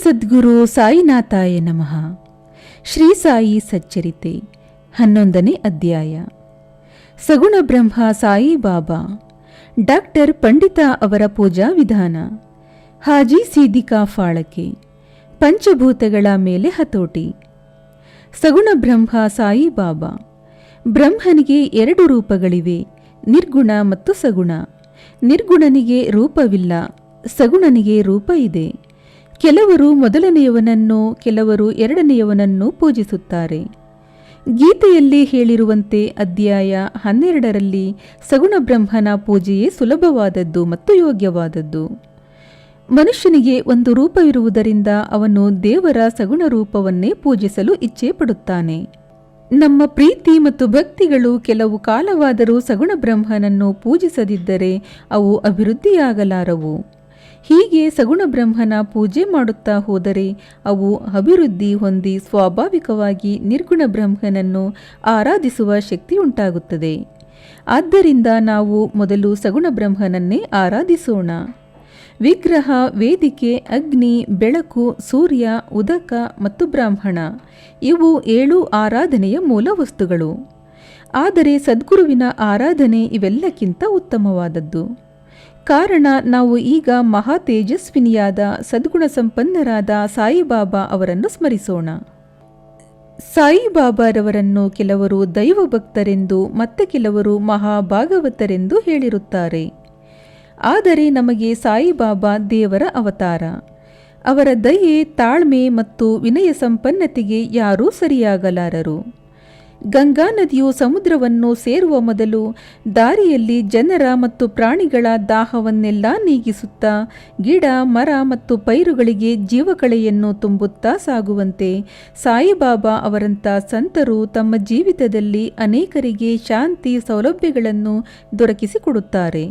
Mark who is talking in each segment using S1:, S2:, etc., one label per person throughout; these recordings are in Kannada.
S1: ಸದ್ಗುರು ಸಾಯಿನಾಥಾಯ ನಮಃ. ಶ್ರೀ ಸಾಯಿ ಸಚ್ಚರಿತೆ 11ನೇ ಅಧ್ಯಾಯ. ಸಗುಣ ಬ್ರಹ್ಮ ಸಾಯಿ ಬಾಬಾ. ಡಾಕ್ಟರ್ ಪಂಡಿತ ಅವರ ಪೂಜಾ ವಿಧಾನ. ಹಾಜಿ ಸೀದಿಕಾ ಫಾಳಕೆ. ಪಂಚಭೂತಗಳ ಮೇಲೆ ಹತೋಟಿ. ಸಗುಣ ಬ್ರಹ್ಮ ಸಾಯಿ ಬಾಬಾ. ಬ್ರಹ್ಮನಿಗೆ 2 ರೂಪಗಳಿವೆ, ನಿರ್ಗುಣ ಮತ್ತು ಸಗುಣ. ನಿರ್ಗುಣನಿಗೆ ರೂಪವಿಲ್ಲ, ಸಗುಣನಿಗೆ ರೂಪ ಇದೆ. ಕೆಲವರು ಮೊದಲನೆಯವನನ್ನು, ಕೆಲವರು ಎರಡನೆಯವನನ್ನು ಪೂಜಿಸುತ್ತಾರೆ. ಗೀತೆಯಲ್ಲಿ ಹೇಳಿರುವಂತೆ ಅಧ್ಯಾಯ 12ರಲ್ಲಿ ಸಗುಣ ಬ್ರಹ್ಮನ ಪೂಜೆಯೇ ಸುಲಭವಾದದ್ದು ಮತ್ತು ಯೋಗ್ಯವಾದದ್ದು. ಮನುಷ್ಯನಿಗೆ ಒಂದು ರೂಪವಿರುವುದರಿಂದ ಅವನು ದೇವರ ಸಗುಣ ರೂಪವನ್ನೇ ಪೂಜಿಸಲು ಇಚ್ಛೆ ಪಡುತ್ತಾನೆ. ನಮ್ಮ ಪ್ರೀತಿ ಮತ್ತು ಭಕ್ತಿಗಳು ಕೆಲವು ಕಾಲವಾದರೂ ಸಗುಣ ಬ್ರಹ್ಮನನ್ನು ಪೂಜಿಸದಿದ್ದರೆ ಅವು ಅಭಿವೃದ್ಧಿಯಾಗಲಾರವು. ಹೀಗೆ ಸಗುಣ ಬ್ರಹ್ಮನ ಪೂಜೆ ಮಾಡುತ್ತಾ ಹೋದರೆ ಅವು ಅಭಿವೃದ್ಧಿ ಹೊಂದಿ ಸ್ವಾಭಾವಿಕವಾಗಿ ನಿರ್ಗುಣ ಬ್ರಹ್ಮನನ್ನು ಆರಾಧಿಸುವ ಶಕ್ತಿ ಉಂಟಾಗುತ್ತದೆ. ಆದ್ದರಿಂದ ನಾವು ಮೊದಲು ಸಗುಣ ಬ್ರಹ್ಮನನ್ನೇ ಆರಾಧಿಸೋಣ. ವಿಗ್ರಹ, ವೇದಿಕೆ, ಅಗ್ನಿ, ಬೆಳಕು, ಸೂರ್ಯ, ಉದಕ ಮತ್ತು ಬ್ರಾಹ್ಮಣ ಇವು 7 ಆರಾಧನೆಯ ಮೂಲ ವಸ್ತುಗಳು. ಆದರೆ ಸದ್ಗುರುವಿನ ಆರಾಧನೆ ಇವೆಲ್ಲಕ್ಕಿಂತ ಉತ್ತಮವಾದದ್ದು. ಕಾರಣ ನಾವು ಈಗ ಮಹಾ ತೇಜಸ್ವಿನಿಯಾದ ಸದ್ಗುಣ ಸಂಪನ್ನರಾದ ಸಾಯಿಬಾಬಾ ಅವರನ್ನು ಸ್ಮರಿಸೋಣ. ಸಾಯಿಬಾಬಾರವರನ್ನು ಕೆಲವರು ದೈವ ಭಕ್ತರೆಂದು ಮತ್ತೆ ಕೆಲವರು ಮಹಾಭಾಗವತರೆಂದು ಹೇಳಿರುತ್ತಾರೆ. ಆದರೆ ನಮಗೆ ಸಾಯಿಬಾಬಾ ದೇವರ ಅವತಾರ. ಅವರ ದಯೆ, ತಾಳ್ಮೆ ಮತ್ತು ವಿನಯ ಸಂಪನ್ನತೆಗೆ ಯಾರೂ ಸರಿಯಾಗಲಾರರು. ಗಂಗಾ ನದಿಯು ಸಮುದ್ರವನ್ನು ಸೇರುವ ಮೊದಲು ದಾರಿಯಲ್ಲಿ ಜನರ ಮತ್ತು ಪ್ರಾಣಿಗಳ ದಾಹವನ್ನೆಲ್ಲ ನೀಗಿಸುತ್ತಾ ಗಿಡ, ಮರ ಮತ್ತು ಪೈರುಗಳಿಗೆ ಜೀವಕಳೆಯನ್ನು ತುಂಬುತ್ತಾ ಸಾಗುವಂತೆ ಸಾಯಿಬಾಬಾ ಅವರಂಥ ಸಂತರು ತಮ್ಮ ಜೀವಿತದಲ್ಲಿ ಅನೇಕರಿಗೆ ಶಾಂತಿ, ಸೌಲಭ್ಯಗಳನ್ನು ದೊರಕಿಸಿಕೊಡುತ್ತಾರೆ.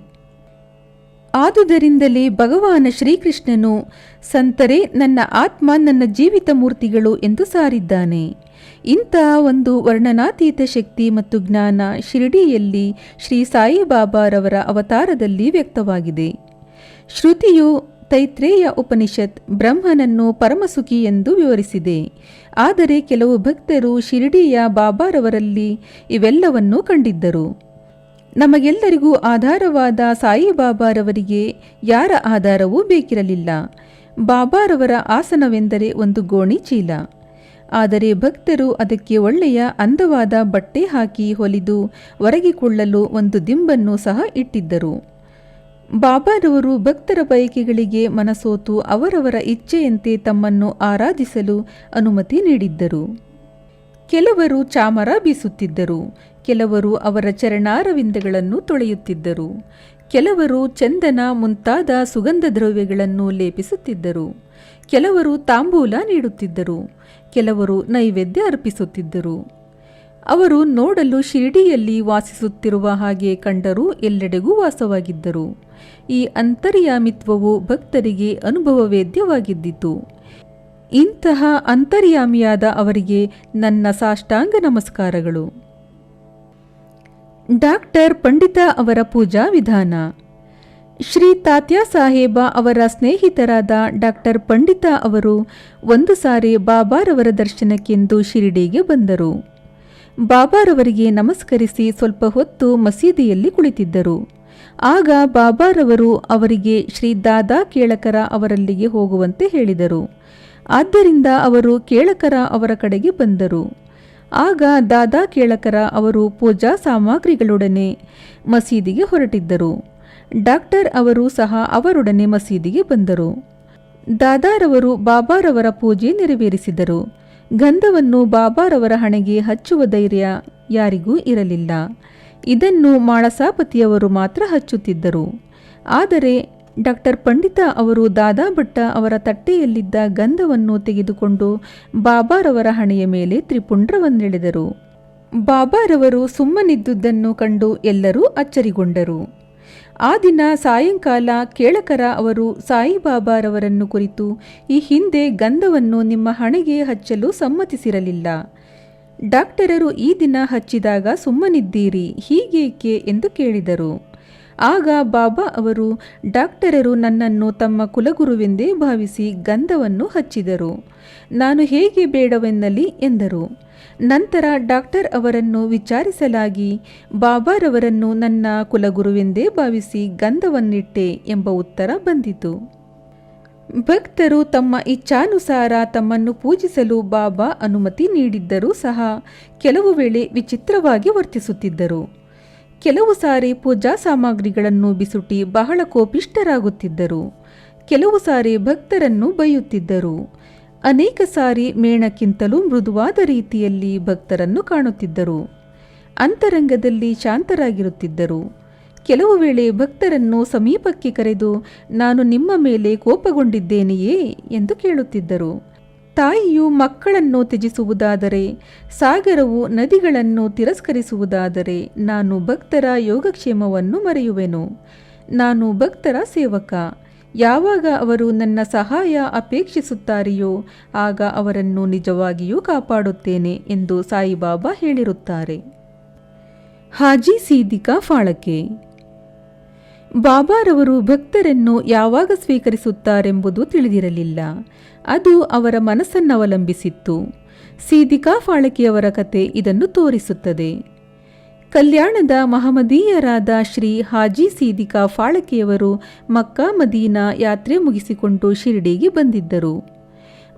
S1: ಆದುದರಿಂದಲೇ ಭಗವಾನ ಶ್ರೀಕೃಷ್ಣನು ಸಂತರೇ, ನನ್ನ ಆತ್ಮ ನನ್ನ ಜೀವಿತ ಮೂರ್ತಿಗಳು ಎಂದು ಸಾರಿದ್ದಾನೆ. ಇಂಥ ಒಂದು ವರ್ಣನಾತೀತ ಶಕ್ತಿ ಮತ್ತು ಜ್ಞಾನ ಶಿರಡಿಯಲ್ಲಿ ಶ್ರೀ ಸಾಯಿಬಾಬಾರವರ ಅವತಾರದಲ್ಲಿ ವ್ಯಕ್ತವಾಗಿದೆ. ಶ್ರುತಿಯು ತೈತ್ರೇಯ ಉಪನಿಷತ್ ಬ್ರಹ್ಮನನ್ನು ಪರಮಸುಖಿ ಎಂದು ವಿವರಿಸಿದೆ. ಆದರೆ ಕೆಲವು ಭಕ್ತರು ಶಿರಡಿಯ ಬಾಬಾರವರಲ್ಲಿ ಇವೆಲ್ಲವನ್ನೂ ಕಂಡಿದ್ದರು. ನಮಗೆಲ್ಲರಿಗೂ ಆಧಾರವಾದ ಸಾಯಿಬಾಬಾರವರಿಗೆ ಯಾರ ಆಧಾರವೂ ಬೇಕಿರಲಿಲ್ಲ. ಬಾಬಾರವರ ಆಸನವೆಂದರೆ ಒಂದು ಗೋಣಿ ಚೀಲ. ಆದರೆ ಭಕ್ತರು ಅದಕ್ಕೆ ಒಳ್ಳೆಯ ಅಂದವಾದ ಬಟ್ಟೆ ಹಾಕಿ ಹೊಲಿದು ಒರಗಿಕೊಳ್ಳಲು ಒಂದು ದಿಂಬನ್ನು ಸಹ ಇಟ್ಟಿದ್ದರು. ಬಾಬಾರವರು ಭಕ್ತರ ಬಯಕೆಗಳಿಗೆ ಮನಸೋತು ಅವರವರ ಇಚ್ಛೆಯಂತೆ ತಮ್ಮನ್ನು ಆರಾಧಿಸಲು ಅನುಮತಿ ನೀಡಿದ್ದರು. ಕೆಲವರು ಚಾಮರ ಬೀಸುತ್ತಿದ್ದರು, ಕೆಲವರು ಅವರ ಚರಣಾರವಿಂದಗಳನ್ನು ತೊಳೆಯುತ್ತಿದ್ದರು, ಕೆಲವರು ಚಂದನ ಮುಂತಾದ ಸುಗಂಧ ದ್ರವ್ಯಗಳನ್ನು ಲೇಪಿಸುತ್ತಿದ್ದರು, ಕೆಲವರು ತಾಂಬೂಲ ನೀಡುತ್ತಿದ್ದರು, ಕೆಲವರು ನೈವೇದ್ಯ ಅರ್ಪಿಸುತ್ತಿದ್ದರು. ಅವರು ನೋಡಲು ಶಿರಡಿಯಲ್ಲಿ ವಾಸಿಸುತ್ತಿರುವ ಹಾಗೆ ಕಂಡರೂ ಎಲ್ಲೆಡೆಗೂ ವಾಸವಾಗಿದ್ದರು. ಈ ಅಂತರ್ಯಾಮಿತ್ವವು ಭಕ್ತರಿಗೆ ಅನುಭವವೇದ್ಯವಾಗಿದ್ದಿತು. ಇಂತಹ ಅಂತರ್ಯಾಮಿಯಾದ ಅವರಿಗೆ ನನ್ನ ಸಾಷ್ಟಾಂಗ ನಮಸ್ಕಾರಗಳು. ಡಾಕ್ಟರ್ ಪಂಡಿತ ಅವರ ಪೂಜಾ ವಿಧಾನ. ಶ್ರೀ ತಾತ್ಯಾ ಸಾಹೇಬ ಅವರ ಸ್ನೇಹಿತರಾದ ಡಾಕ್ಟರ್ ಪಂಡಿತ ಅವರು ಒಂದು ಸಾರಿ ಬಾಬಾರವರ ದರ್ಶನಕ್ಕೆಂದು ಶಿರಡಿಗೆ ಬಂದರು. ಬಾಬಾರವರಿಗೆ ನಮಸ್ಕರಿಸಿ ಸ್ವಲ್ಪ ಹೊತ್ತು ಮಸೀದಿಯಲ್ಲಿ ಕುಳಿತಿದ್ದರು. ಆಗ ಬಾಬಾರವರು ಅವರಿಗೆ ಶ್ರೀ ದಾದಾ ಕೇಳಕರ ಅವರಲ್ಲಿಗೆ ಹೋಗುವಂತೆ ಹೇಳಿದರು. ಆದ್ದರಿಂದ ಅವರು ಕೇಳಕರ ಅವರ ಕಡೆಗೆ ಬಂದರು. ಆಗ ದಾದಾ ಕೇಳಕರ ಅವರು ಪೂಜಾ ಸಾಮಗ್ರಿಗಳೊಡನೆ ಮಸೀದಿಗೆ ಹೊರಟಿದ್ದರು. ಡಾಕ್ಟರ್ ಅವರು ಸಹ ಅವರೊಡನೆ ಮಸೀದಿಗೆ ಬಂದರು. ದಾದಾರವರು ಬಾಬಾರವರ ಪೂಜೆ ನೆರವೇರಿಸಿದರು. ಗಂಧವನ್ನು ಬಾಬಾರವರ ಹಣೆಗೆ ಹಚ್ಚುವ ಧೈರ್ಯ ಯಾರಿಗೂ ಇರಲಿಲ್ಲ. ಇದನ್ನು ಮಾಳಸಾಪತಿಯವರು ಮಾತ್ರ ಹಚ್ಚುತ್ತಿದ್ದರು. ಆದರೆ ಡಾಕ್ಟರ್ ಪಂಡಿತ ಅವರು ದಾದಾ ಭಟ್ಟ ಅವರ ತಟ್ಟೆಯಲ್ಲಿದ್ದ ಗಂಧವನ್ನು ತೆಗೆದುಕೊಂಡು ಬಾಬಾರವರ ಹಣೆಯ ಮೇಲೆ ತ್ರಿಪುಂಡ್ರವನ್ನೆಳೆದರು. ಬಾಬಾರವರು ಸುಮ್ಮನಿದ್ದುದನ್ನು ಕಂಡು ಎಲ್ಲರೂ ಅಚ್ಚರಿಗೊಂಡರು. ಆ ದಿನ ಸಾಯಂಕಾಲ ಕೇಳಕರ ಅವರು ಸಾಯಿಬಾಬಾರವರನ್ನು ಕುರಿತು, ಈ ಹಿಂದೆ ಗಂಧವನ್ನು ನಿಮ್ಮ ಹಣೆಗೆ ಹಚ್ಚಲು ಸಮ್ಮತಿಸಿರಲಿಲ್ಲ. ಡಾಕ್ಟರರು ಈ ದಿನ ಹಚ್ಚಿದಾಗ ಸುಮ್ಮನಿದ್ದೀರಿ, ಹೀಗೇಕೆ ಎಂದು ಕೇಳಿದರು. ಆಗ ಬಾಬಾ ಅವರು ಡಾಕ್ಟರರು ನನ್ನನ್ನು ತಮ್ಮ ಕುಲಗುರುವೆಂದೇ ಭಾವಿಸಿ ಗಂಧವನ್ನು ಹಚ್ಚಿದರು. ನಾನು ಹೇಗೆ ಬೇಡವೆನ್ನಲಿ ಎಂದರು. ನಂತರ ಡಾಕ್ಟರ್ ಅವರನ್ನು ವಿಚಾರಿಸಲಾಗಿ ಬಾಬಾರವರನ್ನು ನನ್ನ ಕುಲಗುರುವೆಂದೇ ಭಾವಿಸಿ ಗಂಧವನ್ನಿಟ್ಟೆ ಎಂಬ ಉತ್ತರ ಬಂದಿತು. ಭಕ್ತರು ತಮ್ಮ ಇಚ್ಛಾನುಸಾರ ತಮ್ಮನ್ನು ಪೂಜಿಸಲು ಬಾಬಾ ಅನುಮತಿ ನೀಡಿದ್ದರೂ ಸಹ ಕೆಲವು ವೇಳೆ ವಿಚಿತ್ರವಾಗಿ ವರ್ತಿಸುತ್ತಿದ್ದರು. ಕೆಲವು ಸಾರಿ ಪೂಜಾ ಸಾಮಗ್ರಿಗಳನ್ನು ಬಿಸುಟಿ ಬಹಳ ಕೋಪಿಷ್ಠರಾಗುತ್ತಿದ್ದರು. ಕೆಲವು ಸಾರಿ ಭಕ್ತರನ್ನು ಬೈಯುತ್ತಿದ್ದರು. ಅನೇಕ ಸಾರಿ ಮೇಣಕ್ಕಿಂತಲೂ ಮೃದುವಾದ ರೀತಿಯಲ್ಲಿ ಭಕ್ತರನ್ನು ಕಾಣುತ್ತಿದ್ದರು. ಅಂತರಂಗದಲ್ಲಿ ಶಾಂತರಾಗಿರುತ್ತಿದ್ದರು. ಕೆಲವು ವೇಳೆ ಭಕ್ತರನ್ನು ಸಮೀಪಕ್ಕೆ ಕರೆದು ನಾನು ನಿಮ್ಮ ಮೇಲೆ ಕೋಪಗೊಂಡಿದ್ದೇನೆಯೇ ಎಂದು ಕೇಳುತ್ತಿದ್ದರು. ತಾಯಿಯು ಮಕ್ಕಳನ್ನು ತ್ಯಜಿಸುವುದಾದರೆ, ಸಾಗರವು ನದಿಗಳನ್ನು ತಿರಸ್ಕರಿಸುವುದಾದರೆ ನಾನು ಭಕ್ತರ ಯೋಗಕ್ಷೇಮವನ್ನು ಮರೆಯುವೆನು. ನಾನು ಭಕ್ತರ ಸೇವಕ. ಯಾವಾಗ ಅವರು ನನ್ನ ಸಹಾಯ ಅಪೇಕ್ಷಿಸುತ್ತಾರೆಯೋ ಆಗ ಅವರನ್ನು ನಿಜವಾಗಿಯೂ ಕಾಪಾಡುತ್ತೇನೆ ಎಂದು ಸಾಯಿಬಾಬಾ ಹೇಳಿರುತ್ತಾರೆ. ಹಾಜಿ ಸೀದಿಕಾ ಫಾಳಕೆ. ಬಾಬಾರವರು ಭಕ್ತರನ್ನು ಯಾವಾಗ ಸ್ವೀಕರಿಸುತ್ತಾರೆಂಬುದು ತಿಳಿದಿರಲಿಲ್ಲ. ಅದು ಅವರ ಮನಸ್ಸನ್ನವಲಂಬಿಸಿತ್ತು. ಸೀದಿಕಾ ಫಾಳಕೆಯವರ ಕತೆ ಇದನ್ನು ತೋರಿಸುತ್ತದೆ. ಕಲ್ಯಾಣದ ಮಹಮದೀಯರಾದ ಶ್ರೀ ಹಾಜಿ ಸೀದಿಕಾ ಫಾಳಕೆಯವರು ಮಕ್ಕಾ ಮದೀನಾ ಯಾತ್ರೆ ಮುಗಿಸಿಕೊಂಡು ಶಿರ್ಡಿಗೆ ಬಂದಿದ್ದರು.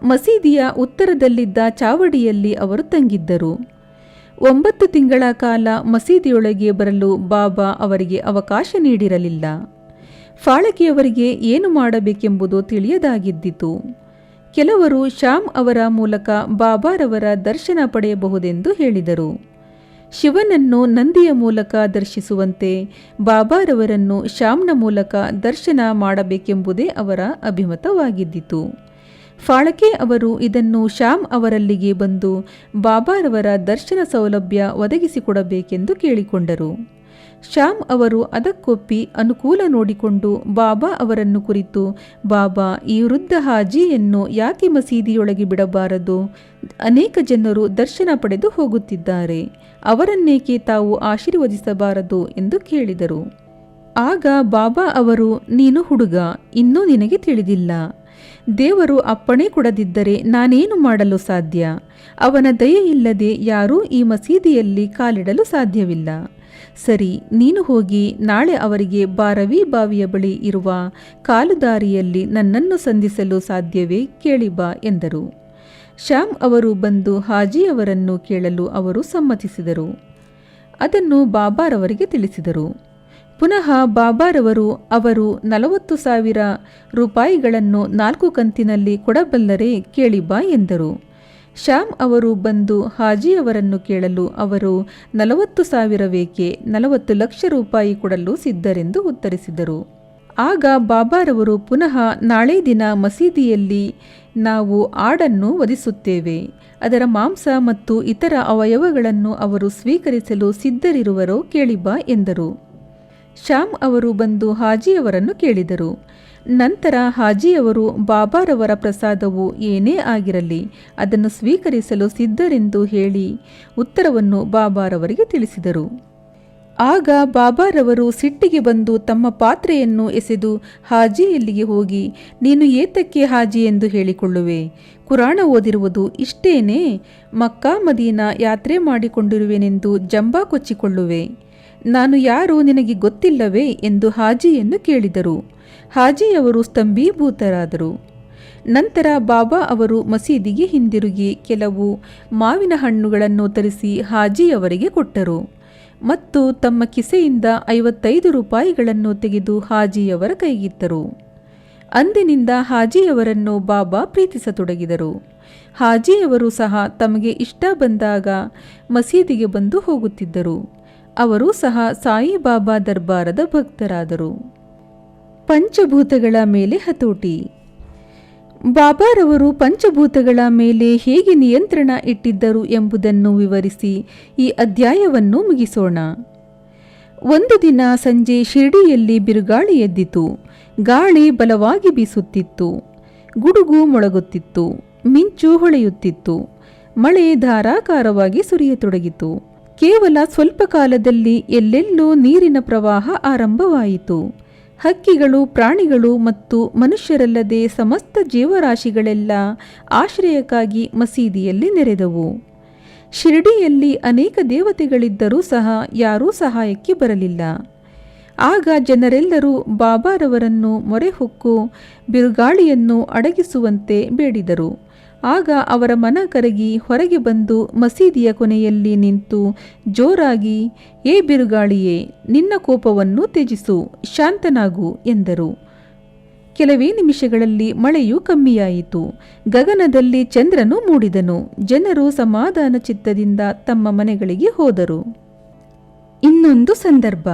S1: ಮಸೀದಿಯ ಉತ್ತರದಲ್ಲಿದ್ದ ಚಾವಡಿಯಲ್ಲಿ ಅವರು ತಂಗಿದ್ದರು. 9 ತಿಂಗಳ ಕಾಲ ಮಸೀದಿಯೊಳಗೆ ಬರಲು ಬಾಬಾ ಅವರಿಗೆ ಅವಕಾಶ ನೀಡಿರಲಿಲ್ಲ. ಫಾಳಕೆಯವರಿಗೆ ಏನು ಮಾಡಬೇಕೆಂಬುದು ತಿಳಿಯದಾಗಿದ್ದಿತು. ಕೆಲವರು ಶ್ಯಾಮ್ ಅವರ ಮೂಲಕ ಬಾಬಾರವರ ದರ್ಶನ ಪಡೆಯಬಹುದೆಂದು ಹೇಳಿದರು. ಶಿವನನ್ನು ನಂದಿಯ ಮೂಲಕ ದರ್ಶಿಸುವಂತೆ ಬಾಬಾರವರನ್ನು ಶ್ಯಾಮ್ನ ಮೂಲಕ ದರ್ಶನ ಮಾಡಬೇಕೆಂಬುದೇ ಅವರ ಅಭಿಮತವಾಗಿದ್ದಿತು. ಫಾಳಕೆ ಅವರು ಇದನ್ನು ಶ್ಯಾಮ್ ಅವರಲ್ಲಿಗೆ ಬಂದು ಬಾಬಾರವರ ದರ್ಶನ ಸೌಲಭ್ಯ ಒದಗಿಸಿಕೊಡಬೇಕೆಂದು ಕೇಳಿಕೊಂಡರು. ಶ್ಯಾಮ್ ಅವರು ಅದಕ್ಕೊಪ್ಪಿ ಅನುಕೂಲ ನೋಡಿಕೊಂಡು ಬಾಬಾ ಅವರನ್ನು ಕುರಿತು, ಬಾಬಾ, ಈ ವೃದ್ಧ ಹಾಜಿಯನ್ನು ಯಾಕೆ ಮಸೀದಿಯೊಳಗೆ ಬಿಡಬಾರದು? ಅನೇಕ ಜನರು ದರ್ಶನ ಪಡೆದು ಹೋಗುತ್ತಿದ್ದಾರೆ. ಅವರನ್ನೇಕೆ ತಾವು ಆಶೀರ್ವದಿಸಬಾರದು ಎಂದು ಕೇಳಿದರು. ಆಗ ಬಾಬಾ ಅವರು, ನೀನು ಹುಡುಗ, ಇನ್ನೂ ನಿನಗೆ ತಿಳಿದಿಲ್ಲ. ದೇವರು ಅಪ್ಪಣೆ ಕೊಡದಿದ್ದರೆ ನಾನೇನು ಮಾಡಲು ಸಾಧ್ಯ? ಅವನ ದಯೆಯಿಲ್ಲದೆ ಯಾರೂ ಈ ಮಸೀದಿಯಲ್ಲಿ ಕಾಲಿಡಲು ಸಾಧ್ಯವಿಲ್ಲ. ಸರಿ, ನೀನು ಹೋಗಿ ನಾಳೆ ಅವರಿಗೆ ಬಾರವಿ ಬಾವಿಯ ಬಳಿ ಇರುವ ಕಾಲುದಾರಿಯಲ್ಲಿ ನನ್ನನ್ನು ಸಂಧಿಸಲು ಸಾಧ್ಯವೇ? ಕೇಳಿ ಬಾ ಎಂದರು. ಶ್ಯಾಮ್ ಅವರು ಬಂದು ಹಾಜಿಯವರನ್ನು ಕೇಳಲು ಅವರು ಸಮ್ಮತಿಸಿದರು. ಅದನ್ನು ಬಾಬಾರವರಿಗೆ ತಿಳಿಸಿದರು. ಪುನಃ ಬಾಬಾರವರು ಅವರು 40,000 ರೂಪಾಯಿಗಳನ್ನು 4 ಕಂತಿನಲ್ಲಿ ಕೊಡಬಲ್ಲರೇ? ಕೇಳಿ ಬಾ ಎಂದರು. ಶ್ಯಾಮ್ ಅವರು ಬಂದು ಹಾಜಿಯವರನ್ನು ಕೇಳಲು ಅವರು 40,000 ವೇಕೆ, 40 ಲಕ್ಷ ರೂಪಾಯಿ ಕೊಡಲು ಸಿದ್ಧರೆಂದು ಉತ್ತರಿಸಿದರು. ಆಗ ಬಾಬಾರವರು ಪುನಃ ನಾಳೆ ದಿನ ಮಸೀದಿಯಲ್ಲಿ ನಾವು ಆಡನ್ನು ವಧಿಸುತ್ತೇವೆ. ಅದರ ಮಾಂಸ ಮತ್ತು ಇತರ ಅವಯವಗಳನ್ನು ಅವರು ಸ್ವೀಕರಿಸಲು ಸಿದ್ಧರಿರುವರೋ ಕೇಳಿಬಾ ಎಂದರು. ಶ್ಯಾಮ್ ಅವರು ಬಂದು ಹಾಜಿಯವರನ್ನು ಕೇಳಿದರು. ನಂತರ ಹಾಜಿಯವರು ಬಾಬಾರವರ ಪ್ರಸಾದವು ಏನೇ ಆಗಿರಲಿ ಅದನ್ನು ಸ್ವೀಕರಿಸಲು ಸಿದ್ಧರೆಂದು ಹೇಳಿ ಉತ್ತರವನ್ನು ಬಾಬಾರವರಿಗೆ ತಿಳಿಸಿದರು. ಆಗ ಬಾಬಾರವರು ಸಿಟ್ಟಿಗೆ ಬಂದು ತಮ್ಮ ಪಾತ್ರೆಯನ್ನು ಎಸೆದು ಹಾಜಿಯಲ್ಲಿಗೆ ಹೋಗಿ, ನೀನು ಏತಕ್ಕೆ ಹಾಜಿ ಎಂದು ಹೇಳಿಕೊಳ್ಳುವೆ? ಕುರಾಣ ಓದಿರುವುದು ಇಷ್ಟೇನೇ? ಮಕ್ಕಾ ಮದೀನಾ ಯಾತ್ರೆ ಮಾಡಿಕೊಂಡಿರುವೆನೆಂದು ಜಂಬಾ ಕೊಚ್ಚಿಕೊಳ್ಳುವೆ? ನಾನು ಯಾರು ನಿನಗೆ ಗೊತ್ತಿಲ್ಲವೇ ಎಂದು ಹಾಜಿಯನ್ನು ಕೇಳಿದರು. ಹಾಜಿಯವರು ಸ್ತಂಭೀಭೂತರಾದರು. ನಂತರ ಬಾಬಾ ಅವರು ಮಸೀದಿಗೆ ಹಿಂದಿರುಗಿ ಕೆಲವು ಮಾವಿನ ಹಣ್ಣುಗಳನ್ನು ತರಿಸಿ ಹಾಜಿಯವರಿಗೆ ಕೊಟ್ಟರು ಮತ್ತು ತಮ್ಮ ಕಿಸೆಯಿಂದ 55 ರೂಪಾಯಿಗಳನ್ನು ತೆಗೆದು ಹಾಜಿಯವರ ಕೈಗಿತ್ತರು. ಅಂದಿನಿಂದ ಹಾಜಿಯವರನ್ನು ಬಾಬಾ ಪ್ರೀತಿಸತೊಡಗಿದರು. ಹಾಜಿಯವರು ಸಹ ತಮಗೆ ಇಷ್ಟ ಬಂದಾಗ ಮಸೀದಿಗೆ ಬಂದು ಹೋಗುತ್ತಿದ್ದರು. ಅವರು ಸಹ ಸಾಯಿಬಾಬಾ ದರ್ಬಾರದ ಭಕ್ತರಾದರು. ಪಂಚಭೂತಗಳ ಮೇಲೆ ಹತೋಟಿ. ಬಾಬಾರವರು ಪಂಚಭೂತಗಳ ಮೇಲೆ ಹೇಗೆ ನಿಯಂತ್ರಣ ಇಟ್ಟಿದ್ದರು ಎಂಬುದನ್ನು ವಿವರಿಸಿ ಈ ಅಧ್ಯಾಯವನ್ನು ಮುಗಿಸೋಣ. ಒಂದು ದಿನ ಸಂಜೆ ಶಿರ್ಡಿಯಲ್ಲಿ ಬಿರುಗಾಳಿ ಎದ್ದಿತು. ಗಾಳಿ ಬಲವಾಗಿ ಬೀಸುತ್ತಿತ್ತು. ಗುಡುಗು ಮೊಳಗುತ್ತಿತ್ತು. ಮಿಂಚು ಹೊಳೆಯುತ್ತಿತ್ತು. ಮಳೆ ಧಾರಾಕಾರವಾಗಿ ಸುರಿಯತೊಡಗಿತು. ಕೇವಲ ಸ್ವಲ್ಪ ಕಾಲದಲ್ಲಿ ಎಲ್ಲೆಲ್ಲೂ ನೀರಿನ ಪ್ರವಾಹ ಆರಂಭವಾಯಿತು. ಹಕ್ಕಿಗಳು, ಪ್ರಾಣಿಗಳು ಮತ್ತು ಮನುಷ್ಯರಲ್ಲದೆ ಸಮಸ್ತ ಜೀವರಾಶಿಗಳೆಲ್ಲ ಆಶ್ರಯಕ್ಕಾಗಿ ಮಸೀದಿಯಲ್ಲಿ ನೆರೆದವು. ಶಿರ್ಡಿಯಲ್ಲಿ ಅನೇಕ ದೇವತೆಗಳಿದ್ದರೂ ಸಹ ಯಾರೂ ಸಹಾಯಕ್ಕೆ ಬರಲಿಲ್ಲ. ಆಗ ಜನರೆಲ್ಲರೂ ಬಾಬಾರವರನ್ನು ಮೊರೆಹೊಕ್ಕು ಬಿರುಗಾಳಿಯನ್ನು ಅಡಗಿಸುವಂತೆ ಬೇಡಿದರು. ಆಗ ಅವರ ಮನ ಕರಗಿ ಹೊರಗೆ ಬಂದು ಮಸೀದಿಯ ಕೊನೆಯಲ್ಲಿ ನಿಂತು ಜೋರಾಗಿ, "ಏ ಬಿರುಗಾಳಿಯೇ, ನಿನ್ನ ಕೋಪವನ್ನು ತ್ಯಜಿಸು, ಶಾಂತನಾಗು" ಎಂದರು. ಕೆಲವೇ ನಿಮಿಷಗಳಲ್ಲಿ ಮಳೆಯು ಕಮ್ಮಿಯಾಯಿತು. ಗಗನದಲ್ಲಿ ಚಂದ್ರನು ಮೂಡಿದನು. ಜನರು ಸಮಾಧಾನ ಚಿತ್ತದಿಂದ ತಮ್ಮ ಮನೆಗಳಿಗೆ ಹೋದರು. ಇನ್ನೊಂದು ಸಂದರ್ಭ.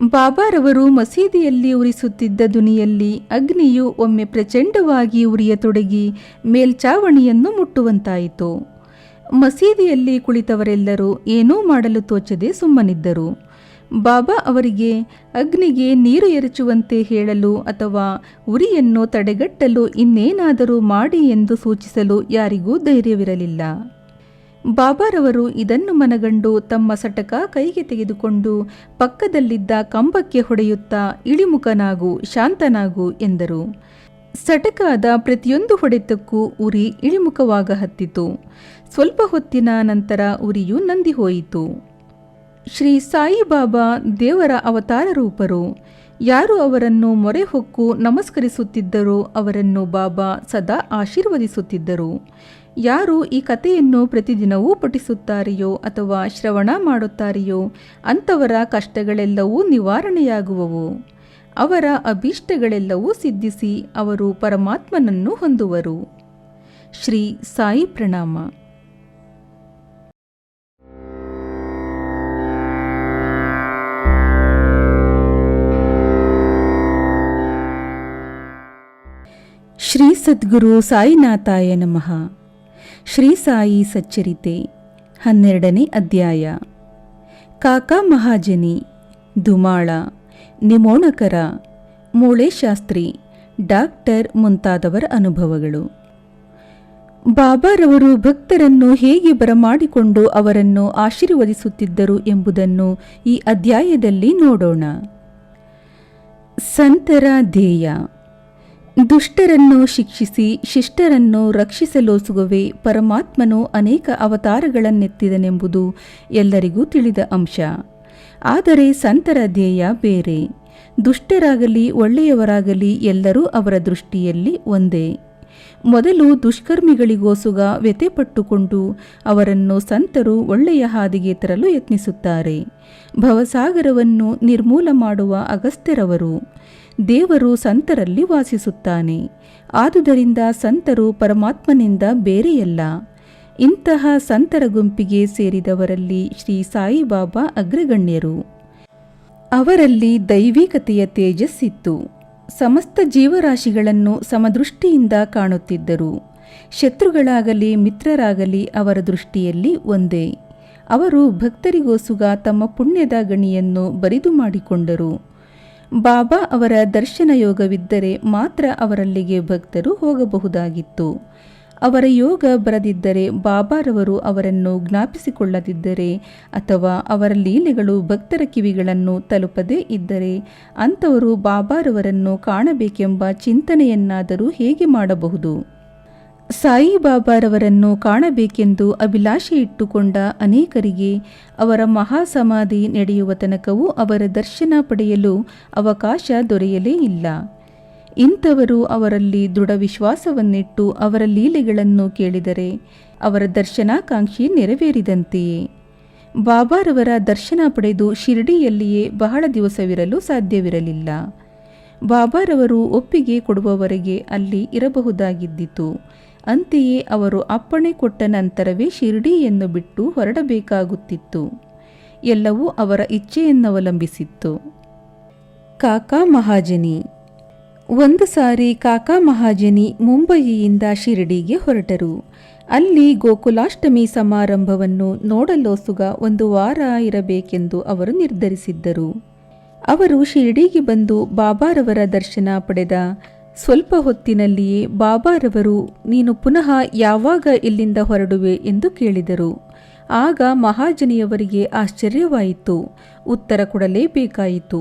S1: ಬಾಬಾರವರು ಮಸೀದಿಯಲ್ಲಿ ಉರಿಸುತ್ತಿದ್ದ ದುನಿಯಲ್ಲಿ ಅಗ್ನಿಯು ಒಮ್ಮೆ ಪ್ರಚಂಡವಾಗಿ ಉರಿಯತೊಡಗಿ ಮೇಲ್ಛಾವಣಿಯನ್ನು ಮುಟ್ಟುವಂತಾಯಿತು. ಮಸೀದಿಯಲ್ಲಿ ಕುಳಿತವರೆಲ್ಲರೂ ಏನೂ ಮಾಡಲು ತೋಚದೆ ಸುಮ್ಮನಿದ್ದರು. ಬಾಬಾ ಅವರಿಗೆ ಅಗ್ನಿಗೆ ನೀರು ಎರಚುವಂತೆ ಹೇಳಲು ಅಥವಾ ಉರಿಯನ್ನು ತಡೆಗಟ್ಟಲು ಇನ್ನೇನಾದರೂ ಮಾಡಿ ಎಂದು ಸೂಚಿಸಲು ಯಾರಿಗೂ ಧೈರ್ಯವಿರಲಿಲ್ಲ. ಬಾಬಾರವರು ಇದನ್ನು ಮನಗಂಡು ತಮ್ಮ ಸಟಕ ಕೈಗೆ ತೆಗೆದುಕೊಂಡು ಪಕ್ಕದಲ್ಲಿದ್ದ ಕಂಬಕ್ಕೆ ಹೊಡೆಯುತ್ತಾ, "ಇಳಿಮುಖನಾಗು, ಶಾಂತನಾಗು" ಎಂದರು. ಸಟಕಾದ ಪ್ರತಿಯೊಂದು ಹೊಡೆತಕ್ಕೂ ಉರಿ ಇಳಿಮುಖವಾಗ ಹತ್ತಿತು. ಸ್ವಲ್ಪ ಹೊತ್ತಿನ ನಂತರ ಉರಿಯು ನಂದಿ ಹೋಯಿತು. ಶ್ರೀ ಸಾಯಿಬಾಬಾ ದೇವರ ಅವತಾರ ರೂಪರು. ಯಾರು ಅವರನ್ನು ಮೊರೆ ಹೊಕ್ಕು ನಮಸ್ಕರಿಸುತ್ತಿದ್ದರೋ ಅವರನ್ನು ಬಾಬಾ ಸದಾ ಆಶೀರ್ವದಿಸುತ್ತಿದ್ದರು. ಯಾರು ಈ ಕಥೆಯನ್ನು ಪ್ರತಿದಿನವೂ ಪಠಿಸುತ್ತಾರೆಯೋ ಅಥವಾ ಶ್ರವಣ ಮಾಡುತ್ತಾರೆಯೋ ಅಂಥವರ ಕಷ್ಟಗಳೆಲ್ಲವೂ ನಿವಾರಣೆಯಾಗುವವು. ಅವರ ಅಭೀಷ್ಟಗಳೆಲ್ಲವೂ ಸಿದ್ಧಿಸಿ ಅವರು ಪರಮಾತ್ಮನನ್ನು ಹೊಂದುವರು. ಶ್ರೀ ಸಾಯಿ ಪ್ರಣಾಮ. ಶ್ರೀ ಸದ್ಗುರು ಸಾಯಿನಾಥಾಯ ನಮಃ. ಶ್ರೀ ಸಾಯಿ ಸಚ್ಚರಿತೆ 12ನೇ ಅಧ್ಯಾಯ. ಕಾಕಾ ಮಹಾಜನಿ, ಧುಮಾಳ, ನಿಮೋಣಕರ, ಮೂಳೆಶಾಸ್ತ್ರಿ, ಡಾಕ್ಟರ್ ಮುಂತಾದವರ ಅನುಭವಗಳು. ಬಾಬಾರವರು ಭಕ್ತರನ್ನು ಹೇಗೆ ಬರಮಾಡಿಕೊಂಡು ಅವರನ್ನು ಆಶೀರ್ವದಿಸುತ್ತಿದ್ದರು ಎಂಬುದನ್ನು ಈ ಅಧ್ಯಾಯದಲ್ಲಿ ನೋಡೋಣ. ಸಂತರ ಧ್ಯೇಯ: ದುಷ್ಟರನ್ನು ಶಿಕ್ಷಿಸಿ ಶಿಷ್ಟರನ್ನು ರಕ್ಷಿಸಲೋಸುಗವೇ ಪರಮಾತ್ಮನು ಅನೇಕ ಅವತಾರಗಳನ್ನೆತ್ತಿದನೆಂಬುದು ಎಲ್ಲರಿಗೂ ತಿಳಿದ ಅಂಶ. ಆದರೆ ಸಂತರ ಧ್ಯೇಯ ಬೇರೆ. ದುಷ್ಟರಾಗಲಿ ಒಳ್ಳೆಯವರಾಗಲಿ ಎಲ್ಲರೂ ಅವರ ದೃಷ್ಟಿಯಲ್ಲಿ ಒಂದೇ. ಮೊದಲು ದುಷ್ಕರ್ಮಿಗಳಿಗೋಸುಗ ವ್ಯಥೆಪಟ್ಟುಕೊಂಡು ಅವರನ್ನು ಸಂತರು ಒಳ್ಳೆಯ ಹಾದಿಗೆ ತರಲು ಯತ್ನಿಸುತ್ತಾರೆ. ಭವಸಾಗರವನ್ನು ನಿರ್ಮೂಲ ಮಾಡುವ ಅಗಸ್ತ್ಯರವರು. ದೇವರು ಸಂತರಲ್ಲಿ ವಾಸಿಸುತ್ತಾನೆ. ಆದುದರಿಂದ ಸಂತರು ಪರಮಾತ್ಮನಿಂದ ಬೇರೆಯಲ್ಲ. ಇಂತಹ ಸಂತರ ಗುಂಪಿಗೆ ಸೇರಿದವರಲ್ಲಿ ಶ್ರೀ ಸಾಯಿಬಾಬಾ ಅಗ್ರಗಣ್ಯರು. ಅವರಲ್ಲಿ ದೈವಿಕತೆಯ ತೇಜಸ್ಸಿತ್ತು. ಸಮಸ್ತ ಜೀವರಾಶಿಗಳನ್ನು ಸಮದೃಷ್ಟಿಯಿಂದ ಕಾಣುತ್ತಿದ್ದರು. ಶತ್ರುಗಳಾಗಲಿ ಮಿತ್ರರಾಗಲಿ ಅವರ ದೃಷ್ಟಿಯಲ್ಲಿ ಒಂದೇ. ಅವರು ಭಕ್ತರಿಗೋಸುಗ ತಮ್ಮ ಪುಣ್ಯದ ಗಣಿಯನ್ನು ಬರಿದು ಮಾಡಿಕೊಂಡರು. ಬಾಬಾ ಅವರ ದರ್ಶನ ಯೋಗವಿದ್ದರೆ ಮಾತ್ರ ಅವರಲ್ಲಿಗೆ ಭಕ್ತರು ಹೋಗಬಹುದಾಗಿತ್ತು. ಅವರ ಯೋಗ ಬರದಿದ್ದರೆ, ಬಾಬಾರವರು ಅವರನ್ನು ಜ್ಞಾಪಿಸಿಕೊಳ್ಳದಿದ್ದರೆ ಅಥವಾ ಅವರ ಲೀಲೆಗಳು ಭಕ್ತರ ಕಿವಿಗಳನ್ನು ತಲುಪದೇ ಇದ್ದರೆ ಅಂಥವರು ಬಾಬಾರವರನ್ನು ಕಾಣಬೇಕೆಂಬ ಚಿಂತನೆಯನ್ನಾದರೂ ಹೇಗೆ ಮಾಡಬಹುದು? ಸಾಯಿಬಾಬಾರವರನ್ನು ಕಾಣಬೇಕೆಂದು ಅಭಿಲಾಷೆ ಇಟ್ಟುಕೊಂಡ ಅನೇಕರಿಗೆ ಅವರ ಮಹಾಸಮಾಧಿ ನಡೆಯುವ ತನಕವೂ ಅವರ ದರ್ಶನ ಪಡೆಯಲು ಅವಕಾಶ ದೊರೆಯಲೇ ಇಲ್ಲ. ಇಂಥವರು ಅವರಲ್ಲಿ ದೃಢ ವಿಶ್ವಾಸವನ್ನಿಟ್ಟು ಅವರ ಲೀಲೆಗಳನ್ನು ಕೇಳಿದರೆ ಅವರ ದರ್ಶನಾಕಾಂಕ್ಷಿ ನೆರವೇರಿದಂತೆಯೇ. ಬಾಬಾರವರ ದರ್ಶನ ಪಡೆದು ಶಿರ್ಡಿಯಲ್ಲಿಯೇ ಬಹಳ ದಿವಸವಿರಲು ಸಾಧ್ಯವಿರಲಿಲ್ಲ. ಬಾಬಾರವರು ಒಪ್ಪಿಗೆ ಕೊಡುವವರೆಗೆ ಅಲ್ಲಿ ಇರಬಹುದಾಗಿದ್ದಿತು. ಅಂತೆಯೇ ಅವರು ಅಪ್ಪಣೆ ಕೊಟ್ಟ ನಂತರವೇ ಶಿರ್ಡಿಯನ್ನು ಬಿಟ್ಟು ಹೊರಡಬೇಕಾಗುತ್ತಿತ್ತು. ಎಲ್ಲವೂ ಅವರ ಇಚ್ಛೆಯನ್ನವಲಂಬಿಸಿತ್ತು. ಕಾಕಾ ಮಹಾಜನಿ. ಒಂದು ಸಾರಿ ಕಾಕಾ ಮಹಾಜನಿ ಮುಂಬಯಿಯಿಂದ ಶಿರ್ಡಿಗೆ ಹೊರಟರು. ಅಲ್ಲಿ ಗೋಕುಲಾಷ್ಟಮಿ ಸಮಾರಂಭವನ್ನು ನೋಡಲೋಸುಗ ಒಂದು ವಾರ ಇರಬೇಕೆಂದು ಅವರು ನಿರ್ಧರಿಸಿದ್ದರು. ಅವರು ಶಿರ್ಡಿಗೆ ಬಂದು ಬಾಬಾರವರ ದರ್ಶನ ಪಡೆದ ಸ್ವಲ್ಪ ಹೊತ್ತಿನಲ್ಲಿಯೇ ಬಾಬಾರವರು, "ನೀನು ಪುನಃ ಯಾವಾಗ ಇಲ್ಲಿಂದ ಹೊರಡುವೆ?" ಎಂದು ಕೇಳಿದರು. ಆಗ ಮಹಾಜನಿಯವರಿಗೆ ಆಶ್ಚರ್ಯವಾಯಿತು. ಉತ್ತರ ಕೊಡಲೇಬೇಕಾಯಿತು.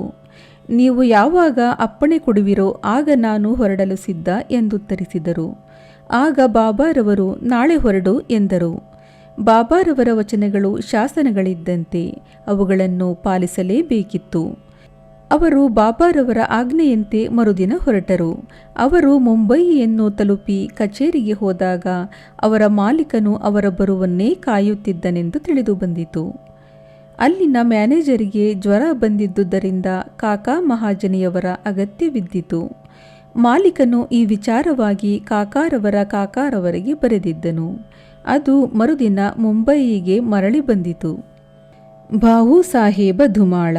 S1: ನೀವು ಯಾವಾಗ ಅಪ್ಪಣೆ ಕೊಡುವಿರೋ ಆಗ ನಾನು ಹೊರಡಲು ಸಿದ್ಧ ಎಂದುತ್ತರಿಸಿದರು. ಆಗ ಬಾಬಾರವರು ನಾಳೆ ಹೊರಡು ಎಂದರು. ಬಾಬಾರವರ ವಚನಗಳು ಶಾಸನಗಳಿದ್ದಂತೆ, ಅವುಗಳನ್ನು ಪಾಲಿಸಲೇಬೇಕಿತ್ತು. ಅವರು ಬಾಬಾರವರ ಆಜ್ಞೆಯಂತೆ ಮರುದಿನ ಹೊರಟರು. ಅವರು ಮುಂಬಯಿಯನ್ನು ತಲುಪಿ ಕಚೇರಿಗೆ ಹೋದಾಗ ಅವರ ಮಾಲೀಕನು ಅವರ ಬರುವನ್ನೇ ಕಾಯುತ್ತಿದ್ದನೆಂದು ತಿಳಿದು ಬಂದಿತು. ಅಲ್ಲಿನ ಮ್ಯಾನೇಜರಿಗೆ ಜ್ವರ ಬಂದಿದ್ದುದರಿಂದ ಕಾಕಾ ಮಹಾಜನಿಯವರ ಅಗತ್ಯವಿದ್ದಿತು. ಮಾಲೀಕನು ಈ ವಿಚಾರವಾಗಿ ಕಾಕಾರವರಿಗೆ ಬರೆದಿದ್ದನು. ಅದು ಮರುದಿನ ಮುಂಬಯಿಗೆ ಮರಳಿ ಬಂದಿತು. ಭಾವು ಸಾಹೇಬ ಧುಮಾಳ.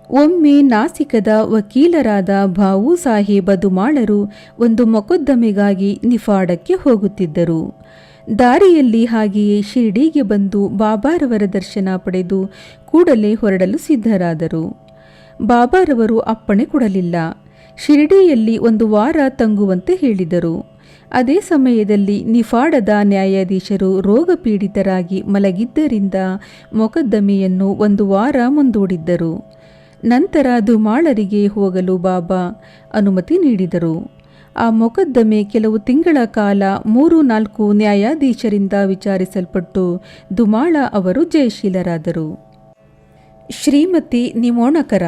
S1: ಒಮ್ಮೆ ನಾಸಿಕದ ವಕೀಲರಾದ ಭಾವು ಸಾಹೇಬ ಧುಮಾಳರು ಒಂದು ಮೊಕದ್ದಮೆಗಾಗಿ ನಿಫಾಡಕ್ಕೆ ಹೋಗುತ್ತಿದ್ದರು. ದಾರಿಯಲ್ಲಿ ಹಾಗೆಯೇ ಶಿರ್ಡಿಗೆ ಬಂದು ಬಾಬಾರವರ ದರ್ಶನ ಪಡೆದು ಕೂಡಲೇ ಹೊರಡಲು ಸಿದ್ಧರಾದರು. ಬಾಬಾರವರು ಅಪ್ಪಣೆ ಕೊಡಲಿಲ್ಲ. ಶಿರ್ಡಿಯಲ್ಲಿ 1 ವಾರ ತಂಗುವಂತೆ ಹೇಳಿದರು. ಅದೇ ಸಮಯದಲ್ಲಿ ನಿಫಾಡದ ನ್ಯಾಯಾಧೀಶರು ರೋಗಪೀಡಿತರಾಗಿ ಮಲಗಿದ್ದರಿಂದ ಮೊಕದ್ದಮೆಯನ್ನು 1 ವಾರ ಮುಂದೂಡಿದ್ದರು. ನಂತರ ಧುಮಾಳರಿಗೆ ಹೋಗಲು ಬಾಬಾ ಅನುಮತಿ ನೀಡಿದರು. ಆ ಮೊಕದ್ದಮೆ ಕೆಲವು ತಿಂಗಳ ಕಾಲ 3-4 ನ್ಯಾಯಾಧೀಶರಿಂದ ವಿಚಾರಿಸಲ್ಪಟ್ಟು ಧುಮಾಳ ಅವರು ಜಯಶೀಲರಾದರು. ಶ್ರೀಮತಿ ನಿಮೋಣಕರ.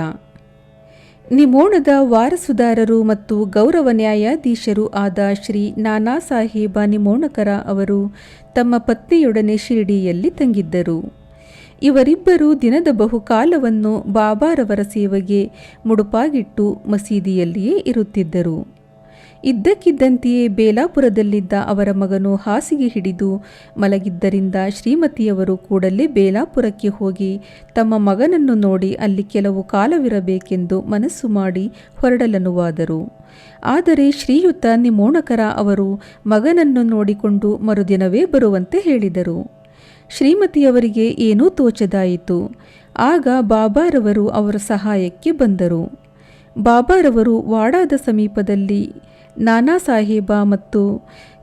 S1: ನಿಮೋಣದ ವಾರಸುದಾರರು ಮತ್ತು ಗೌರವ ನ್ಯಾಯಾಧೀಶರು ಆದ ಶ್ರೀ ನಾನಾ ಸಾಹೇಬ ನಿಮೋಣಕರ ಅವರು ತಮ್ಮ ಪತ್ನಿಯೊಡನೆ ಶಿರ್ಡಿಯಲ್ಲಿ ತಂಗಿದ್ದರು. ಇವರಿಬ್ಬರು ದಿನದ ಬಹುಕಾಲವನ್ನು ಬಾಬಾರವರ ಸೇವೆಗೆ ಮುಡುಪಾಗಿಟ್ಟು ಮಸೀದಿಯಲ್ಲಿಯೇ ಇರುತ್ತಿದ್ದರು. ಇದ್ದಕ್ಕಿದ್ದಂತೆಯೇ ಬೇಲಾಪುರದಲ್ಲಿದ್ದ ಅವರ ಮಗನು ಹಾಸಿಗೆ ಹಿಡಿದು ಮಲಗಿದ್ದರಿಂದ ಶ್ರೀಮತಿಯವರು ಕೂಡಲೇ ಬೇಲಾಪುರಕ್ಕೆ ಹೋಗಿ ತಮ್ಮ ಮಗನನ್ನು ನೋಡಿ ಅಲ್ಲಿ ಕೆಲವು ಕಾಲವಿರಬೇಕೆಂದು ಮನಸ್ಸು ಮಾಡಿ ಹೊರಡಲನುವಾದರು. ಆದರೆ ಶ್ರೀಯುತ ನಿಮೋಣಕರ ಅವರು ಮಗನನ್ನು ನೋಡಿಕೊಂಡು ಮರುದಿನವೇ ಬರುವಂತೆ ಹೇಳಿದರು. ಶ್ರೀಮತಿಯವರಿಗೆ ಏನೂ ತೋಚದಾಯಿತು. ಆಗ ಬಾಬಾರವರು ಅವರ ಸಹಾಯಕ್ಕೆ ಬಂದರು. ಬಾಬಾರವರು ವಾಡಾದ ಸಮೀಪದಲ್ಲಿ ನಾನಾ ಸಾಹೇಬ ಮತ್ತು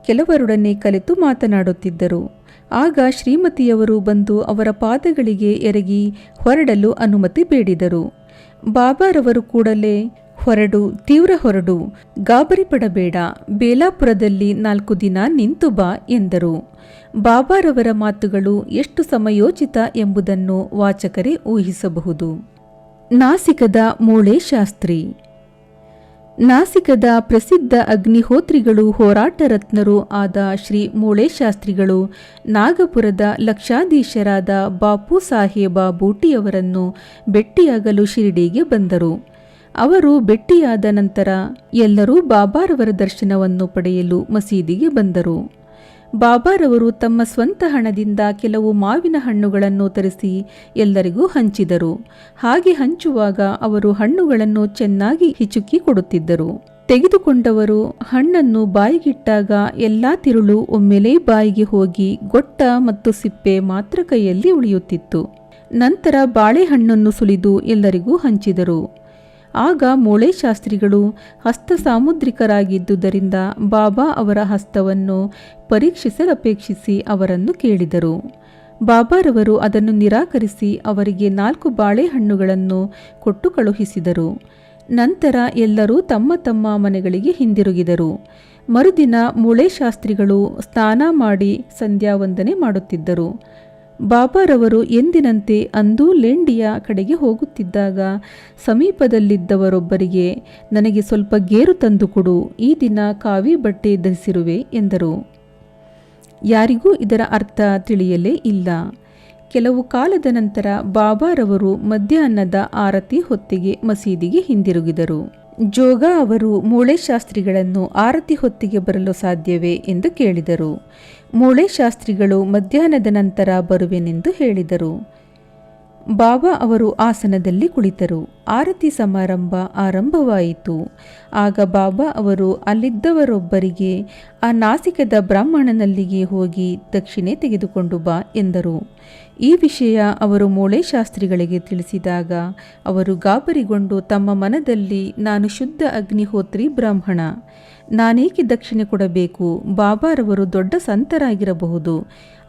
S1: ಕೆಲವರೊಡನೆ ಕಲಿತು ಮಾತನಾಡುತ್ತಿದ್ದರು. ಆಗ ಶ್ರೀಮತಿಯವರು ಬಂದು ಅವರ ಪಾದಗಳಿಗೆ ಎರಗಿ ಹೊರಡಲು ಅನುಮತಿ ಬೇಡಿದರು. ಬಾಬಾರವರು ಕೂಡಲೇ ತೀವ್ರ ಹೊರಡು, ಗಾಬರಿ ಪಡಬೇಡ, ಬೇಲಾಪುರದಲ್ಲಿ 4 ದಿನ ನಿಂತು ಬಾ ಎಂದರು. ಬಾಬಾರವರ ಮಾತುಗಳು ಎಷ್ಟು ಸಮಯೋಚಿತ ಎಂಬುದನ್ನು ವಾಚಕರೇ ಊಹಿಸಬಹುದು. ನಾಸಿಕದ ಮೂಳೆ ಶಾಸ್ತ್ರಿ. ನಾಸಿಕದ ಪ್ರಸಿದ್ಧ ಅಗ್ನಿಹೋತ್ರಿಗಳು ಹೋರಾಟ ರತ್ನರೂ ಆದ ಶ್ರೀ ಮೂಳೆ ಶಾಸ್ತ್ರಿಗಳು ನಾಗಪುರದ ಲಕ್ಷಾಧೀಶರಾದ ಬಾಪು ಸಾಹೇಬ ಬೂಟಿಯವರನ್ನು ಭೆಟ್ಟಿಯಾಗಲು ಶಿರ್ಡಿಗೆ ಬಂದರು. ಅವರು ಭೆಟ್ಟಿಯಾದ ನಂತರ ಎಲ್ಲರೂ ಬಾಬಾರವರ ದರ್ಶನವನ್ನು ಪಡೆಯಲು ಮಸೀದಿಗೆ ಬಂದರು. ಬಾಬಾರವರು ತಮ್ಮ ಸ್ವಂತ ಹಣದಿಂದ ಕೆಲವು ಮಾವಿನ ಹಣ್ಣುಗಳನ್ನು ತರಿಸಿ ಎಲ್ಲರಿಗೂ ಹಂಚಿದರು. ಹಾಗೆ ಹಂಚುವಾಗ ಅವರು ಹಣ್ಣುಗಳನ್ನು ಚೆನ್ನಾಗಿ ಹಿಚುಕಿ ಕೊಡುತ್ತಿದ್ದರು. ತೆಗೆದುಕೊಂಡವರು ಹಣ್ಣನ್ನು ಬಾಯಿಗಿಟ್ಟಾಗ ಎಲ್ಲಾ ತಿರುಳು ಒಮ್ಮೆಲೇ ಬಾಯಿಗೆ ಹೋಗಿ ಗೊಟ್ಟ ಮತ್ತು ಸಿಪ್ಪೆ ಮಾತ್ರ ಕೈಯಲ್ಲಿ ಉಳಿಯುತ್ತಿತ್ತು. ನಂತರ ಬಾಳೆಹಣ್ಣನ್ನು ಸುಲಿದು ಎಲ್ಲರಿಗೂ ಹಂಚಿದರು. ಆಗ ಮೂಳೆ ಶಾಸ್ತ್ರಿಗಳು ಹಸ್ತ ಸಾಮುದ್ರಿಕರಾಗಿದ್ದುದರಿಂದ ಬಾಬಾ ಅವರ ಹಸ್ತವನ್ನು ಪರೀಕ್ಷಿಸಲಪೇಕ್ಷಿಸಿ ಅವರನ್ನು ಕೇಳಿದರು. ಬಾಬಾರವರು ಅದನ್ನು ನಿರಾಕರಿಸಿ ಅವರಿಗೆ 4 ಬಾಳೆಹಣ್ಣುಗಳನ್ನು ಕೊಟ್ಟು ಕಳುಹಿಸಿದರು. ನಂತರ ಎಲ್ಲರೂ ತಮ್ಮ ತಮ್ಮ ಮನೆಗಳಿಗೆ ಹಿಂದಿರುಗಿದರು. ಮರುದಿನ ಮೂಳೆ ಶಾಸ್ತ್ರಿಗಳು ಸ್ನಾನ ಮಾಡಿ ಸಂಧ್ಯಾವಂದನೆ ಮಾಡುತ್ತಿದ್ದರು. ಬಾಬಾರವರು ಎಂದಿನಂತೆ ಅಂದೂ ಲೆಂಡಿಯ ಕಡೆಗೆ ಹೋಗುತ್ತಿದ್ದಾಗ ಸಮೀಪದಲ್ಲಿದ್ದವರೊಬ್ಬರಿಗೆ, ನನಗೆ ಸ್ವಲ್ಪ ಗೇರು ತಂದುಕೊಡು, ಈ ದಿನ ಕಾವಿ ಬಟ್ಟೆ ಧರಿಸಿರುವೆ ಎಂದರು. ಯಾರಿಗೂ ಇದರ ಅರ್ಥ ತಿಳಿಯಲೇ ಇಲ್ಲ. ಕೆಲವು ಕಾಲದ ನಂತರ ಬಾಬಾರವರು ಮಧ್ಯಾಹ್ನದ ಆರತಿ ಹೊತ್ತಿಗೆ ಮಸೀದಿಗೆ ಹಿಂದಿರುಗಿದರು. ಜೋಗ ಅವರು ಮೂಳೆ ಶಾಸ್ತ್ರಿಗಳನ್ನು ಆರತಿ ಹೊತ್ತಿಗೆ ಬರಲು ಸಾಧ್ಯವೇ ಎಂದು ಕೇಳಿದರು. ಮೂಳೆ ಶಾಸ್ತ್ರಿಗಳು ಮಧ್ಯಾಹ್ನದ ನಂತರ ಬರುವೆನೆಂದು ಹೇಳಿದರು. ಬಾಬಾ ಅವರು ಆಸನದಲ್ಲಿ ಕುಳಿತರು. ಆರತಿ ಸಮಾರಂಭ ಆರಂಭವಾಯಿತು. ಆಗ ಬಾಬಾ ಅವರು ಅಲ್ಲಿದ್ದವರೊಬ್ಬರಿಗೆ, ಆ ನಾಸಿಕದ ಬ್ರಾಹ್ಮಣನಲ್ಲಿಗೆ ಹೋಗಿ ದಕ್ಷಿಣೆ ತೆಗೆದುಕೊಂಡು ಬಾ ಎಂದರು. ಈ ವಿಷಯ ಅವರು ಮೂಳೆ ಶಾಸ್ತ್ರಿಗಳಿಗೆ ತಿಳಿಸಿದಾಗ ಅವರು ಗಾಬರಿಗೊಂಡು ತಮ್ಮ ಮನದಲ್ಲಿ, ನಾನು ಶುದ್ಧ ಅಗ್ನಿಹೋತ್ರಿ ಬ್ರಾಹ್ಮಣ, ನಾನೇಕೆ ದಕ್ಷಿಣೆ ಕೊಡಬೇಕು? ಬಾಬಾರವರು ದೊಡ್ಡ ಸಂತರಾಗಿರಬಹುದು,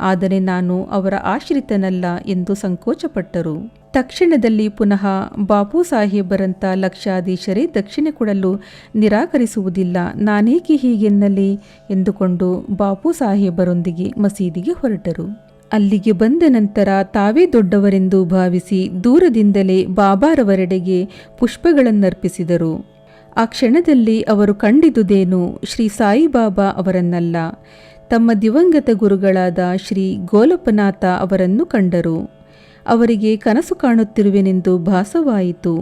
S1: ಆದರೆ ನಾನು ಅವರ ಆಶ್ರಿತನಲ್ಲ ಎಂದು ಸಂಕೋಚಪಟ್ಟರು. ತಕ್ಷಣದಲ್ಲಿ ಪುನಃ ಬಾಪು ಸಾಹೇಬರಂಥ ಲಕ್ಷಾಧೀಶರೇ ದಕ್ಷಿಣೆ ಕೊಡಲು ನಿರಾಕರಿಸುವುದಿಲ್ಲ, ನಾನೇಕೆ ಹೀಗೆನ್ನಲಿ ಎಂದುಕೊಂಡು ಬಾಪು ಸಾಹೇಬರೊಂದಿಗೆ ಮಸೀದಿಗೆ ಹೊರಟರು. ಅಲ್ಲಿಗೆ ಬಂದ ನಂತರ ತಾವೇ ದೊಡ್ಡವರೆಂದು ಭಾವಿಸಿ ದೂರದಿಂದಲೇ ಬಾಬಾರವರೆಡೆಗೆ ಪುಷ್ಪಗಳನ್ನರ್ಪಿಸಿದರು. ಆ ಕ್ಷಣದಲ್ಲಿ ಅವರು ಕಂಡಿದುದೇನು ಶ್ರೀ ಸಾಯಿಬಾಬಾ ಅವರನ್ನಲ್ಲ, ತಮ್ಮ ದಿವಂಗತ ಗುರುಗಳಾದ ಶ್ರೀ ಗೋಲಪ್ಪನಾಥ ಅವರನ್ನು ಕಂಡರು. ಅವರಿಗೆ ಕನಸು ಕಾಣುತ್ತಿರುವೆನೆಂದು ಭಾಸವಾಯಿತು.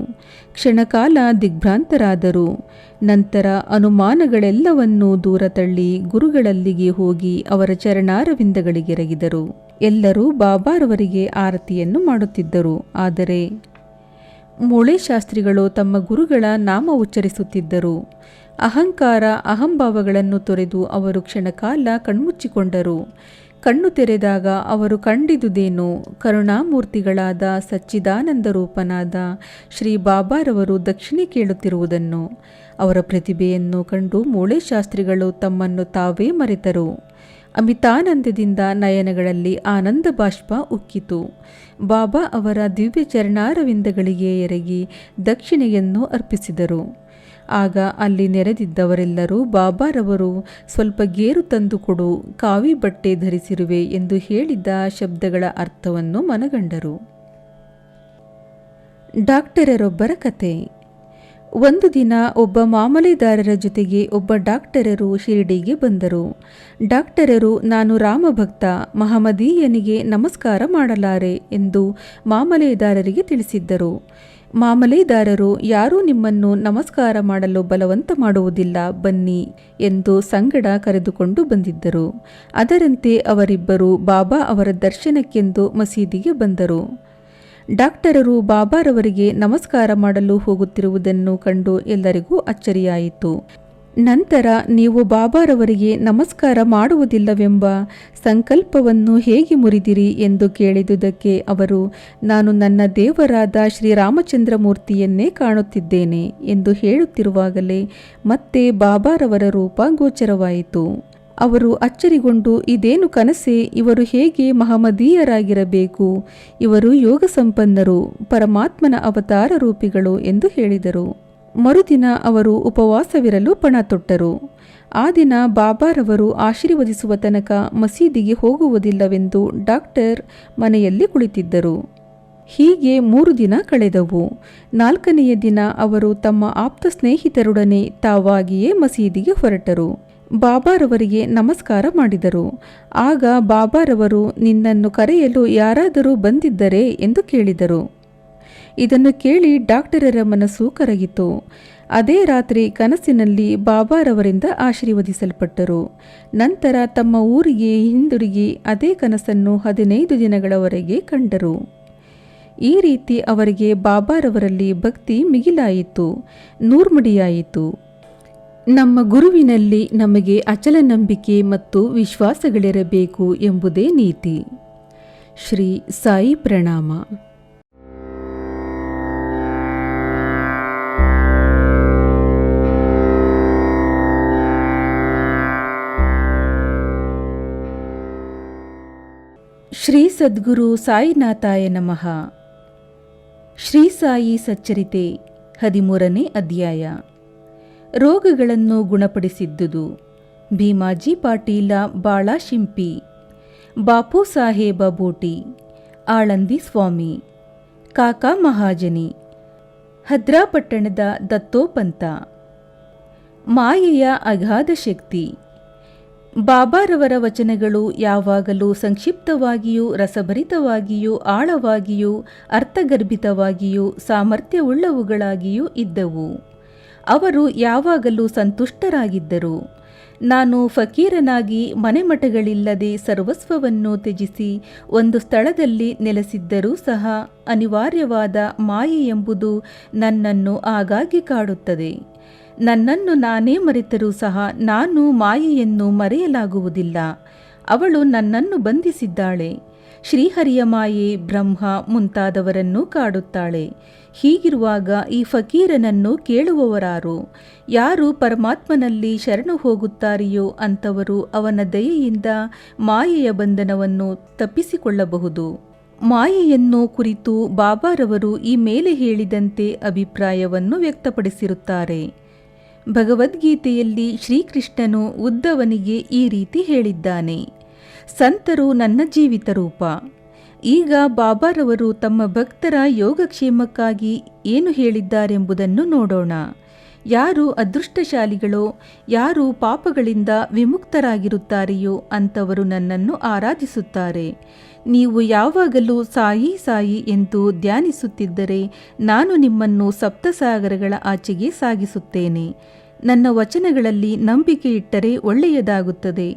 S1: ಕ್ಷಣಕಾಲ ದಿಗ್ಭ್ರಾಂತರಾದರು. ನಂತರ ಅನುಮಾನಗಳೆಲ್ಲವನ್ನೂ ದೂರ ತಳ್ಳಿ ಗುರುಗಳಲ್ಲಿಗೆ ಹೋಗಿ ಅವರ ಚರಣಾರವಿಂದಗಳಿಗೆರಗಿದರು. ಎಲ್ಲರೂ ಬಾಬಾರವರಿಗೆ ಆರತಿಯನ್ನು ಮಾಡುತ್ತಿದ್ದರು. ಆದರೆ ಮೂಳೆ ಶಾಸ್ತ್ರಿಗಳು ತಮ್ಮ ಗುರುಗಳ ನಾಮ ಉಚ್ಚರಿಸುತ್ತಿದ್ದರು. ಅಹಂಕಾರ ಅಹಂಭಾವಗಳನ್ನು ತೊರೆದು ಅವರು ಕ್ಷಣಕಾಲ ಕಣ್ಮುಚ್ಚಿಕೊಂಡರು. ಕಣ್ಣು ತೆರೆದಾಗ ಅವರು ಕಂಡಿದುದೇನು? ಕರುಣಾಮೂರ್ತಿಗಳಾದ ಸಚ್ಚಿದಾನಂದ ರೂಪನಾದ ಶ್ರೀ ಬಾಬಾರವರು ದಕ್ಷಿಣೆ ಕೇಳುತ್ತಿರುವುದನ್ನು. ಅವರ ಪ್ರತಿಭೆಯನ್ನು ಕಂಡು ಮೂಳೆ ಶಾಸ್ತ್ರಿಗಳು ತಮ್ಮನ್ನು ತಾವೇ ಮರೆತರು. ಅಮಿತಾನಂದದಿಂದ ನಯನಗಳಲ್ಲಿ ಆನಂದ ಬಾಷ್ಪ ಉಕ್ಕಿತು. ಬಾಬಾ ಅವರ ದಿವ್ಯ ಚರಣಾರವಿಂದಗಳಿಗೆ ಎರಗಿ ದಕ್ಷಿಣೆಯನ್ನು ಅರ್ಪಿಸಿದರು. ಆಗ ಅಲ್ಲಿ ನೆರೆದಿದ್ದವರೆಲ್ಲರೂ ಬಾಬಾರವರು ಸ್ವಲ್ಪ ಗೇರು ತಂದು ಕೊಡು, ಕಾವಿ ಬಟ್ಟೆ ಧರಿಸಿರುವೆ ಎಂದು ಹೇಳಿದ್ದ ಶಬ್ದಗಳ ಅರ್ಥವನ್ನು ಮನಗಂಡರು. ಡಾಕ್ಟರರೊಬ್ಬರ ಕತೆ. ಒಂದು ದಿನ ಒಬ್ಬ ಮಾಮಲೆದಾರರ ಜೊತೆಗೆ ಒಬ್ಬ ಡಾಕ್ಟರರು ಶಿರಡಿಗೆ ಬಂದರು. ಡಾಕ್ಟರರು, ನಾನು ರಾಮಭಕ್ತ, ಮಹಮ್ಮದೀಯನಿಗೆ ನಮಸ್ಕಾರ ಮಾಡಲಾರೆ ಎಂದು ಮಾಮಲೆದಾರರಿಗೆ ತಿಳಿಸಿದ್ದರು. ಮಾಮಲೆದಾರರು, ಯಾರೂ ನಿಮ್ಮನ್ನು ನಮಸ್ಕಾರ ಮಾಡಲು ಬಲವಂತ ಮಾಡುವುದಿಲ್ಲ, ಬನ್ನಿ ಎಂದು ಸಂಗಡ ಕರೆದುಕೊಂಡು ಬಂದಿದ್ದರು. ಅದರಂತೆ ಅವರಿಬ್ಬರು ಬಾಬಾ ಅವರ ದರ್ಶನಕ್ಕೆಂದು ಮಸೀದಿಗೆ ಬಂದರು. ಡಾಕ್ಟರರು ಬಾಬಾರವರಿಗೆ ನಮಸ್ಕಾರ ಮಾಡಲು ಹೋಗುತ್ತಿರುವುದನ್ನು ಕಂಡು ಎಲ್ಲರಿಗೂ ಅಚ್ಚರಿಯಾಯಿತು. ನಂತರ, ನೀವು ಬಾಬಾರವರಿಗೆ ನಮಸ್ಕಾರ ಮಾಡುವುದಿಲ್ಲವೆಂಬ ಸಂಕಲ್ಪವನ್ನು ಹೇಗೆ ಮುರಿದಿರಿ ಎಂದು ಕೇಳಿದುದಕ್ಕೆ ಅವರು, ನಾನು ನನ್ನ ದೇವರಾದ ಶ್ರೀರಾಮಚಂದ್ರಮೂರ್ತಿಯನ್ನೇ ಕಾಣುತ್ತಿದ್ದೇನೆ ಎಂದು ಹೇಳುತ್ತಿರುವಾಗಲೇ ಮತ್ತೆ ಬಾಬಾರವರ ರೂಪ ಗೋಚರವಾಯಿತು. ಅವರು ಅಚ್ಚರಿಗೊಂಡು, ಇದೇನು ಕನಸೆ? ಇವರು ಹೇಗೆ ಮಹಮ್ಮದೀಯರಾಗಿರಬೇಕು? ಇವರು ಯೋಗ ಸಂಪನ್ನರು, ಪರಮಾತ್ಮನ ಅವತಾರ ರೂಪಿಗಳು ಎಂದು ಹೇಳಿದರು. ಮರುದಿನ ಅವರು ಉಪವಾಸವಿರಲು ಪಣ ತೊಟ್ಟರು. ಆ ದಿನ ಬಾಬಾರವರು ಆಶೀರ್ವದಿಸುವ ತನಕ ಮಸೀದಿಗೆ ಹೋಗುವುದಿಲ್ಲವೆಂದು ಡಾಕ್ಟರ್ ಮನೆಯಲ್ಲಿ ಕುಳಿತಿದ್ದರು. ಹೀಗೆ 3 ದಿನ ಕಳೆದವು. 4ನೆಯ ದಿನ ಅವರು ತಮ್ಮ ಆಪ್ತ ಸ್ನೇಹಿತರೊಡನೆ ತಾವಾಗಿಯೇ ಮಸೀದಿಗೆ ಹೊರಟರು. ಬಾಬಾರವರಿಗೆ ನಮಸ್ಕಾರ ಮಾಡಿದರು. ಆಗ ಬಾಬಾರವರು, ನಿನ್ನನ್ನು ಕರೆಯಲು ಯಾರಾದರೂ ಬಂದಿದ್ದರೆ ಎಂದು ಕೇಳಿದರು. ಇದನ್ನು ಕೇಳಿ ಡಾಕ್ಟರರ ಮನಸ್ಸು ಕರಗಿತು. ಅದೇ ರಾತ್ರಿ ಕನಸಿನಲ್ಲಿ ಬಾಬಾರವರಿಂದ ಆಶೀರ್ವದಿಸಲ್ಪಟ್ಟರು. ನಂತರ ತಮ್ಮ ಊರಿಗೆ ಹಿಂದಿರುಗಿ ಅದೇ ಕನಸನ್ನು 15 ದಿನಗಳವರೆಗೆ ಕಂಡರು. ಈ ರೀತಿ ಅವರಿಗೆ ಬಾಬಾರವರಲ್ಲಿ ಭಕ್ತಿ ಮಿಗಿಲಾಯಿತು, ನೂರ್ಮಡಿಯಾಯಿತು. ನಮ್ಮ ಗುರುವಿನಲ್ಲಿ ನಮಗೆ ಅಚಲ ನಂಬಿಕೆ ಮತ್ತು ವಿಶ್ವಾಸಗಳಿರಬೇಕು ಎಂಬುದೇ ನೀತಿ. ಶ್ರೀ ಸಾಯಿ ಪ್ರಣಾಮ. ಶ್ರೀ ಸದ್ಗುರು ಸಾಯಿನಾಥಾಯ ನಮಃ. ಶ್ರೀ ಸಾಯಿ ಸಚ್ಚರಿತೆ 13ನೇ ಅಧ್ಯಾಯ. ರೋಗಗಳನ್ನು ಗುಣಪಡಿಸಿದ್ದುದು. ಭೀಮಾಜಿ ಪಾಟೀಲ ಬಾಳಶಿಂಪಿ, ಬಾಪು ಸಾಹೇಬ ಬೋಟಿ, ಆಳಂದಿ ಸ್ವಾಮಿ, ಕಾಕಾ ಮಹಾಜನಿ, ಹದ್ರಾಪಟ್ಟಣದ ದತ್ತೋಪಂತ. ಮಾಯೆಯ ಅಗಾಧ ಶಕ್ತಿ. ಬಾಬಾರವರ ವಚನಗಳು ಯಾವಾಗಲೂ ಸಂಕ್ಷಿಪ್ತವಾಗಿಯೂ ರಸಭರಿತವಾಗಿಯೂ ಆಳವಾಗಿಯೂ ಅರ್ಥಗರ್ಭಿತವಾಗಿಯೂ ಸಾಮರ್ಥ್ಯವುಳ್ಳವುಗಳಾಗಿಯೂ ಇದ್ದವು. ಅವರು ಯಾವಾಗಲೂ ಸಂತುಷ್ಟರಾಗಿದ್ದರು. ನಾನು ಫಕೀರನಾಗಿ ಮನೆಮಠಗಳಿಲ್ಲದೆ ಸರ್ವಸ್ವವನ್ನು ತ್ಯಜಿಸಿ ಒಂದು ಸ್ಥಳದಲ್ಲಿ ನೆಲೆಸಿದ್ದರೂ ಸಹ ಅನಿವಾರ್ಯವಾದ ಮಾಯೆ ಎಂಬುದು ನನ್ನನ್ನು ಆಗಾಗ್ಗೆ ಕಾಡುತ್ತದೆ. ನನ್ನನ್ನು ನಾನೇ ಮರೆತರೂ ಸಹ ನಾನು ಮಾಯೆಯನ್ನು ಮರೆಯಲಾಗುವುದಿಲ್ಲ. ಅವಳು ನನ್ನನ್ನು ಬಂಧಿಸಿದ್ದಾಳೆ. ಶ್ರೀಹರಿಯ ಮಾಯೆ ಬ್ರಹ್ಮ ಮುಂತಾದವರನ್ನು ಕಾಡುತ್ತಾಳೆ. ಹೀಗಿರುವಾಗ ಈ ಫಕೀರನನ್ನು ಕೇಳುವವರಾರು? ಯಾರು ಪರಮಾತ್ಮನಲ್ಲಿ ಶರಣು ಹೋಗುತ್ತಾರೆಯೋ ಅಂಥವರು ಅವನ ದಯೆಯಿಂದ ಮಾಯೆಯ ಬಂಧನವನ್ನು ತಪ್ಪಿಸಿಕೊಳ್ಳಬಹುದು. ಮಾಯೆಯನ್ನು ಕುರಿತು ಬಾಬಾರವರು ಈ ಮೇಲೆ ಹೇಳಿದಂತೆ ಅಭಿಪ್ರಾಯವನ್ನು ವ್ಯಕ್ತಪಡಿಸಿರುತ್ತಾರೆ. ಭಗವದ್ಗೀತೆಯಲ್ಲಿ ಶ್ರೀಕೃಷ್ಣನು ಉದ್ಧವನಿಗೆ ಈ ರೀತಿ ಹೇಳಿದ್ದಾನೆ: ಸಂತರು ನನ್ನ ಜೀವಿತ ರೂಪ. ಈಗ ಬಾಬಾರವರು ತಮ್ಮ ಭಕ್ತರ ಯೋಗಕ್ಷೇಮಕ್ಕಾಗಿ ಏನು ಹೇಳಿದ್ದಾರೆಂಬುದನ್ನು ನೋಡೋಣ. ಯಾರು ಅದೃಷ್ಟಶಾಲಿಗಳೋ, ಯಾರು ಪಾಪಗಳಿಂದ ವಿಮುಕ್ತರಾಗಿರುತ್ತಾರೆಯೋ ಅಂಥವರು ನನ್ನನ್ನು ಆರಾಧಿಸುತ್ತಾರೆ. ನೀವು ಯಾವಾಗಲೂ ಸಾಯಿ ಸಾಯಿ ಎಂದು ಧ್ಯಾನಿಸುತ್ತಿದ್ದರೆ ನಾನು ನಿಮ್ಮನ್ನು ಸಪ್ತಸಾಗರಗಳ ಆಚೆಗೆ ಸಾಗಿಸುತ್ತೇನೆ. ನನ್ನ ವಚನಗಳಲ್ಲಿ ನಂಬಿಕೆ ಇಟ್ಟರೆ ಒಳ್ಳೆಯದಾಗುತ್ತದೆ.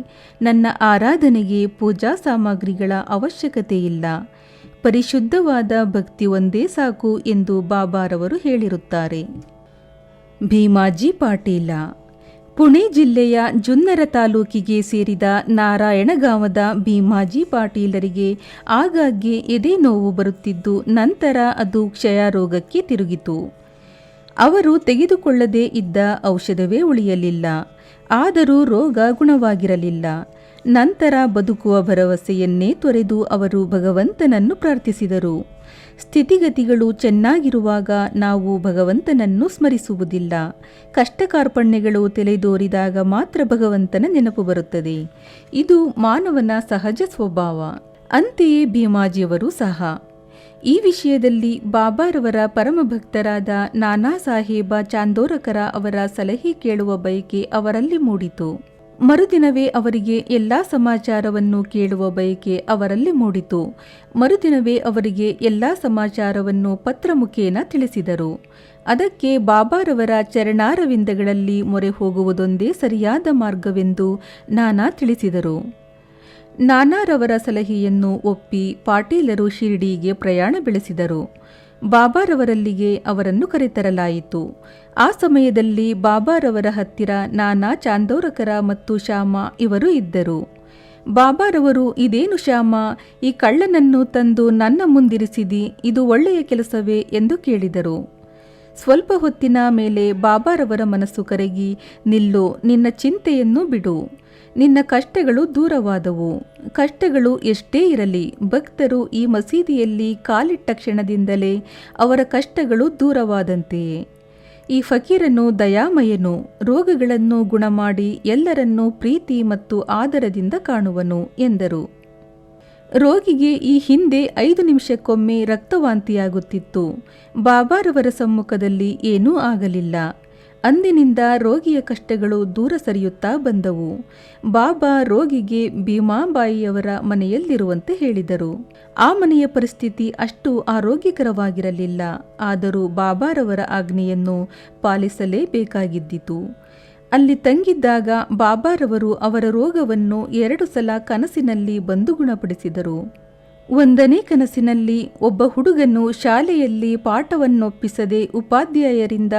S1: ನನ್ನ ಆರಾಧನೆಗೆ ಪೂಜಾ ಸಾಮಗ್ರಿಗಳ ಅವಶ್ಯಕತೆಯಿಲ್ಲ. ಪರಿಶುದ್ಧವಾದ ಭಕ್ತಿ ಒಂದೇ ಸಾಕು ಎಂದು ಬಾಬಾರವರು ಹೇಳಿರುತ್ತಾರೆ. ಭೀಮಾಜಿ ಪಾಟೀಲ ಪುಣೆ ಜಿಲ್ಲೆಯ ಜುನ್ನರ ತಾಲೂಕಿಗೆ ಸೇರಿದ ನಾರಾಯಣಗಾಂವದ ಭೀಮಾಜಿ ಪಾಟೀಲರಿಗೆ ಆಗಾಗ್ಗೆ ಎದೆ ನೋವು ಬರುತ್ತಿದ್ದು, ನಂತರ ಅದು ಕ್ಷಯರೋಗಕ್ಕೆ ತಿರುಗಿತು. ಅವರು ತೆಗೆದುಕೊಳ್ಳದೇ ಇದ್ದ ಔಷಧವೇ ಉಳಿಯಲಿಲ್ಲ. ಆದರೂ ರೋಗ ಗುಣವಾಗಿರಲಿಲ್ಲ. ನಂತರ ಬದುಕುವ ಭರವಸೆಯನ್ನೇ ತೊರೆದು ಅವರು ಭಗವಂತನನ್ನು ಪ್ರಾರ್ಥಿಸಿದರು. ಸ್ಥಿತಿಗತಿಗಳು ಚೆನ್ನಾಗಿರುವಾಗ ನಾವು ಭಗವಂತನನ್ನು ಸ್ಮರಿಸುವುದಿಲ್ಲ. ಕಷ್ಟ ಕಾರ್ಪಣ್ಯಗಳು ತಲೆದೋರಿದಾಗ ಮಾತ್ರ ಭಗವಂತನ ನೆನಪು ಬರುತ್ತದೆ. ಇದು ಮಾನವನ ಸಹಜ ಸ್ವಭಾವ. ಅಂತೆಯೇ ಭೀಮಾಜಿಯವರು ಸಹ. ಈ ವಿಷಯದಲ್ಲಿ ಬಾಬಾರವರ ಪರಮಭಕ್ತರಾದ ನಾನಾ ಸಾಹೇಬ ಚಾಂದೋರಕರ ಅವರ ಸಲಹೆ ಕೇಳುವ ಬಯಕೆ ಅವರಲ್ಲಿ ಮೂಡಿತು. ಮರುದಿನವೇ ಅವರಿಗೆ ಎಲ್ಲ ಸಮಾಚಾರವನ್ನು ಕೇಳುವ ಬಯಕೆ ಅವರಲ್ಲಿ ಮೂಡಿತು. ಮರುದಿನವೇ ಅವರಿಗೆ ಎಲ್ಲ ಸಮಾಚಾರವನ್ನು ಪತ್ರ ಮುಖೇನ ತಿಳಿಸಿದರು. ಅದಕ್ಕೆ ಬಾಬಾರವರ ಚರಣಾರವಿಂದಗಳಲ್ಲಿ ಮೊರೆ ಹೋಗುವುದೊಂದೇ ಸರಿಯಾದ ಮಾರ್ಗವೆಂದು ನಾನಾ ತಿಳಿಸಿದರು. ನಾನಾರವರ ಸಲಹೆಯನ್ನು ಒಪ್ಪಿ ಪಾಟೀಲರು ಶಿರ್ಡಿಗೆ ಪ್ರಯಾಣ ಬೆಳೆಸಿದರು. ಬಾಬಾರವರಲ್ಲಿಗೆ ಅವರನ್ನು ಕರೆತರಲಾಯಿತು. ಆ ಸಮಯದಲ್ಲಿ ಬಾಬಾರವರ ಹತ್ತಿರ ನಾನಾ ಚಾಂದೋರಕರ ಮತ್ತು ಶ್ಯಾಮ ಇವರು ಇದ್ದರು. ಬಾಬಾರವರು, ಇದೇನು ಶ್ಯಾಮ, ಈ ಕಳ್ಳನನ್ನು ತಂದು ನನ್ನ ಮುಂದಿರಿಸಿದಿ, ಇದು ಒಳ್ಳೆಯ ಕೆಲಸವೇ ಎಂದು ಕೇಳಿದರು. ಸ್ವಲ್ಪ ಹೊತ್ತಿನ ಮೇಲೆ ಬಾಬಾರವರ ಮನಸ್ಸು ಕರಗಿ, ನಿಲ್ಲು, ನಿನ್ನ ಚಿಂತೆಯನ್ನು ಬಿಡು, ನಿನ್ನ ಕಷ್ಟಗಳು ದೂರವಾದವು. ಕಷ್ಟಗಳು ಎಷ್ಟೇ ಇರಲಿ, ಭಕ್ತರು ಈ ಮಸೀದಿಯಲ್ಲಿ ಕಾಲಿಟ್ಟ ಕ್ಷಣದಿಂದಲೇ ಅವರ ಕಷ್ಟಗಳು ದೂರವಾದಂತೆಯೇ. ಈ ಫಕೀರನು ದಯಾಮಯನು, ರೋಗಗಳನ್ನು ಗುಣಮಾಡಿ ಎಲ್ಲರನ್ನೂ ಪ್ರೀತಿ ಮತ್ತು ಆದರದಿಂದ ಕಾಣುವನು ಎಂದರು. ರೋಗಿಗೆ ಈ ಹಿಂದೆ 5 ನಿಮಿಷಕ್ಕೊಮ್ಮೆ ರಕ್ತವಾಂತಿಯಾಗುತ್ತಿತ್ತು. ಬಾಬಾರವರ ಸಮ್ಮುಖದಲ್ಲಿ ಏನೂ ಆಗಲಿಲ್ಲ. ಅಂದಿನಿಂದ ರೋಗಿಯ ಕಷ್ಟಗಳು ದೂರ ಸರಿಯುತ್ತಾ ಬಂದವು. ಬಾಬಾ ರೋಗಿಗೆ ಭೀಮಾಬಾಯಿಯವರ ಮನೆಯಲ್ಲಿರುವಂತೆ ಹೇಳಿದರು. ಆ ಮನೆಯ ಪರಿಸ್ಥಿತಿ ಅಷ್ಟು ಆರೋಗ್ಯಕರವಾಗಿರಲಿಲ್ಲ. ಆದರೂ ಬಾಬಾರವರ ಆಜ್ಞೆಯನ್ನು ಪಾಲಿಸಲೇಬೇಕಾಗಿದ್ದಿತು. ಅಲ್ಲಿ ತಂಗಿದ್ದಾಗ ಬಾಬಾರವರು ಅವರ ರೋಗವನ್ನು 2 ಸಲ ಕನಸಿನಲ್ಲಿ ಬಂದು ಗುಣಪಡಿಸಿದರು. 1ನೇ ಕನಸಿನಲ್ಲಿ ಒಬ್ಬ ಹುಡುಗನು ಶಾಲೆಯಲ್ಲಿ ಪಾಠವನ್ನೊಪ್ಪಿಸದೆ ಉಪಾಧ್ಯಾಯರಿಂದ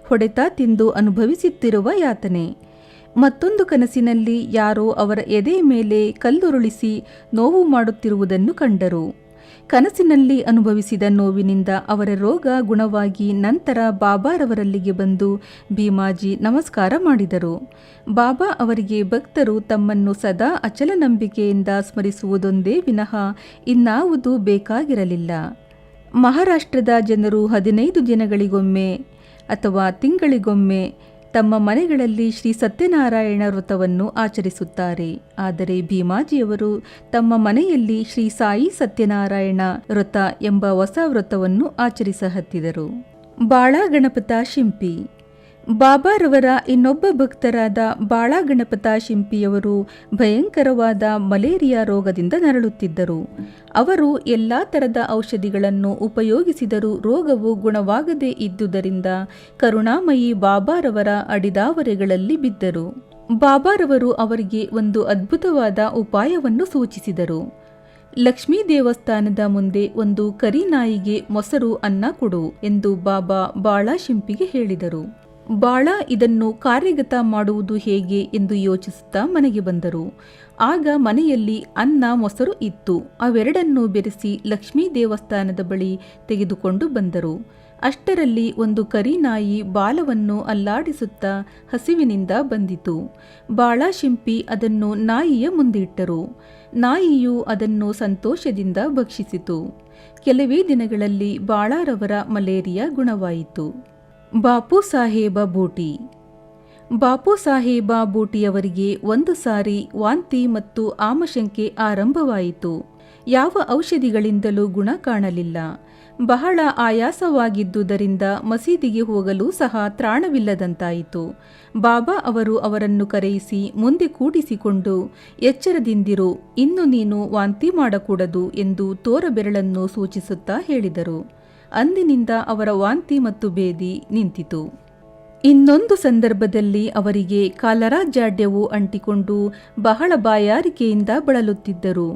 S1: ಹೊಡೆತ ತಿಂದು ಅನುಭವಿಸುತ್ತಿರುವ ಯಾತನೆ. ಮತ್ತೊಂದು ಕನಸಿನಲ್ಲಿ ಯಾರೋ ಅವರ ಎದೆಯ ಮೇಲೆ ಕಲ್ಲುರುಳಿಸಿ ನೋವು ಮಾಡುತ್ತಿರುವುದನ್ನು ಕಂಡರು. ಕನಸಿನಲ್ಲಿ ಅನುಭವಿಸಿದ ನೋವಿನಿಂದ ಅವರ ರೋಗ ಗುಣವಾಗಿ ನಂತರ ಬಾಬಾರವರಲ್ಲಿಗೆ ಬಂದು ಭೀಮಾಜಿ ನಮಸ್ಕಾರ ಮಾಡಿದರು. ಬಾಬಾ ಅವರಿಗೆ ಭಕ್ತರು ತಮ್ಮನ್ನು ಸದಾ ಅಚಲ ನಂಬಿಕೆಯಿಂದ ಸ್ಮರಿಸುವುದೊಂದೇ ವಿನಃ ಇನ್ನಾವುದೂ ಬೇಕಾಗಿರಲಿಲ್ಲ. ಮಹಾರಾಷ್ಟ್ರದ ಜನರು 15 ದಿನಗಳಿಗೊಮ್ಮೆ ಅಥವಾ ತಿಂಗಳಿಗೊಮ್ಮೆ ತಮ್ಮ ಮನೆಗಳಲ್ಲಿ ಶ್ರೀ ಸತ್ಯನಾರಾಯಣ ವ್ರತವನ್ನು ಆಚರಿಸುತ್ತಾರೆ. ಆದರೆ ಭೀಮಾಜಿಯವರು ತಮ್ಮ ಮನೆಯಲ್ಲಿ ಶ್ರೀ ಸಾಯಿ ಸತ್ಯನಾರಾಯಣ ವ್ರತ ಎಂಬ ಹೊಸ ವ್ರತವನ್ನು ಆಚರಿಸಹತ್ತಿದರು. ಬಾಳಗಣಪತ ಶಿಂಪಿ ಬಾಬಾರವರ ಇನ್ನೊಬ್ಬ ಭಕ್ತರಾದ ಬಾಳಗಣಪತ ಶಿಂಪಿಯವರು ಭಯಂಕರವಾದ ಮಲೇರಿಯಾ ರೋಗದಿಂದ ನರಳುತ್ತಿದ್ದರು. ಅವರು ಎಲ್ಲ ಥರದ ಔಷಧಿಗಳನ್ನು ಉಪಯೋಗಿಸಿದರೂ ರೋಗವು ಗುಣವಾಗದೇ ಇದ್ದುದರಿಂದ ಕರುಣಾಮಯಿ ಬಾಬಾರವರ ಅಡಿದಾವರೆಗಳಲ್ಲಿ ಬಿದ್ದರು. ಬಾಬಾರವರು ಅವರಿಗೆ ಒಂದು ಅದ್ಭುತವಾದ ಉಪಾಯವನ್ನು ಸೂಚಿಸಿದರು. ಲಕ್ಷ್ಮೀ ದೇವಸ್ಥಾನದ ಮುಂದೆ ಒಂದು ಕರಿ ನಾಯಿಗೆ ಮೊಸರು ಅನ್ನ ಕೊಡು ಎಂದು ಬಾಬಾ ಬಾಳ ಶಿಂಪಿಗೆ ಹೇಳಿದರು. ಬಾಳ ಇದನ್ನು ಕಾರ್ಯಗತ ಮಾಡುವುದು ಹೇಗೆ ಎಂದು ಯೋಚಿಸುತ್ತಾ ಮನೆಗೆ ಬಂದರು. ಆಗ ಮನೆಯಲ್ಲಿ ಅನ್ನ ಮೊಸರು ಇತ್ತು. ಅವೆರಡನ್ನೂ ಬೆರೆಸಿ ಲಕ್ಷ್ಮೀ ದೇವಸ್ಥಾನದ ಬಳಿ ತೆಗೆದುಕೊಂಡು ಬಂದರು. ಅಷ್ಟರಲ್ಲಿ ಒಂದು ಕರಿನಾಯಿ ಬಾಲವನ್ನು ಅಲ್ಲಾಡಿಸುತ್ತಾ ಹಸಿವಿನಿಂದ ಬಂದಿತು. ಬಾಳ ಶಿಂಪಿ ಅದನ್ನು ನಾಯಿಯ ಮುಂದಿಟ್ಟರು. ನಾಯಿಯು ಅದನ್ನು ಸಂತೋಷದಿಂದ ಭಕ್ಷಿಸಿತು. ಕೆಲವೇ ದಿನಗಳಲ್ಲಿ ಬಾಳರವರ ಮಲೇರಿಯಾ ಗುಣವಾಯಿತು. ಬಾಪು ಸಾಹೇಬ ಬೂಟಿ. ಬಾಪು ಸಾಹೇಬ ಬೂಟಿಯವರಿಗೆ ಒಂದು ಸಾರಿ ವಾಂತಿ ಮತ್ತು ಆಮಶಂಕೆ ಆರಂಭವಾಯಿತು. ಯಾವ ಔಷಧಿಗಳಿಂದಲೂ ಗುಣ ಕಾಣಲಿಲ್ಲ. ಬಹಳ ಆಯಾಸವಾಗಿದ್ದುದರಿಂದ ಮಸೀದಿಗೆ ಹೋಗಲು ಸಹ ತ್ರಾಣವಿಲ್ಲದಂತಾಯಿತು. ಬಾಬಾ ಅವರು ಅವರನ್ನು ಕರೆಯಿಸಿ ಮುಂದೆ ಕೂಡಿಸಿಕೊಂಡು, ಎಚ್ಚರದಿಂದಿರು, ಇನ್ನು ನೀನು ವಾಂತಿ ಮಾಡಕೂಡದು ಎಂದು ತೋರಬೆರಳನ್ನು ಸೂಚಿಸುತ್ತಾ ಹೇಳಿದರು. ಅಂದಿನಿಂದ ಅವರ ವಾಂತಿ ಮತ್ತು ಭೇದಿ ನಿಂತಿತು. ಇನ್ನೊಂದು ಸಂದರ್ಭದಲ್ಲಿ ಅವರಿಗೆ ಕಾಲರಾ ಜಾಡ್ಯವು ಅಂಟಿಕೊಂಡು ಬಹಳ ಬಾಯಾರಿಕೆಯಿಂದ ಬಳಲುತ್ತಿದ್ದರು.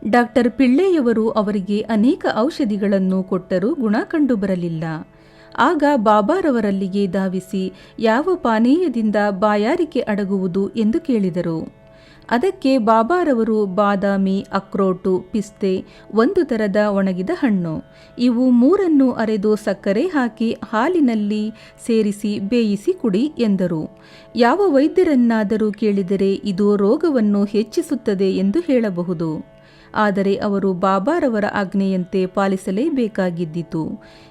S1: ಡಾಕ್ಟರ್ ಪಿಳ್ಳೆಯವರು ಅವರಿಗೆ ಅನೇಕ ಔಷಧಿಗಳನ್ನು ಕೊಟ್ಟರೂ ಗುಣ ಕಂಡುಬರಲಿಲ್ಲ. ಆಗ ಬಾಬಾರವರಲ್ಲಿಗೆ ಧಾವಿಸಿ ಯಾವ ಪಾನೀಯದಿಂದ ಬಾಯಾರಿಕೆ ಅಡಗುವುದು ಎಂದು ಕೇಳಿದರು. ಅದಕ್ಕೆ ಬಾಬಾರವರು ಬಾದಾಮಿ, ಅಕ್ರೋಟು, ಪಿಸ್ತೆ, ಒಂದು ತರದ ಒಣಗಿದ ಹಣ್ಣು, ಇವು ಮೂರನ್ನು ಅರೆದು ಸಕ್ಕರೆ ಹಾಕಿ ಹಾಲಿನಲ್ಲಿ ಸೇರಿಸಿ ಬೇಯಿಸಿ ಕುಡಿ ಎಂದರು. ಯಾವ ವೈದ್ಯರನ್ನಾದರೂ ಕೇಳಿದರೆ ಇದು ರೋಗವನ್ನು ಹೆಚ್ಚಿಸುತ್ತದೆ ಎಂದು ಹೇಳಬಹುದು. ಆದರೆ ಅವರು ಬಾಬಾರವರ ಆಜ್ಞೆಯಂತೆ ಪಾಲಿಸಲೇಬೇಕಾಗಿದ್ದಿತು.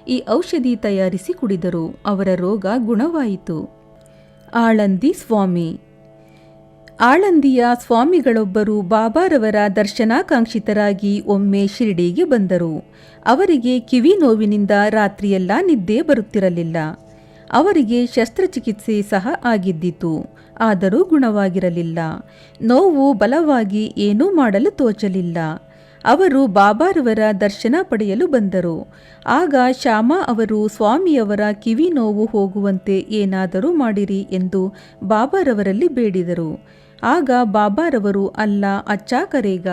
S1: ಈ ಔಷಧಿ ತಯಾರಿಸಿ ಕುಡಿದರು. ಅವರ ರೋಗ ಗುಣವಾಯಿತು. ಆಳಂದಿ ಸ್ವಾಮಿ. ಆಳಂದಿಯ ಸ್ವಾಮಿಗಳೊಬ್ಬರು ಬಾಬಾರವರ ದರ್ಶನಾಕಾಂಕ್ಷಿತರಾಗಿ ಒಮ್ಮೆ ಶಿರಡಿಗೆ ಬಂದರು. ಅವರಿಗೆ ಕಿವಿ ನೋವಿನಿಂದ ರಾತ್ರಿಯೆಲ್ಲ ನಿದ್ದೆ ಬರುತ್ತಿರಲಿಲ್ಲ. ಅವರಿಗೆ ಶಸ್ತ್ರಚಿಕಿತ್ಸೆ ಸಹ ಆಗಿದ್ದಿತು. ಆದರೂ ಗುಣವಾಗಿರಲಿಲ್ಲ. ನೋವು ಬಲವಾಗಿ ಏನೂ ಮಾಡಲು ತೋಚಲಿಲ್ಲ. ಅವರು ಬಾಬಾರವರ ದರ್ಶನ ಪಡೆಯಲು ಬಂದರು. ಆಗ ಶ್ಯಾಮ ಅವರು ಸ್ವಾಮಿಯವರ ಕಿವಿ ನೋವು ಹೋಗುವಂತೆ ಏನಾದರೂ ಮಾಡಿರಿ ಎಂದು ಬಾಬಾರವರಲ್ಲಿ ಬೇಡಿದರು. ಆಗ ಬಾಬಾರವರು, ಅಲ್ಲ, ಅಚ್ಚಾ ಕರೇಗ,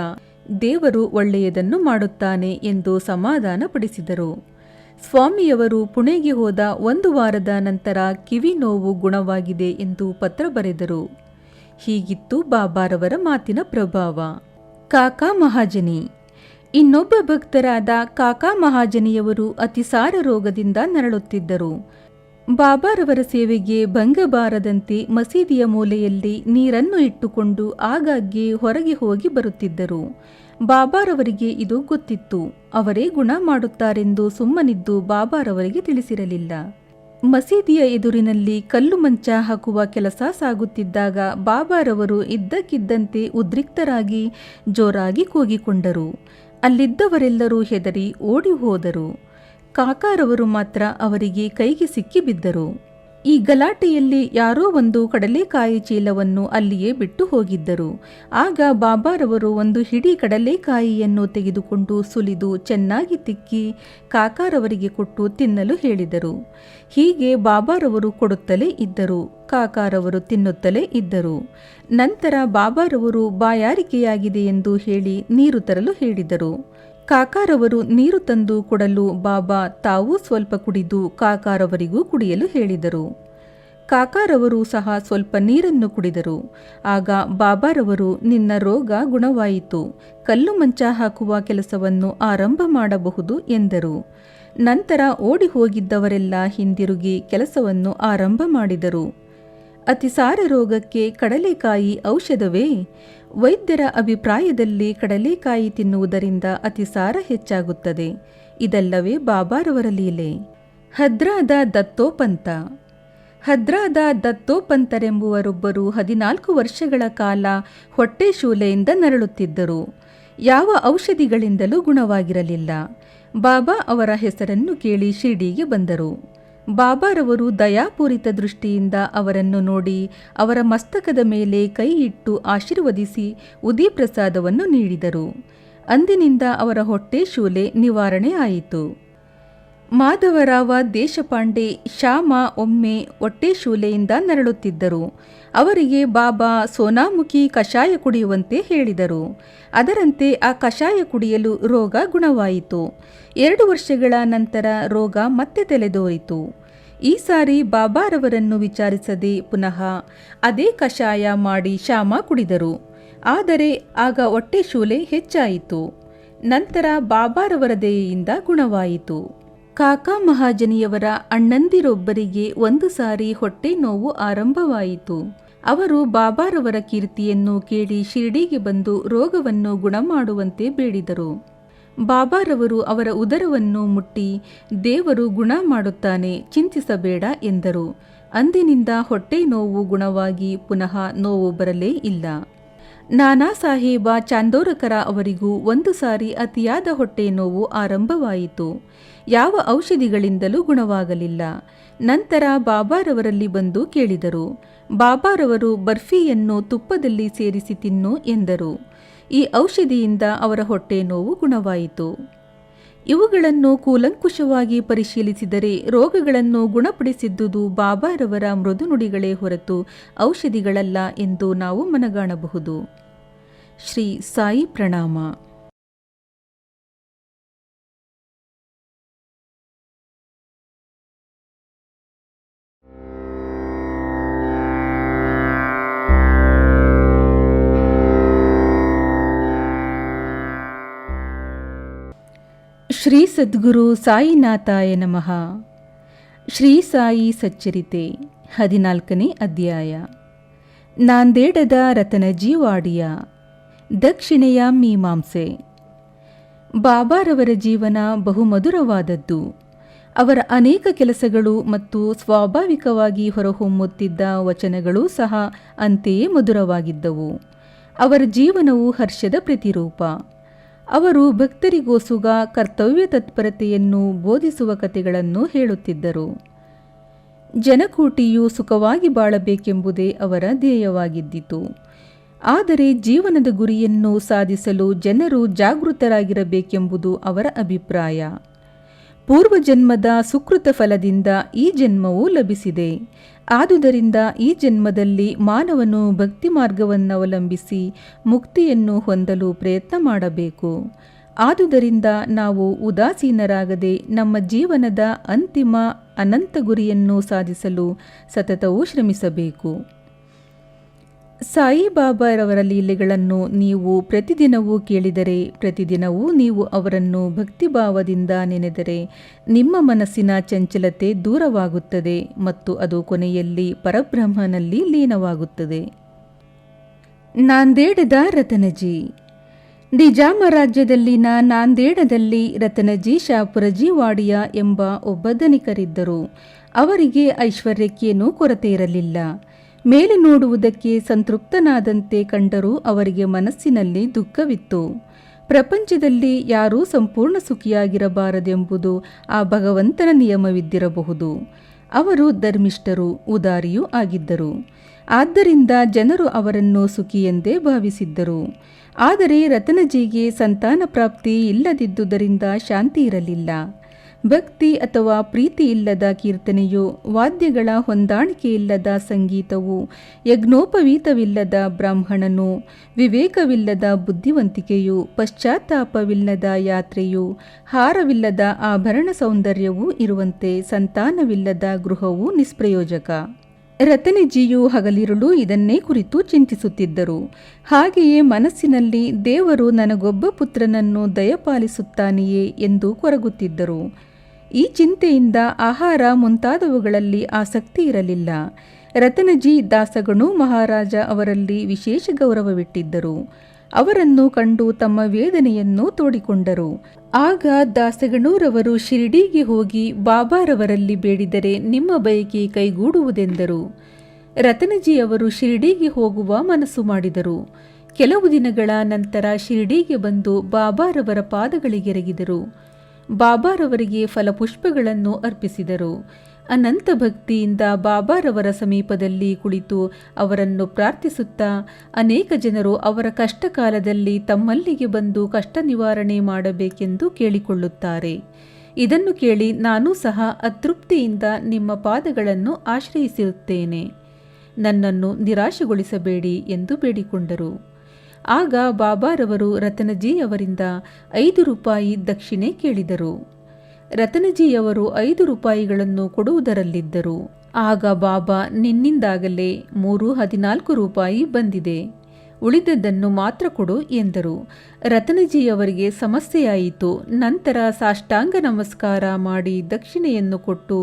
S1: ದೇವರು ಒಳ್ಳೆಯದನ್ನು ಮಾಡುತ್ತಾನೆ ಎಂದು ಸಮಾಧಾನ ಪಡಿಸಿದರು. ಸ್ವಾಮಿಯವರು ಪುಣೆಗೆ ಹೋದ ಒಂದು ವಾರದ ನಂತರ ಕಿವಿ ನೋವು ಗುಣವಾಗಿದೆ ಎಂದು ಪತ್ರ ಬರೆದರು. ಹೀಗಿತ್ತು ಬಾಬಾರವರ ಮಾತಿನ ಪ್ರಭಾವ. ಕಾಕಾ ಮಹಾಜನಿ. ಇನ್ನೊಬ್ಬ ಭಕ್ತರಾದ ಕಾಕಾ ಮಹಾಜನಿಯವರು ಅತಿಸಾರ ರೋಗದಿಂದ ನರಳುತ್ತಿದ್ದರು. ಬಾಬಾರವರ ಸೇವೆಗೆ ಭಂಗ ಬಾರದಂತೆ ಮಸೀದಿಯ ಮೂಲೆಯಲ್ಲಿ ನೀರನ್ನು ಇಟ್ಟುಕೊಂಡು ಆಗಾಗ್ಗೆ ಹೊರಗೆ ಹೋಗಿ ಬರುತ್ತಿದ್ದರು. ಬಾಬಾರವರಿಗೆ ಇದು ಗೊತ್ತಿತ್ತು. ಅವರೇ ಗುಣ ಮಾಡುತ್ತಾರೆಂದು ಸುಮ್ಮನಿದ್ದು ಬಾಬಾರವರಿಗೆ ತಿಳಿಸಿರಲಿಲ್ಲ. ಮಸೀದಿಯ ಎದುರಿನಲ್ಲಿ ಕಲ್ಲು ಮಂಚ ಹಾಕುವ ಕೆಲಸ ಸಾಗುತ್ತಿದ್ದಾಗ ಬಾಬಾರವರು ಇದ್ದಕ್ಕಿದ್ದಂತೆ ಉದ್ರಿಕ್ತರಾಗಿ ಜೋರಾಗಿ ಕೂಗಿಕೊಂಡರು. ಅಲ್ಲಿದ್ದವರೆಲ್ಲರೂ ಹೆದರಿ ಓಡಿ ಹೋದರು. ಕಾಕಾರವರು ಮಾತ್ರ ಅವರಿಗೆ ಕೈಗೆ ಸಿಕ್ಕಿಬಿದ್ದರು. ಈ ಗಲಾಟೆಯಲ್ಲಿ ಯಾರೋ ಒಂದು ಕಡಲೆಕಾಯಿ ಚೀಲವನ್ನು ಅಲ್ಲಿಯೇ ಬಿಟ್ಟು ಹೋಗಿದ್ದರು. ಆಗ ಬಾಬಾರವರು ಒಂದು ಹಿಡಿ ಕಡಲೆಕಾಯಿಯನ್ನು ತೆಗೆದುಕೊಂಡು ಸುಲಿದು ಚೆನ್ನಾಗಿ ತಿಕ್ಕಿ ಕಾಕಾರವರಿಗೆ ಕೊಟ್ಟು ತಿನ್ನಲು ಹೇಳಿದರು. ಹೀಗೆ ಬಾಬಾರವರು ಕೊಡುತ್ತಲೇ ಇದ್ದರು. ಕಾಕಾರವರು ತಿನ್ನುತ್ತಲೇ ಇದ್ದರು. ನಂತರ ಬಾಬಾರವರು ಬಾಯಾರಿಕೆಯಾಗಿದೆ ಎಂದು ಹೇಳಿ ನೀರು ತರಲು ಹೇಳಿದರು. ಕಾಕಾರವರು ನೀರು ತಂದು ಕೊಡಲು ಬಾಬಾ ತಾವೂ ಸ್ವಲ್ಪ ಕುಡಿದು ಕಾಕಾರವರಿಗೂ ಕುಡಿಯಲು ಹೇಳಿದರು. ಕಾಕಾರವರು ಸಹ ಸ್ವಲ್ಪ ನೀರನ್ನು ಕುಡಿದರು. ಆಗ ಬಾಬಾರವರು, ನಿನ್ನ ರೋಗ ಗುಣವಾಯಿತು, ಕಲ್ಲು ಮಂಚ ಹಾಕುವ ಕೆಲಸವನ್ನು ಆರಂಭ ಮಾಡಬಹುದು ಎಂದರು. ನಂತರ ಓಡಿ ಹೋಗಿದ್ದವರೆಲ್ಲ ಹಿಂದಿರುಗಿ ಕೆಲಸವನ್ನು ಆರಂಭ ಮಾಡಿದರು. ಅತಿಸಾರ ರೋಗಕ್ಕೆ ಕಡಲೆಕಾಯಿ ಔಷಧವೇ? ವೈದ್ಯರ ಅಭಿಪ್ರಾಯದಲ್ಲಿ ಕಡಲೆಕಾಯಿ ತಿನ್ನುವುದರಿಂದ ಅತಿಸಾರ ಹೆಚ್ಚಾಗುತ್ತದೆ. ಇದಲ್ಲವೇ ಬಾಬಾರವರ ಲೀಲೆ. ಹದ್ರಾದ ದತ್ತೋಪಂತ. ಹದ್ರಾದ ದತ್ತೋಪಂತರೆಂಬುವರೊಬ್ಬರು 14 ವರ್ಷಗಳ ಕಾಲ ಹೊಟ್ಟೆ ಶೂಲೆಯಿಂದ ನರಳುತ್ತಿದ್ದರು. ಯಾವ ಔಷಧಿಗಳಿಂದಲೂ ಗುಣವಾಗಿರಲಿಲ್ಲ. ಬಾಬಾ ಅವರ ಹೆಸರನ್ನು ಕೇಳಿ ಶಿರ್ಡಿಗೆ ಬಂದರು. ಬಾಬಾರವರು ದಯಾಪೂರಿತ ದೃಷ್ಟಿಯಿಂದ ಅವರನ್ನು ನೋಡಿ ಅವರ ಮಸ್ತಕದ ಮೇಲೆ ಕೈ ಇಟ್ಟು ಆಶೀರ್ವದಿಸಿ ಉದಿಪ್ರಸಾದವನ್ನು ನೀಡಿದರು. ಅಂದಿನಿಂದ ಅವರ ಹೊಟ್ಟೆ ಶೂಲೆ ನಿವಾರಣೆ ಆಯಿತು. ಮಾಧವರಾವ ದೇಶಪಾಂಡೆ ಶ್ಯಾಮ ಒಮ್ಮೆ ಹೊಟ್ಟೆ ಶೂಲೆಯಿಂದ ನರಳುತ್ತಿದ್ದರು. ಅವರಿಗೆ ಬಾಬಾ ಸೋನಾಮುಖಿ ಕಷಾಯ ಕುಡಿಯುವಂತೆ ಹೇಳಿದರು. ಅದರಂತೆ ಆ ಕಷಾಯ ಕುಡಿಯಲು ರೋಗ ಗುಣವಾಯಿತು. 2 ವರ್ಷಗಳ ನಂತರ ರೋಗ ಮತ್ತೆ ತಲೆದೋರಿತು. ಈ ಸಾರಿ ಬಾಬಾರವರನ್ನು ವಿಚಾರಿಸದೆ ಪುನಃ ಅದೇ ಕಷಾಯ ಮಾಡಿ ಶಾಮ ಕುಡಿದರು. ಆದರೆ ಆಗ ಹೊಟ್ಟೆ ಶೂಲೆ ಹೆಚ್ಚಾಯಿತು. ನಂತರ ಬಾಬಾರವರ ದಯೆಯಿಂದ ಗುಣವಾಯಿತು. ಕಾಕಾ ಮಹಾಜನಿಯವರ ಅಣ್ಣಂದಿರೊಬ್ಬರಿಗೆ ಒಂದು ಸಾರಿ ಹೊಟ್ಟೆ ನೋವು ಆರಂಭವಾಯಿತು. ಅವರು ಬಾಬಾರವರ ಕೀರ್ತಿಯನ್ನು ಕೇಳಿ ಶಿರ್ಡಿಗೆ ಬಂದು ರೋಗವನ್ನು ಗುಣಮಾಡುವಂತೆ ಬೇಡಿದರು. ಬಾಬಾರವರು ಅವರ ಉದರವನ್ನು ಮುಟ್ಟಿ, ದೇವರು ಗುಣ ಮಾಡುತ್ತಾನೆ, ಚಿಂತಿಸಬೇಡ ಎಂದರು. ಅಂದಿನಿಂದ ಹೊಟ್ಟೆ ನೋವು ಗುಣವಾಗಿ ಪುನಃ ನೋವು ಬರಲೇ ಇಲ್ಲ. ನಾನಾ ಸಾಹೇಬ ಚಾಂದೋರಕರ ಅವರಿಗೂ ಒಂದು ಸಾರಿ ಅತಿಯಾದ ಹೊಟ್ಟೆ ನೋವು ಆರಂಭವಾಯಿತು. ಯಾವ ಔಷಧಿಗಳಿಂದಲೂ ಗುಣವಾಗಲಿಲ್ಲ. ನಂತರ ಬಾಬಾರವರಲ್ಲಿ ಬಂದು ಕೇಳಿದರು. ಬಾಬಾರವರು ಬರ್ಫಿಯನ್ನು ತುಪ್ಪದಲ್ಲಿ ಸೇರಿಸಿ ತಿನ್ನು ಎಂದರು. ಈ ಔಷಧಿಯಿಂದ ಅವರ ಹೊಟ್ಟೆ ನೋವು ಗುಣವಾಯಿತು. ಇವುಗಳನ್ನು ಕೂಲಂಕುಷವಾಗಿ ಪರಿಶೀಲಿಸಿದರೆ ರೋಗಗಳನ್ನು ಗುಣಪಡಿಸಿದ್ದುದು ಬಾಬಾರವರ ಮೃದು ನುಡಿಗಳೇ ಹೊರತು ಔಷಧಿಗಳಲ್ಲ ಎಂದು ನಾವು ಮನಗಾಣಬಹುದು. ಶ್ರೀ ಸಾಯಿ ಪ್ರಣಾಮ. ಶ್ರೀ ಸದ್ಗುರು ಸಾಯಿನಾಥಾಯ ನಮಃ. ಶ್ರೀ ಸಾಯಿ ಸಚ್ಚರಿತೆ 14ನೇ ಅಧ್ಯಾಯ. ನಾಂದೇಡದ ರತನಜಿ ವಾಡಿಯ ದಕ್ಷಿಣೆಯ ಮೀಮಾಂಸೆ. ಬಾಬಾರವರ ಜೀವನ ಬಹುಮಧುರವಾದದ್ದು. ಅವರ ಅನೇಕ ಕೆಲಸಗಳು ಮತ್ತು ಸ್ವಾಭಾವಿಕವಾಗಿ ಹೊರಹೊಮ್ಮುತ್ತಿದ್ದ ವಚನಗಳೂ ಸಹ ಅಂತೆಯೇ ಮಧುರವಾಗಿದ್ದವು. ಅವರ ಜೀವನವು ಹರ್ಷದ ಪ್ರತಿರೂಪ. ಅವರು ಭಕ್ತರಿಗೋಸುಗ ಕರ್ತವ್ಯ ತತ್ಪರತೆಯನ್ನು ಬೋಧಿಸುವ ಕಥೆಗಳನ್ನು ಹೇಳುತ್ತಿದ್ದರು. ಜನಕೋಟಿಯು ಸುಖವಾಗಿ ಬಾಳಬೇಕೆಂಬುದೇ ಅವರ ಧ್ಯೇಯವಾಗಿದ್ದಿತು. ಆದರೆ ಜೀವನದ ಗುರಿಯನ್ನು ಸಾಧಿಸಲು ಜನರು ಜಾಗೃತರಾಗಿರಬೇಕೆಂಬುದು ಅವರ ಅಭಿಪ್ರಾಯ. ಪೂರ್ವಜನ್ಮದ ಸುಕೃತ ಫಲದಿಂದ ಈ ಜನ್ಮವು ಲಭಿಸಿದೆ. ಆದುದರಿಂದ ಈ ಜನ್ಮದಲ್ಲಿ ಮಾನವನು ಭಕ್ತಿ ಮಾರ್ಗವನ್ನವಲಂಬಿಸಿ ಮುಕ್ತಿಯನ್ನು ಹೊಂದಲು ಪ್ರಯತ್ನ ಮಾಡಬೇಕು. ಆದುದರಿಂದ ನಾವು ಉದಾಸೀನರಾಗದೆ ನಮ್ಮ ಜೀವನದ ಅಂತಿಮ ಅನಂತ ಗುರಿಯನ್ನು ಸಾಧಿಸಲು ಸತತವೂ ಶ್ರಮಿಸಬೇಕು. ಸಾಯಿಬಾಬಾರವರ ಲೀಲೆಗಳನ್ನು ನೀವು ಪ್ರತಿದಿನವೂ ಕೇಳಿದರೆ, ಪ್ರತಿದಿನವೂ ನೀವು ಅವರನ್ನು ಭಕ್ತಿಭಾವದಿಂದ ನೆನೆದರೆ ನಿಮ್ಮ ಮನಸ್ಸಿನ ಚಂಚಲತೆ ದೂರವಾಗುತ್ತದೆ ಮತ್ತು ಅದು ಕೊನೆಯಲ್ಲಿ ಪರಬ್ರಹ್ಮನಲ್ಲಿ ಲೀನವಾಗುತ್ತದೆ. ನಾಂದೇಡದ ರತನಜಿ. ನಿಜಾಮ ರಾಜ್ಯದಲ್ಲಿನ ನಾಂದೇಡದಲ್ಲಿ ರತನಜಿ ಶಾಪುರಜಿ ವಾಡಿಯ ಎಂಬ ಒಬ್ಬ ಧನಿಕರಿದ್ದರು. ಅವರಿಗೆ ಐಶ್ವರ್ಯಕ್ಕೇನೂ ಕೊರತೆ ಇರಲಿಲ್ಲ. ಮೇಲೆ ನೋಡುವುದಕ್ಕೆ ಸಂತೃಪ್ತನಾದಂತೆ ಕಂಡರೂ ಅವರಿಗೆ ಮನಸ್ಸಿನಲ್ಲಿ ದುಃಖವಿತ್ತು. ಪ್ರಪಂಚದಲ್ಲಿ ಯಾರೂ ಸಂಪೂರ್ಣ ಸುಖಿಯಾಗಿರಬಾರದೆಂಬುದು ಆ ಭಗವಂತನ ನಿಯಮವಿದ್ದಿರಬಹುದು. ಅವರು ಧರ್ಮಿಷ್ಠರೂ ಉದಾರಿಯೂ ಆಗಿದ್ದರು. ಆದ್ದರಿಂದ ಜನರು ಅವರನ್ನು ಸುಖಿಯೆಂದೇ ಭಾವಿಸಿದ್ದರು. ಆದರೆ ರತನಜಿಗೆ ಸಂತಾನ ಪ್ರಾಪ್ತಿ ಇಲ್ಲದಿದ್ದುದರಿಂದ ಶಾಂತಿ ಇರಲಿಲ್ಲ. ಭಕ್ತಿ ಅಥವಾ ಪ್ರೀತಿ ಇಲ್ಲದ ಕೀರ್ತನೆಯು, ವಾದ್ಯಗಳ ಹೊಂದಾಣಿಕೆಯಿಲ್ಲದ ಸಂಗೀತವು, ಯಜ್ಞೋಪವೀತವಿಲ್ಲದ ಬ್ರಾಹ್ಮಣನು, ವಿವೇಕವಿಲ್ಲದ ಬುದ್ಧಿವಂತಿಕೆಯು, ಪಶ್ಚಾತ್ತಾಪವಿಲ್ಲದ ಯಾತ್ರೆಯು, ಹಾರವಿಲ್ಲದ ಆಭರಣ ಸೌಂದರ್ಯವೂ ಇರುವಂತೆ ಸಂತಾನವಿಲ್ಲದ ಗೃಹವು ನಿಷ್ಪ್ರಯೋಜಕ. ರತನಜಿಯು ಹಗಲಿರುಳು ಇದನ್ನೇ ಕುರಿತು ಚಿಂತಿಸುತ್ತಿದ್ದರು. ಹಾಗೆಯೇ ಮನಸ್ಸಿನಲ್ಲಿ ದೇವರು ನನಗೊಬ್ಬ ಪುತ್ರನನ್ನು ದಯಪಾಲಿಸುತ್ತಾನೆಯೇ ಎಂದು ಕೊರಗುತ್ತಿದ್ದರು. ಈ ಚಿಂತೆಯಿಂದ ಆಹಾರ ಮುಂತಾದವುಗಳಲ್ಲಿ ಆಸಕ್ತಿ ಇರಲಿಲ್ಲ. ರತನಜಿ ದಾಸಗಣು ಮಹಾರಾಜ ಅವರಲ್ಲಿ ವಿಶೇಷ ಗೌರವವಿಟ್ಟಿದ್ದರು. ಅವರನ್ನು ಕಂಡು ತಮ್ಮ ವೇದನೆಯನ್ನು ತೋಡಿಕೊಂಡರು. ಆಗ ದಾಸಗಣೂರವರು ಶಿರ್ಡಿಗೆ ಹೋಗಿ ಬಾಬಾರವರಲ್ಲಿ ಬೇಡಿದರೆ ನಿಮ್ಮ ಬಯಕೆ ಕೈಗೂಡುವುದೆಂದರು. ರತನಜಿಯವರು ಶಿರ್ಡಿಗೆ ಹೋಗುವ ಮನಸ್ಸು ಮಾಡಿದರು. ಕೆಲವು ದಿನಗಳ ನಂತರ ಶಿರ್ಡಿಗೆ ಬಂದು ಬಾಬಾರವರ ಪಾದಗಳಿಗೆರಗಿದರು. ಬಾಬಾರವರಿಗೆ ಫಲಪುಷ್ಪಗಳನ್ನು ಅರ್ಪಿಸಿದರು. ಅನಂತ ಭಕ್ತಿಯಿಂದ ಬಾಬಾರವರ ಸಮೀಪದಲ್ಲಿ ಕುಳಿತು ಅವರನ್ನು ಪ್ರಾರ್ಥಿಸುತ್ತಾ, ಅನೇಕ ಜನರು ಅವರ ಕಷ್ಟ ಕಾಲದಲ್ಲಿ ತಮ್ಮಲ್ಲಿಗೆ ಬಂದು ಕಷ್ಟ ನಿವಾರಣೆ ಮಾಡಬೇಕೆಂದು ಕೇಳಿಕೊಳ್ಳುತ್ತಾರೆ. ಇದನ್ನು ಕೇಳಿ ನಾನೂ ಸಹ ಅತೃಪ್ತಿಯಿಂದ ನಿಮ್ಮ ಪಾದಗಳನ್ನು ಆಶ್ರಯಿಸಿರುತ್ತೇನೆ. ನನ್ನನ್ನು ನಿರಾಶೆಗೊಳಿಸಬೇಡಿ ಎಂದು ಬೇಡಿಕೊಂಡರು. ಆಗ ಬಾಬಾರವರು ರತನಜಿಯವರಿಂದ 5 ರೂಪಾಯಿ ದಕ್ಷಿಣೆ ಕೇಳಿದರು. ರತನಜಿಯವರು 5 ರೂಪಾಯಿಗಳನ್ನು ಕೊಡುವುದರಲ್ಲಿದ್ದರು. ಆಗ ಬಾಬಾ, ನಿನ್ನಿಂದಾಗಲೇ 14 ರೂಪಾಯಿ ಬಂದಿದೆ, ಉಳಿದದ್ದನ್ನು ಮಾತ್ರ ಕೊಡು ಎಂದರು. ರತನಜಿಯವರಿಗೆ ಸಮಸ್ಯೆಯಾಯಿತು. ನಂತರ ಸಾಷ್ಟಾಂಗ ನಮಸ್ಕಾರ ಮಾಡಿ ದಕ್ಷಿಣೆಯನ್ನು ಕೊಟ್ಟು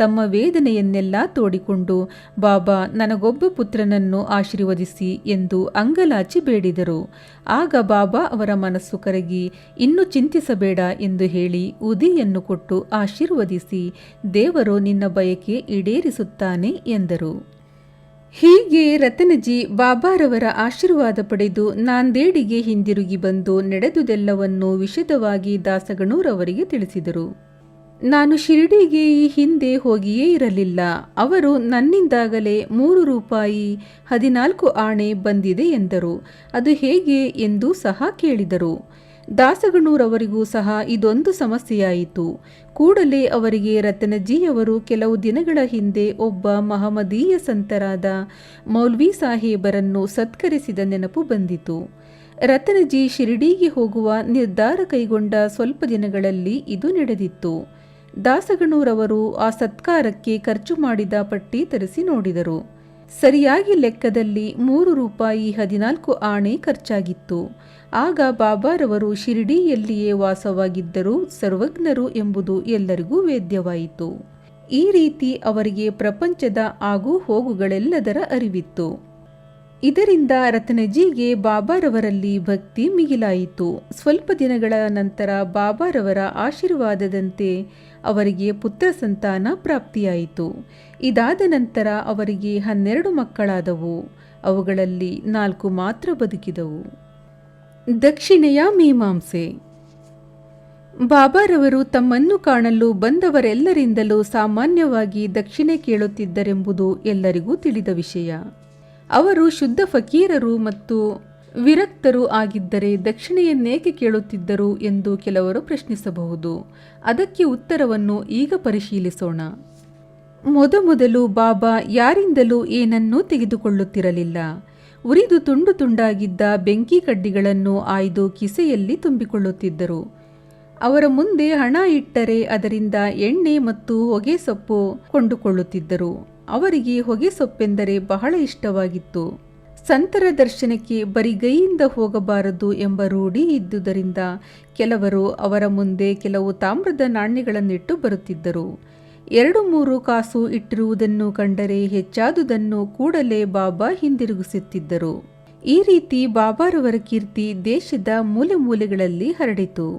S1: ತಮ್ಮ ವೇದನೆಯನ್ನೆಲ್ಲ ತೋಡಿಕೊಂಡು, ಬಾಬಾ, ನನಗೊಬ್ಬ ಪುತ್ರನನ್ನು ಆಶೀರ್ವದಿಸಿ ಎಂದು ಅಂಗಲಾಚಿ ಬೇಡಿದರು. ಆಗ ಬಾಬಾ ಅವರ ಮನಸ್ಸು ಕರಗಿ, ಇನ್ನು ಚಿಂತಿಸಬೇಡ ಎಂದು ಹೇಳಿ ಉದಿಯನ್ನು ಕೊಟ್ಟು ಆಶೀರ್ವದಿಸಿ, ದೇವರು ನಿನ್ನ ಬಯಕೆ ಈಡೇರಿಸುತ್ತಾನೆ ಎಂದರು. ಹೀಗೆ ರತನಜಿ ಬಾಬಾರವರ ಆಶೀರ್ವಾದ ಪಡೆದು ನಾಂದೇಡಿಗೆ ಹಿಂದಿರುಗಿ ಬಂದು ನಡೆದುದೆಲ್ಲವನ್ನು ವಿಶದವಾಗಿ ದಾಸಗಣೂರವರಿಗೆ ತಿಳಿಸಿದರು. ನಾನು ಶಿರಡಿಗೆ ಈ ಹಿಂದೆ ಹೋಗಿಯೇ ಇರಲಿಲ್ಲ. ಅವರು ನನ್ನಿಂದಾಗಲೇ 3 ರೂಪಾಯಿ 14 ಆಣೆ ಬಂದಿದೆ ಎಂದರು. ಅದು ಹೇಗೆ ಎಂದೂ ಸಹ ಕೇಳಿದರು. ದಾಸಗಣೂರವರಿಗೂ ಸಹ ಇದೊಂದು ಸಮಸ್ಯೆಯಾಯಿತು. ಕೂಡಲೇ ಅವರಿಗೆ ರತನಜಿಯವರು ಕೆಲವು ದಿನಗಳ ಹಿಂದೆ ಒಬ್ಬ ಮಹಮ್ಮದೀಯ ಸಂತರಾದ ಮೌಲ್ವಿ ಸಾಹೇಬರನ್ನು ಸತ್ಕರಿಸಿದ ನೆನಪು ಬಂದಿತು. ರತನಜಿ ಶಿರಡಿಗೆ ಹೋಗುವ ನಿರ್ಧಾರ ಕೈಗೊಂಡ ಸ್ವಲ್ಪ ದಿನಗಳಲ್ಲಿ ಇದು ನಡೆದಿತ್ತು. ದಾಸಗಣೂರವರು ಆ ಸತ್ಕಾರಕ್ಕೆ ಖರ್ಚು ಮಾಡಿದ ಪಟ್ಟಿ ತರಿಸಿ ನೋಡಿದರು. ಸರಿಯಾಗಿ ಲೆಕ್ಕದಲ್ಲಿ 3 ರೂಪಾಯಿ 14 ಆಣೆ ಖರ್ಚಾಗಿತ್ತು. ಆಗ ಬಾಬಾರವರು ಶಿರಡಿಯಲ್ಲಿಯೇ ವಾಸವಾಗಿದ್ದರೂ ಸರ್ವಜ್ಞರು ಎಂಬುದು ಎಲ್ಲರಿಗೂ ವೇದ್ಯವಾಯಿತು. ಈ ರೀತಿ ಅವರಿಗೆ ಪ್ರಪಂಚದ ಆಗು ಹೋಗುಗಳೆಲ್ಲದರ ಅರಿವಿತ್ತು. ಇದರಿಂದ ರತನಜಿಗೆ ಬಾಬಾರವರಲ್ಲಿ ಭಕ್ತಿ ಮಿಗಿಲಾಯಿತು. ಸ್ವಲ್ಪ ದಿನಗಳ ನಂತರ ಬಾಬಾರವರ ಆಶೀರ್ವಾದದಂತೆ ಅವರಿಗೆ ಪುತ್ರ ಸಂತಾನ ಪ್ರಾಪ್ತಿಯಾಯಿತು. ಇದಾದ ನಂತರ ಅವರಿಗೆ 12 ಮಕ್ಕಳಾದವು. ಅವುಗಳಲ್ಲಿ 4 ಮಾತ್ರ ಬದುಕಿದವು. ದಕ್ಷಿಣೆಯ ಮೀಮಾಂಸೆ. ಬಾಬಾರವರು ತಮ್ಮನ್ನು ಕಾಣಲು ಬಂದವರೆಲ್ಲರಿಂದಲೂ ಸಾಮಾನ್ಯವಾಗಿ ದಕ್ಷಿಣೆ ಕೇಳುತ್ತಿದ್ದರೆಂಬುದು ಎಲ್ಲರಿಗೂ ತಿಳಿದ ವಿಷಯ. ಅವರು ಶುದ್ಧ ಫಕೀರರು ಮತ್ತು ವಿರಕ್ತರು ಆಗಿದ್ದರೆ ದಕ್ಷಿಣೆಯನ್ನೇಕೆ ಕೇಳುತ್ತಿದ್ದರು ಎಂದು ಕೆಲವರು ಪ್ರಶ್ನಿಸಬಹುದು. ಅದಕ್ಕೆ ಉತ್ತರವನ್ನು ಈಗ ಪರಿಶೀಲಿಸೋಣ. ಮೊದಮೊದಲು ಬಾಬಾ ಯಾರಿಂದಲೂ ಏನನ್ನೂ ತೆಗೆದುಕೊಳ್ಳುತ್ತಿರಲಿಲ್ಲ. ಉರಿದು ತುಂಡು ತುಂಡಾಗಿದ್ದ ಬೆಂಕಿ ಕಡ್ಡಿಗಳನ್ನು ಆಯ್ದು ಕಿಸೆಯಲ್ಲಿ ತುಂಬಿಕೊಳ್ಳುತ್ತಿದ್ದರು. ಅವರ ಮುಂದೆ ಹಣ ಇಟ್ಟರೆ ಅದರಿಂದ ಎಣ್ಣೆ ಮತ್ತು ಹೊಗೆ ಸೊಪ್ಪು ಕೊಂಡುಕೊಳ್ಳುತ್ತಿದ್ದರು. ಅವರಿಗೆ ಹೊಗೆ ಸೊಪ್ಪೆಂದರೆ ಬಹಳ ಇಷ್ಟವಾಗಿತ್ತು. ಸಂತರ ದರ್ಶನಕ್ಕೆ ಬರಿಗೈಯಿಂದ ಹೋಗಬಾರದು ಎಂಬ ರೂಢಿ ಇದ್ದುದರಿಂದ ಕೆಲವರು ಅವರ ಮುಂದೆ ಕೆಲವು ತಾಮ್ರದ ನಾಣ್ಯಗಳನ್ನಿಟ್ಟು ಬರುತ್ತಿದ್ದರು. 2-3 ಕಾಸು ಇಟ್ಟಿರುವುದನ್ನು ಕಂಡರೆ ಹೆಚ್ಚಾದುದನ್ನು ಕೂಡಲೇ ಬಾಬಾ ಹಿಂದಿರುಗಿಸುತ್ತಿದ್ದರು. ಈ ರೀತಿ ಬಾಬಾರವರ ಕೀರ್ತಿ ದೇಶದ ಮೂಲೆ ಮೂಲೆಗಳಲ್ಲಿ ಹರಡಿತು.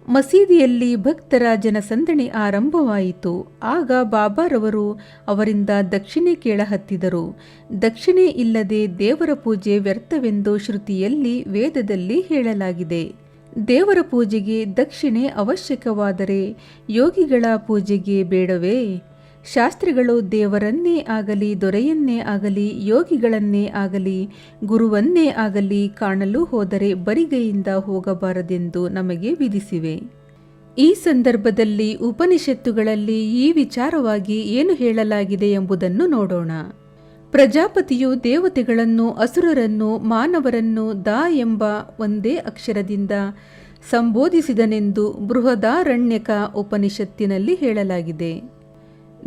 S1: ಮಸೀದಿಯಲ್ಲಿ ಭಕ್ತರ ಜನಸಂದಣಿ ಆರಂಭವಾಯಿತು. ಆಗ ಬಾಬಾರವರು ಅವರಿಂದ ದಕ್ಷಿಣೆ ಕೇಳಹತ್ತಿದರು. ದಕ್ಷಿಣೆ ಇಲ್ಲದೆ ದೇವರ ಪೂಜೆ ವ್ಯರ್ಥವೆಂದು ಶ್ರುತಿಯಲ್ಲಿ ವೇದದಲ್ಲಿ ಹೇಳಲಾಗಿದೆ. ದೇವರ ಪೂಜೆಗೆ ದಕ್ಷಿಣೆ ಅವಶ್ಯಕವಾದರೆ ಯೋಗಿಗಳ ಪೂಜೆಗೆ ಬೇಡವೇ? ಶಾಸ್ತ್ರಿಗಳು ದೇವರನ್ನೇ ಆಗಲಿ ದೊರೆಯನ್ನೇ ಆಗಲಿ ಯೋಗಿಗಳನ್ನೇ ಆಗಲಿ ಗುರುವನ್ನೇ ಆಗಲಿ ಕಾಣಲು ಹೋದರೆ ಬರಿಗೈಯಿಂದ ಹೋಗಬಾರದೆಂದು ನಮಗೆ ವಿಧಿಸಿವೆ. ಈ ಸಂದರ್ಭದಲ್ಲಿ ಉಪನಿಷತ್ತುಗಳಲ್ಲಿ ಈ ವಿಚಾರವಾಗಿ ಏನು ಹೇಳಲಾಗಿದೆ ಎಂಬುದನ್ನು ನೋಡೋಣ. ಪ್ರಜಾಪತಿಯು ದೇವತೆಗಳನ್ನು, ಅಸುರರನ್ನು, ಮಾನವರನ್ನು ದ ಎಂಬ ಒಂದೇ ಅಕ್ಷರದಿಂದ ಸಂಬೋಧಿಸಿದನೆಂದು ಬೃಹದಾರಣ್ಯಕ ಉಪನಿಷತ್ತಿನಲ್ಲಿ ಹೇಳಲಾಗಿದೆ.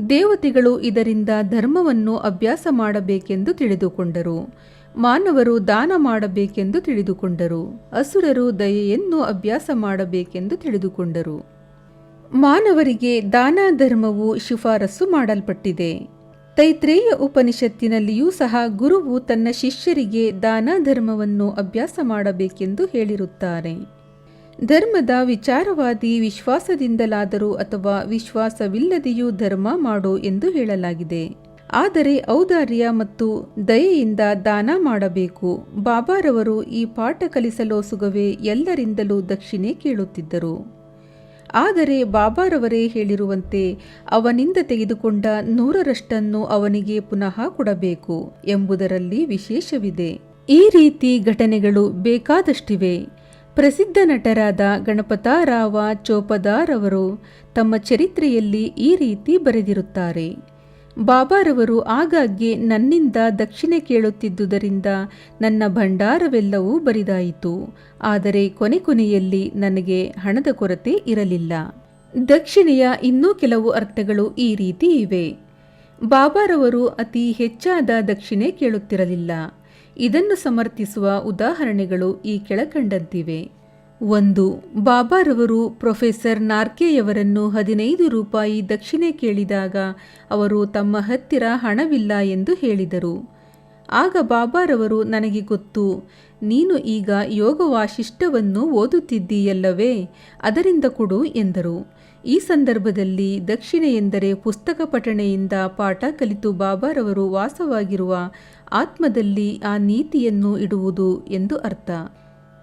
S1: ದೇವತೆಗಳು ಇದರಿಂದ ಧರ್ಮವನ್ನು ಅಭ್ಯಾಸ ಮಾಡಬೇಕೆಂದು ತಿಳಿದುಕೊಂಡರು. ಮಾನವರು ದಾನ ಮಾಡಬೇಕೆಂದು ತಿಳಿದುಕೊಂಡರು. ಅಸುರರು ದಯೆಯನ್ನು ಅಭ್ಯಾಸ ಮಾಡಬೇಕೆಂದು ತಿಳಿದುಕೊಂಡರು. ಮಾನವರಿಗೆ ದಾನ ಧರ್ಮವು ಶಿಫಾರಸು ಮಾಡಲ್ಪಟ್ಟಿದೆ. ತೈತ್ರೇಯ ಉಪನಿಷತ್ತಿನಲ್ಲಿಯೂ ಸಹ ಗುರುವು ತನ್ನ ಶಿಷ್ಯರಿಗೆ ದಾನ ಧರ್ಮವನ್ನು ಅಭ್ಯಾಸ ಮಾಡಬೇಕೆಂದು ಹೇಳಿರುತ್ತಾರೆ. ಧರ್ಮದ ವಿಚಾರವಾದಿ ವಿಶ್ವಾಸದಿಂದಲಾದರೂ ಅಥವಾ ವಿಶ್ವಾಸವಿಲ್ಲದೆಯೂ ಧರ್ಮ ಮಾಡು ಎಂದು ಹೇಳಲಾಗಿದೆ. ಆದರೆ ಔದಾರ್ಯ ಮತ್ತು ದಯೆಯಿಂದ ದಾನ ಮಾಡಬೇಕು. ಬಾಬಾರವರು ಈ ಪಾಠ ಕಲಿಸಲೋಸುಗವೇ ಎಲ್ಲರಿಂದಲೂ ದಕ್ಷಿಣೆ ಕೇಳುತ್ತಿದ್ದರು. ಆದರೆ ಬಾಬಾರವರೇ ಹೇಳಿರುವಂತೆ ಅವನಿಂದ ತೆಗೆದುಕೊಂಡ 100ರಷ್ಟನ್ನು ಅವನಿಗೆ ಪುನಃ ಕೊಡಬೇಕು ಎಂಬುದರಲ್ಲಿ ವಿಶೇಷವಿದೆ. ಈ ರೀತಿ ಘಟನೆಗಳು ಬೇಕಾದಷ್ಟಿವೆ. ಪ್ರಸಿದ್ಧ ನಟರಾದ ಗಣಪತರಾವ ಚೋಪದಾರ್ ಅವರು ತಮ್ಮ ಚರಿತ್ರೆಯಲ್ಲಿ ಈ ರೀತಿ ಬರೆದಿರುತ್ತಾರೆ. ಬಾಬಾರವರು ಆಗಾಗ್ಗೆ ನನ್ನಿಂದ ದಕ್ಷಿಣೆ ಕೇಳುತ್ತಿದ್ದುದರಿಂದ ನನ್ನ ಭಂಡಾರವೆಲ್ಲವೂ ಬರಿದಾಯಿತು. ಆದರೆ ಕೊನೆಯಲ್ಲಿ ನನಗೆ ಹಣದ ಕೊರತೆ ಇರಲಿಲ್ಲ. ದಕ್ಷಿಣೆಯ ಇನ್ನೂ ಕೆಲವು ಅರ್ಥಗಳು ಈ ರೀತಿ ಇವೆ. ಬಾಬಾರವರು ಅತಿ ಹೆಚ್ಚಾದ ದಕ್ಷಿಣೆ ಕೇಳುತ್ತಿರಲಿಲ್ಲ. ಇದನ್ನು ಸಮರ್ಥಿಸುವ ಉದಾಹರಣೆಗಳು ಈ ಕೆಳಕಂಡಂತಿವೆ. 1. ಬಾಬಾರವರು ಪ್ರೊಫೆಸರ್ ನಾರ್ಕೆಯವರನ್ನು 15 ರೂಪಾಯಿ ದಕ್ಷಿಣೆ ಕೇಳಿದಾಗ ಅವರು ತಮ್ಮ ಹತ್ತಿರ ಹಣವಿಲ್ಲ ಎಂದು ಹೇಳಿದರು. ಆಗ ಬಾಬಾರವರು, ನನಗೆ ಗೊತ್ತು, ನೀನು ಈಗ ಯೋಗ ವಾಸಿಷ್ಠವನ್ನು ಓದುತ್ತಿದ್ದೀಯಲ್ಲವೇ, ಅದರಿಂದ ಕೊಡು ಎಂದರು. ಈ ಸಂದರ್ಭದಲ್ಲಿ ದಕ್ಷಿಣೆ ಎಂದರೆ ಪುಸ್ತಕ ಪಠಣೆಯಿಂದ ಪಾಠ ಕಲಿತು ಬಾಬಾರವರು ವಾಸವಾಗಿರುವ ಆತ್ಮದಲ್ಲಿ ಆ ನೀತಿಯನ್ನು ಇಡುವುದು ಎಂದು ಅರ್ಥ.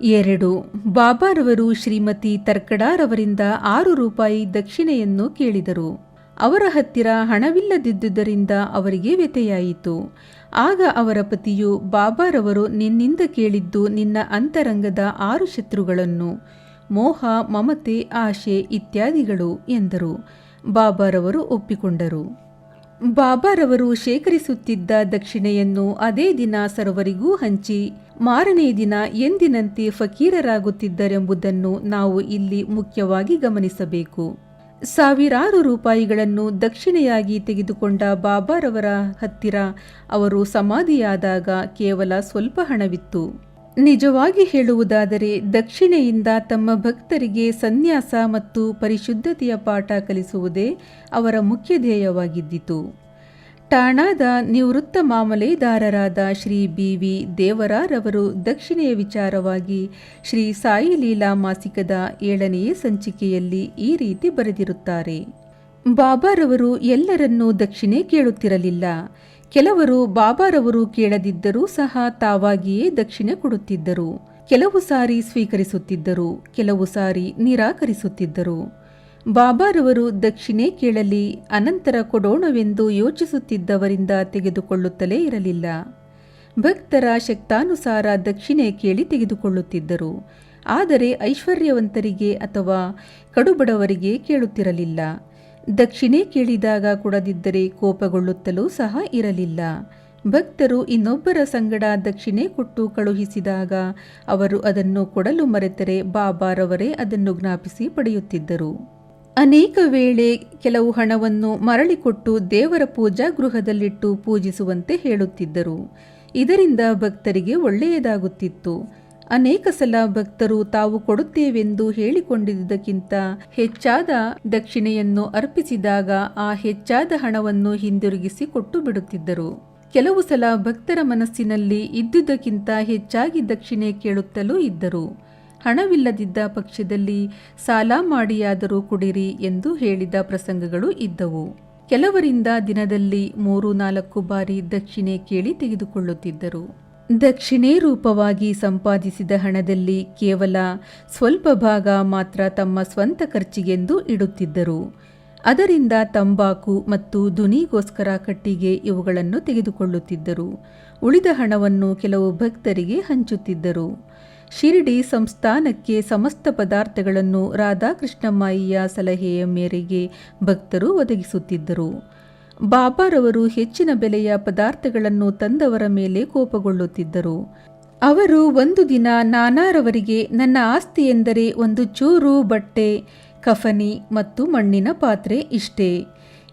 S1: 2. ಬಾಬಾರವರು ಶ್ರೀಮತಿ ತರ್ಕಡಾರವರಿಂದ 6 ರೂಪಾಯಿ ದಕ್ಷಿಣೆಯನ್ನು ಕೇಳಿದರು. ಅವರ ಹತ್ತಿರ ಹಣವಿಲ್ಲದಿದ್ದುದರಿಂದ ಅವರಿಗೆ ವ್ಯಥೆಯಾಯಿತು. ಆಗ ಅವರ ಪತಿಯು, ಬಾಬಾರವರು ನಿನ್ನಿಂದ ಕೇಳಿದ್ದು ನಿನ್ನ ಅಂತರಂಗದ 6 ಶತ್ರುಗಳನ್ನು, ಮೋಹ, ಮಮತೆ, ಆಶೆ ಇತ್ಯಾದಿಗಳು ಎಂದರು. ಬಾಬಾರವರು ಒಪ್ಪಿಕೊಂಡರು. ಬಾಬಾರವರು ಶೇಖರಿಸುತ್ತಿದ್ದ ದಕ್ಷಿಣೆಯನ್ನು ಅದೇ ದಿನ ಸರ್ವರಿಗೂ ಹಂಚಿ ಮಾರನೇ ದಿನ ಎಂದಿನಂತೆ ಫಕೀರರಾಗುತ್ತಿದ್ದರೆಂಬುದನ್ನು ನಾವು ಇಲ್ಲಿ ಮುಖ್ಯವಾಗಿ ಗಮನಿಸಬೇಕು. ಸಾವಿರಾರು ರೂಪಾಯಿಗಳನ್ನು ದಕ್ಷಿಣೆಯಾಗಿ ತೆಗೆದುಕೊಂಡ ಬಾಬಾರವರ ಹತ್ತಿರ ಅವರು ಸಮಾಧಿಯಾದಾಗ ಕೇವಲ ಸ್ವಲ್ಪ ಹಣವಿತ್ತು. ನಿಜವಾಗಿ ಹೇಳುವುದಾದರೆ ದಕ್ಷಿಣೆಯಿಂದ ತಮ್ಮ ಭಕ್ತರಿಗೆ ಸನ್ಯಾಸ ಮತ್ತು ಪರಿಶುದ್ಧತೆಯ ಪಾಠ ಕಲಿಸುವುದೇ ಅವರ ಮುಖ್ಯ ಧ್ಯೇಯವಾಗಿದ್ದಿತು. ಠಾಣಾದ ನಿವೃತ್ತ ಮಾಮಲೆದಾರರಾದ ಶ್ರೀ ಬಿ.ವಿ. ದೇವರಾರವರು ದಕ್ಷಿಣೆಯ ವಿಚಾರವಾಗಿ ಶ್ರೀ ಸಾಯಿ ಲೀಲಾ ಮಾಸಿಕದ 7ನೇ ಸಂಚಿಕೆಯಲ್ಲಿ ಈ ರೀತಿ ಬರೆದಿರುತ್ತಾರೆ. ಬಾಬಾರವರು ಎಲ್ಲರನ್ನೂ ದಕ್ಷಿಣೆ ಕೇಳುತ್ತಿರಲಿಲ್ಲ. ಕೆಲವರು ಬಾಬಾರವರು ಕೇಳದಿದ್ದರೂ ಸಹ ತಾವಾಗಿಯೇ ದಕ್ಷಿಣೆ ಕೊಡುತ್ತಿದ್ದರು. ಕೆಲವು ಸಾರಿ ಸ್ವೀಕರಿಸುತ್ತಿದ್ದರು, ಕೆಲವು ಸಾರಿ ನಿರಾಕರಿಸುತ್ತಿದ್ದರು. ಬಾಬಾರವರು ದಕ್ಷಿಣೆ ಕೇಳಲಿ, ಅನಂತರ ಕೊಡೋಣವೆಂದು ಯೋಚಿಸುತ್ತಿದ್ದವರಿಂದ ತೆಗೆದುಕೊಳ್ಳುತ್ತಲೇ ಇರಲಿಲ್ಲ. ಭಕ್ತರ ಶಕ್ತಾನುಸಾರ ದಕ್ಷಿಣೆ ಕೇಳಿ ತೆಗೆದುಕೊಳ್ಳುತ್ತಿದ್ದರು. ಆದರೆ ಐಶ್ವರ್ಯವಂತರಿಗೆ ಅಥವಾ ಕಡುಬಡವರಿಗೆ ಕೇಳುತ್ತಿರಲಿಲ್ಲ. ದಕ್ಷಿಣೆ ಕೇಳಿದಾಗ ಕೊಡದಿದ್ದರೆ ಕೋಪಗೊಳ್ಳುತ್ತಲೂ ಸಹ ಇರಲಿಲ್ಲ. ಭಕ್ತರು ಇನ್ನೊಬ್ಬರ ಸಂಗಡ ದಕ್ಷಿಣೆ ಕೊಟ್ಟು ಕಳುಹಿಸಿದಾಗ ಅವರು ಅದನ್ನು ಕೊಡಲು ಮರೆತರೆ ಬಾಬಾರವರೇ ಅದನ್ನು ಜ್ಞಾಪಿಸಿ ಪಡೆಯುತ್ತಿದ್ದರು. ಅನೇಕ ವೇಳೆ ಕೆಲವು ಹಣವನ್ನು ಮರಳಿಕೊಟ್ಟು ದೇವರ ಪೂಜಾ ಗೃಹದಲ್ಲಿಟ್ಟು ಪೂಜಿಸುವಂತೆ ಹೇಳುತ್ತಿದ್ದರು. ಇದರಿಂದ ಭಕ್ತರಿಗೆ ಒಳ್ಳೆಯದಾಗುತ್ತಿತ್ತು. ಅನೇಕ ಸಲ ಭಕ್ತರು ತಾವು ಕೊಡುತ್ತೇವೆಂದು ಹೇಳಿಕೊಂಡಿದ್ದುದಕ್ಕಿಂತ ಹೆಚ್ಚಾದ ದಕ್ಷಿಣೆಯನ್ನು ಅರ್ಪಿಸಿದಾಗ ಆ ಹೆಚ್ಚಾದ ಹಣವನ್ನು ಹಿಂದಿರುಗಿಸಿ ಕೊಟ್ಟು ಬಿಡುತ್ತಿದ್ದರು. ಕೆಲವು ಸಲ ಭಕ್ತರ ಮನಸ್ಸಿನಲ್ಲಿ ಇದ್ದುದಕ್ಕಿಂತ ಹೆಚ್ಚಾಗಿ ದಕ್ಷಿಣೆ ಕೇಳುತ್ತಲೂ ಇದ್ದರು. ಹಣವಿಲ್ಲದಿದ್ದ ಪಕ್ಷದಲ್ಲಿ ಸಾಲ ಮಾಡಿಯಾದರೂ ಕೊಡಿರಿ ಎಂದು ಹೇಳಿದ ಪ್ರಸಂಗಗಳು ಇದ್ದವು. ಕೆಲವರಿಂದ ದಿನದಲ್ಲಿ 3-4 ಬಾರಿ ದಕ್ಷಿಣೆ ಕೇಳಿ ತೆಗೆದುಕೊಳ್ಳುತ್ತಿದ್ದರು. ದಕ್ಷಿಣೆ ರೂಪವಾಗಿ ಸಂಪಾದಿಸಿದ ಹಣದಲ್ಲಿ ಕೇವಲ ಸ್ವಲ್ಪ ಭಾಗ ಮಾತ್ರ ತಮ್ಮ ಸ್ವಂತ ಖರ್ಚಿಗೆಂದು ಇಡುತ್ತಿದ್ದರು. ಅದರಿಂದ ತಂಬಾಕು ಮತ್ತು ಧುನಿಗೋಸ್ಕರ ಕಟ್ಟಿಗೆ ಇವುಗಳನ್ನು ತೆಗೆದುಕೊಳ್ಳುತ್ತಿದ್ದರು. ಉಳಿದ ಹಣವನ್ನು ಕೆಲವು ಭಕ್ತರಿಗೆ ಹಂಚುತ್ತಿದ್ದರು. ಶಿರಡಿ ಸಂಸ್ಥಾನಕ್ಕೆ ಸಮಸ್ತ ಪದಾರ್ಥಗಳನ್ನು ರಾಧಾಕೃಷ್ಣಮ್ಮಾಯಿಯ ಸಲಹೆಯ ಮೇರೆಗೆ ಭಕ್ತರು ಒದಗಿಸುತ್ತಿದ್ದರು. ಬಾಬಾರವರು ಹೆಚ್ಚಿನ ಬೆಲೆಯ ಪದಾರ್ಥಗಳನ್ನು ತಂದವರ ಮೇಲೆ ಕೋಪಗೊಳ್ಳುತ್ತಿದ್ದರು. ಅವರು ಒಂದು ದಿನ ನಾನಾರವರಿಗೆ, ನನ್ನ ಆಸ್ತಿ ಎಂದರೆ ಒಂದು ಚೂರು ಬಟ್ಟೆ, ಕಫನಿ ಮತ್ತು ಮಣ್ಣಿನ ಪಾತ್ರೆ ಇಷ್ಟೇ.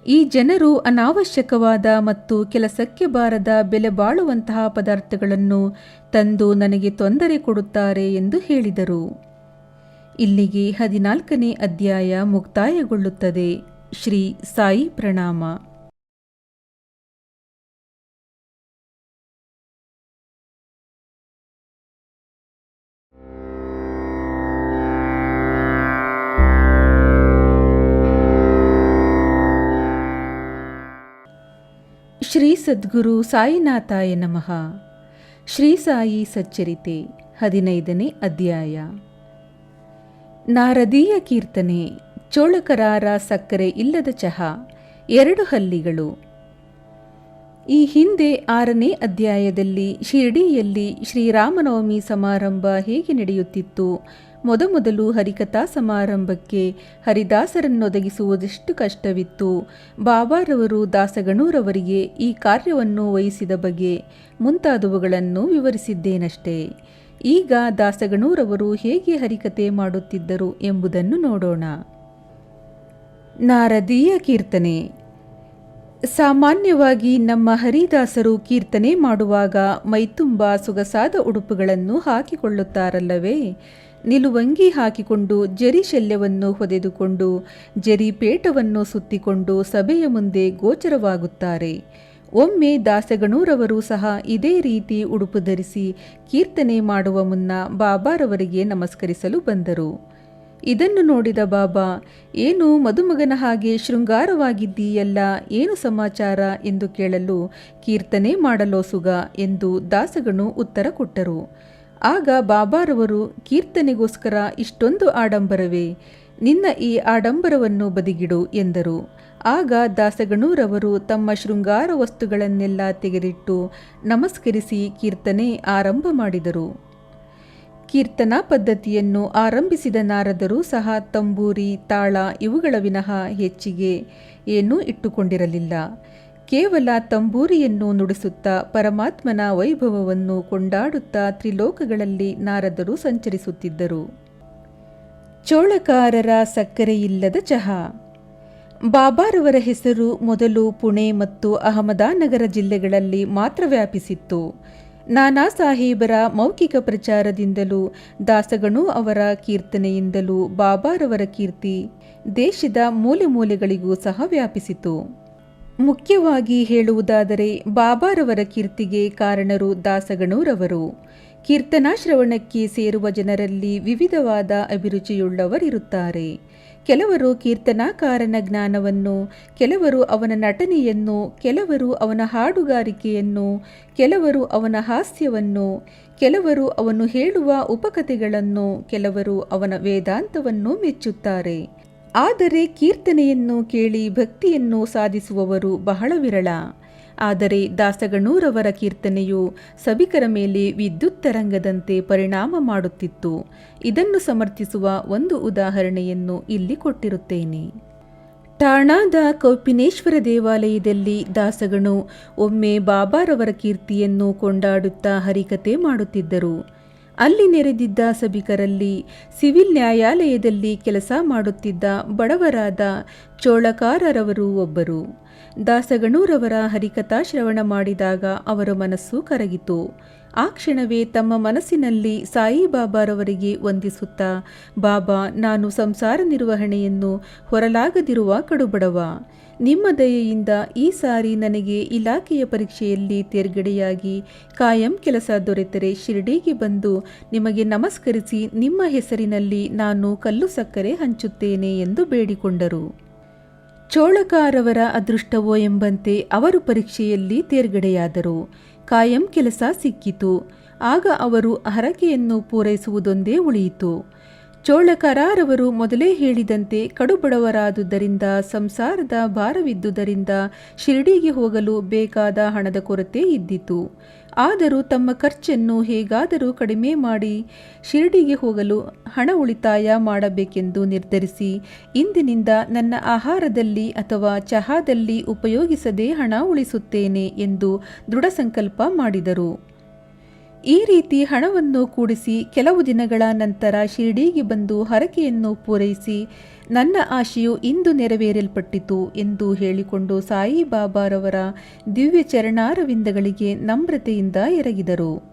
S1: ಈ ಜನರು ಅನಾವಶ್ಯಕವಾದ ಮತ್ತು ಕೆಲಸಕ್ಕೆ ಬಾರದ ಬೆಲೆ ಬಾಳುವಂತಹ ಪದಾರ್ಥಗಳನ್ನು ತಂದು ನನಗೆ ತೊಂದರೆ ಕೊಡುತ್ತಾರೆ ಎಂದು ಹೇಳಿದರು. ಇಲ್ಲಿಗೆ 14ನೇ ಅಧ್ಯಾಯ ಮುಕ್ತಾಯಗೊಳ್ಳುತ್ತದೆ. ಶ್ರೀ ಸಾಯಿ ಪ್ರಣಾಮ. ಶ್ರೀ ಸದ್ಗುರು ಸಾಯಿನಾಥಾಯ ನಮಃ. ಶ್ರೀ ಸಾಯಿ ಸಚ್ಚರಿತೆ 15ನೇ ಅಧ್ಯಾಯ. ನಾರದೀಯ ಕೀರ್ತನೆ. ಚೋಳಕರಾರ ಸಕ್ಕರೆ ಇಲ್ಲದ ಚಹಾ, 2 ಹಲ್ಲಿಗಳು. ಈ ಹಿಂದೆ 6ನೇ ಅಧ್ಯಾಯದಲ್ಲಿ ಶಿರ್ಡಿಯಲ್ಲಿ ಶ್ರೀರಾಮನವಮಿ ಸಮಾರಂಭ ಹೇಗೆ ನಡೆಯುತ್ತಿತ್ತು, ಮೊದಮೊದಲು ಹರಿಕಥಾ ಸಮಾರಂಭಕ್ಕೆ ಹರಿದಾಸರನ್ನೊದಗಿಸುವುದೆಷ್ಟು ಕಷ್ಟವಿತ್ತು, ಬಾಬಾರವರು ದಾಸಗಣೂರವರಿಗೆ ಈ ಕಾರ್ಯವನ್ನು ವಹಿಸಿದ ಬಗೆ ಮುಂತಾದವುಗಳನ್ನು ವಿವರಿಸಿದ್ದೇನಷ್ಟೇ. ಈಗ ದಾಸಗಣೂರವರು ಹೇಗೆ ಹರಿಕಥೆ ಮಾಡುತ್ತಿದ್ದರು ಎಂಬುದನ್ನು ನೋಡೋಣ. ನಾರದೀಯ ಕೀರ್ತನೆ. ಸಾಮಾನ್ಯವಾಗಿ ನಮ್ಮ ಹರಿದಾಸರು ಕೀರ್ತನೆ ಮಾಡುವಾಗ ಮೈತುಂಬ ಸೊಗಸಾದ ಉಡುಪುಗಳನ್ನು ಹಾಕಿಕೊಳ್ಳುತ್ತಾರಲ್ಲವೇ? ನಿಲುವಂಗಿ ಹಾಕಿಕೊಂಡು ಜರಿ ಶಲ್ಯವನ್ನು ಹೊದೆದುಕೊಂಡು ಜರಿ ಪೇಟವನ್ನು ಸುತ್ತಿಕೊಂಡು ಸಭೆಯ ಮುಂದೆ ಗೋಚರವಾಗುತ್ತಾರೆ. ಒಮ್ಮೆ ದಾಸಗಣೂರವರು ಸಹ ಇದೇ ರೀತಿ ಉಡುಪು ಧರಿಸಿ ಕೀರ್ತನೆ ಮಾಡುವ ಮುನ್ನ ಬಾಬಾರವರಿಗೆ ನಮಸ್ಕರಿಸಲು ಬಂದರು. ಇದನ್ನು ನೋಡಿದ ಬಾಬಾ, ಏನು ಮದುಮಗನ ಹಾಗೆ ಶೃಂಗಾರವಾಗಿದ್ದೀಯಲ್ಲ, ಏನು ಸಮಾಚಾರ ಎಂದು ಕೇಳಲು, ಕೀರ್ತನೆ ಮಾಡಲೋ ಸುಗ ಎಂದು ದಾಸಗಣು ಉತ್ತರ ಕೊಟ್ಟರು. ಆಗ ಬಾಬಾರವರು, ಕೀರ್ತನೆಗೋಸ್ಕರ ಇಷ್ಟೊಂದು ಆಡಂಬರವೇ? ನಿನ್ನ ಈ ಆಡಂಬರವನ್ನು ಬದಿಗಿಡು ಎಂದರು. ಆಗ ದಾಸಗಣೂರವರು ತಮ್ಮ ಶೃಂಗಾರ ವಸ್ತುಗಳನ್ನೆಲ್ಲ ತೆಗೆದಿಟ್ಟು ನಮಸ್ಕರಿಸಿ ಕೀರ್ತನೆ ಆರಂಭ ಮಾಡಿದರು. ಕೀರ್ತನಾ ಪದ್ಧತಿಯನ್ನು ಆರಂಭಿಸಿದ ನಾರದರು ಸಹ ತಂಬೂರಿ, ತಾಳ ಇವುಗಳ ವಿನಃ ಹೆಚ್ಚಿಗೆ ಏನೂ ಇಟ್ಟುಕೊಂಡಿರಲಿಲ್ಲ. ಕೇವಲ ತಂಬೂರಿಯನ್ನು ನುಡಿಸುತ್ತಾ ಪರಮಾತ್ಮನ ವೈಭವವನ್ನು ಕೊಂಡಾಡುತ್ತಾ ತ್ರಿಲೋಕಗಳಲ್ಲಿ ನಾರದರು ಸಂಚರಿಸುತ್ತಿದ್ದರು. ಚೋಳಕಾರರ ಸಕ್ಕರೆಯಿಲ್ಲದ ಚಹಾ. ಬಾಬಾರವರ ಹೆಸರು ಮೊದಲು ಪುಣೆ ಮತ್ತು ಅಹಮದಾನಗರ ಜಿಲ್ಲೆಗಳಲ್ಲಿ ಮಾತ್ರ ವ್ಯಾಪಿಸಿತ್ತು. ನಾನಾ ಸಾಹೇಬರ ಮೌಖಿಕ ಪ್ರಚಾರದಿಂದಲೂ ದಾಸಗಣು ಅವರ ಕೀರ್ತನೆಯಿಂದಲೂ ಬಾಬಾರವರ ಕೀರ್ತಿ ದೇಶದ ಮೂಲೆ ಮೂಲೆಗಳಿಗೂ ಸಹ ವ್ಯಾಪಿಸಿತು. ಮುಖ್ಯವಾಗಿ ಹೇಳುವುದಾದರೆ ಬಾಬಾರವರ ಕೀರ್ತಿಗೆ ಕಾರಣರು ದಾಸಗಣೂರವರು. ಕೀರ್ತನಾಶ್ರವಣಕ್ಕೆ ಸೇರುವ ಜನರಲ್ಲಿ ವಿವಿಧವಾದ ಅಭಿರುಚಿಯುಳ್ಳವರಿರುತ್ತಾರೆ. ಕೆಲವರು ಕೀರ್ತನಾಕಾರನ ಜ್ಞಾನವನ್ನು, ಕೆಲವರು ಅವನ ನಟನೆಯನ್ನು, ಕೆಲವರು ಅವನ ಹಾಡುಗಾರಿಕೆಯನ್ನು, ಕೆಲವರು ಅವನ ಹಾಸ್ಯವನ್ನು, ಕೆಲವರು ಅವನು ಹೇಳುವ ಉಪಕಥೆಗಳನ್ನು, ಕೆಲವರು ಅವನ ವೇದಾಂತವನ್ನು ಮೆಚ್ಚುತ್ತಾರೆ. ಆದರೆ ಕೀರ್ತನೆಯನ್ನು ಕೇಳಿ ಭಕ್ತಿಯನ್ನು ಸಾಧಿಸುವವರು ಬಹಳ ವಿರಳ. ಆದರೆ ದಾಸಗಣೂರವರ ಕೀರ್ತನೆಯು ಸಭಿಕರ ಮೇಲೆ ವಿದ್ಯುತ್ ತರಂಗದಂತೆ ಪರಿಣಾಮ ಮಾಡುತ್ತಿತ್ತು. ಇದನ್ನು ಸಮರ್ಥಿಸುವ ಒಂದು ಉದಾಹರಣೆಯನ್ನು ಇಲ್ಲಿ ಕೊಟ್ಟಿರುತ್ತೇನೆ. ಠಾಣಾದ ಕೌಪಿನೇಶ್ವರ ದೇವಾಲಯದಲ್ಲಿ ದಾಸಗಣು ಒಮ್ಮೆ ಬಾಬಾರವರ ಕೀರ್ತಿಯನ್ನು ಕೊಂಡಾಡುತ್ತಾ ಹರಿಕತೆ ಮಾಡುತ್ತಿದ್ದರು. ಅಲ್ಲಿ ನೆರೆದಿದ್ದ ಸಭಿಕರಲ್ಲಿ ಸಿವಿಲ್ ನ್ಯಾಯಾಲಯದಲ್ಲಿ ಕೆಲಸ ಮಾಡುತ್ತಿದ್ದ ಬಡವರಾದ ಚೋಳಕಾರರವರು ಒಬ್ಬರು. ದಾಸಗಣೂರವರ ಹರಿಕಥಾ ಶ್ರವಣ ಮಾಡಿದಾಗ ಅವರ ಮನಸ್ಸು ಕರಗಿತು. ಆ ಕ್ಷಣವೇ ತಮ್ಮ ಮನಸ್ಸಿನಲ್ಲಿ ಸಾಯಿಬಾಬಾರವರಿಗೆ ವಂದಿಸುತ್ತಾ, ಬಾಬಾ, ನಾನು ಸಂಸಾರ ನಿರ್ವಹಣೆಯನ್ನು ಹೊರಲಾಗದಿರುವ ಕಡುಬಡವ. ನಿಮ್ಮ ದಯೆಯಿಂದ ಈ ಸಾರಿ ನನಗೆ ಇಲಾಖೆಯ ಪರೀಕ್ಷೆಯಲ್ಲಿ ತೇರ್ಗಡೆಯಾಗಿ ಕಾಯಂ ಕೆಲಸ ದೊರೆತರೆ ಶಿರ್ಡಿಗೆ ಬಂದು ನಿಮಗೆ ನಮಸ್ಕರಿಸಿ ನಿಮ್ಮ ಹೆಸರಿನಲ್ಲಿ ನಾನು ಕಲ್ಲು ಸಕ್ಕರೆ ಹಂಚುತ್ತೇನೆ ಎಂದು ಬೇಡಿಕೊಂಡರು. ಚೋಳಕಾರವರ ಅದೃಷ್ಟವೋ ಎಂಬಂತೆ ಅವರು ಪರೀಕ್ಷೆಯಲ್ಲಿ ತೇರ್ಗಡೆಯಾದರು. ಕಾಯಂ ಕೆಲಸ ಸಿಕ್ಕಿತು. ಆಗ ಅವರು ಹರಕೆಯನ್ನು ಪೂರೈಸುವುದೊಂದೇ ಉಳಿಯಿತು. ಚೋಳಕರಾರವರು ಮೊದಲೇ ಹೇಳಿದಂತೆ ಕಡುಬಡವರಾದುದರಿಂದ, ಸಂಸಾರದ ಭಾರವಿದ್ದುದರಿಂದ ಶಿರ್ಡಿಗೆ ಹೋಗಲು ಬೇಕಾದ ಹಣದ ಕೊರತೆ ಇದ್ದಿತು. ಆದರೂ ತಮ್ಮ ಖರ್ಚನ್ನು ಹೇಗಾದರೂ ಕಡಿಮೆ ಮಾಡಿ ಶಿರ್ಡಿಗೆ ಹೋಗಲು ಹಣ ಉಳಿತಾಯ ಮಾಡಬೇಕೆಂದು ನಿರ್ಧರಿಸಿ, ಇಂದಿನಿಂದ ನನ್ನ ಆಹಾರದಲ್ಲಿ ಅಥವಾ ಚಹಾದಲ್ಲಿ ಉಪಯೋಗಿಸದೆ ಹಣ ಉಳಿಸುತ್ತೇನೆ ಎಂದು ದೃಢ ಸಂಕಲ್ಪ ಮಾಡಿದರು. ಈ ರೀತಿ ಹಣವನ್ನು ಕೂಡಿಸಿ ಕೆಲವು ದಿನಗಳ ನಂತರ ಶಿರ್ಡಿಗೆ ಬಂದು ಹರಕೆಯನ್ನು ಪೂರೈಸಿ, ನನ್ನ ಆಶೆಯು ಇಂದು ನೆರವೇರಲ್ಪಟ್ಟಿತು ಎಂದು ಹೇಳಿಕೊಂಡು ಸಾಯಿಬಾಬಾರವರ ದಿವ್ಯ ಚರಣಾರವಿಂದಗಳಿಗೆ ನಮ್ರತೆಯಿಂದ ಎರಗಿದರು.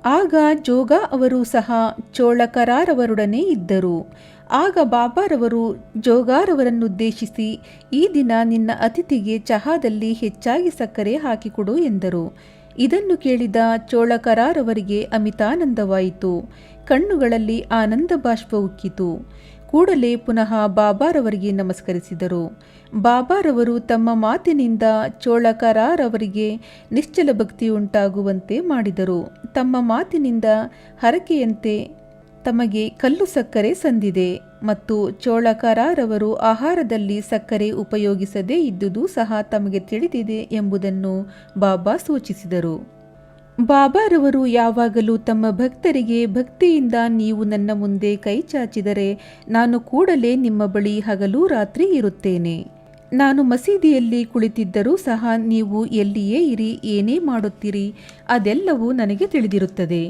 S1: ಆಗ ಜೋಗ ಅವರು ಸಹ ಚೋಳಕರಾರವರೊಡನೆ ಇದ್ದರು. ಆಗ ಬಾಬಾರವರು ಜೋಗಾರವರನ್ನುದ್ದೇಶಿಸಿ, ಈ ದಿನ ನಿನ್ನ ಅತಿಥಿಗೆ ಚಹಾದಲ್ಲಿ ಹೆಚ್ಚಾಗಿ ಸಕ್ಕರೆ ಹಾಕಿಕೊಡು ಎಂದರು. ಇದನ್ನು ಕೇಳಿದ ಚೋಳಕರಾರವರಿಗೆ ಅಮಿತಾನಂದವಾಯಿತು. ಕಣ್ಣುಗಳಲ್ಲಿ ಆನಂದ ಬಾಷ್ಪ ಉಕ್ಕಿತು. ಕೂಡಲೇ ಪುನಃ ಬಾಬಾರವರಿಗೆ ನಮಸ್ಕರಿಸಿದರು. ಬಾಬಾರವರು ತಮ್ಮ ಮಾತಿನಿಂದ ಚೋಳಕರಾರವರಿಗೆ ನಿಶ್ಚಲ ಭಕ್ತಿಯುಂಟಾಗುವಂತೆ ಮಾಡಿದರು. ತಮ್ಮ ಮಾತಿನಿಂದ ಹರಕೆಯಂತೆ ತಮಗೆ ಕಲ್ಲು ಸಕ್ಕರೆ ಸಂದಿದೆ ಮತ್ತು ಚೋಳಕರಾರವರು ಆಹಾರದಲ್ಲಿ ಸಕ್ಕರೆ ಉಪಯೋಗಿಸದೇ ಇದ್ದುದು ಸಹ ತಮಗೆ ತಿಳಿದಿದೆ ಎಂಬುದನ್ನು ಬಾಬಾ ಸೂಚಿಸಿದರು. ಬಾಬಾರವರು ಯಾವಾಗಲೂ ತಮ್ಮ ಭಕ್ತರಿಗೆ, ಭಕ್ತಿಯಿಂದ ನೀವು ನನ್ನ ಮುಂದೆ ಕೈ ಚಾಚಿದರೆ ನಾನು ಕೂಡಲೇ ನಿಮ್ಮ ಬಳಿ ಹಗಲು ರಾತ್ರಿ ಇರುತ್ತೇನೆ. ನಾನು ಮಸೀದಿಯಲ್ಲಿ ಕುಳಿತಿದ್ದರೂ ಸಹ ನೀವು ಎಲ್ಲಿಯೇ ಇರಿ, ಏನೇ ಮಾಡುತ್ತೀರಿ, ಅದೆಲ್ಲವೂ ನನಗೆ ತಿಳಿದಿರುತ್ತದೆ.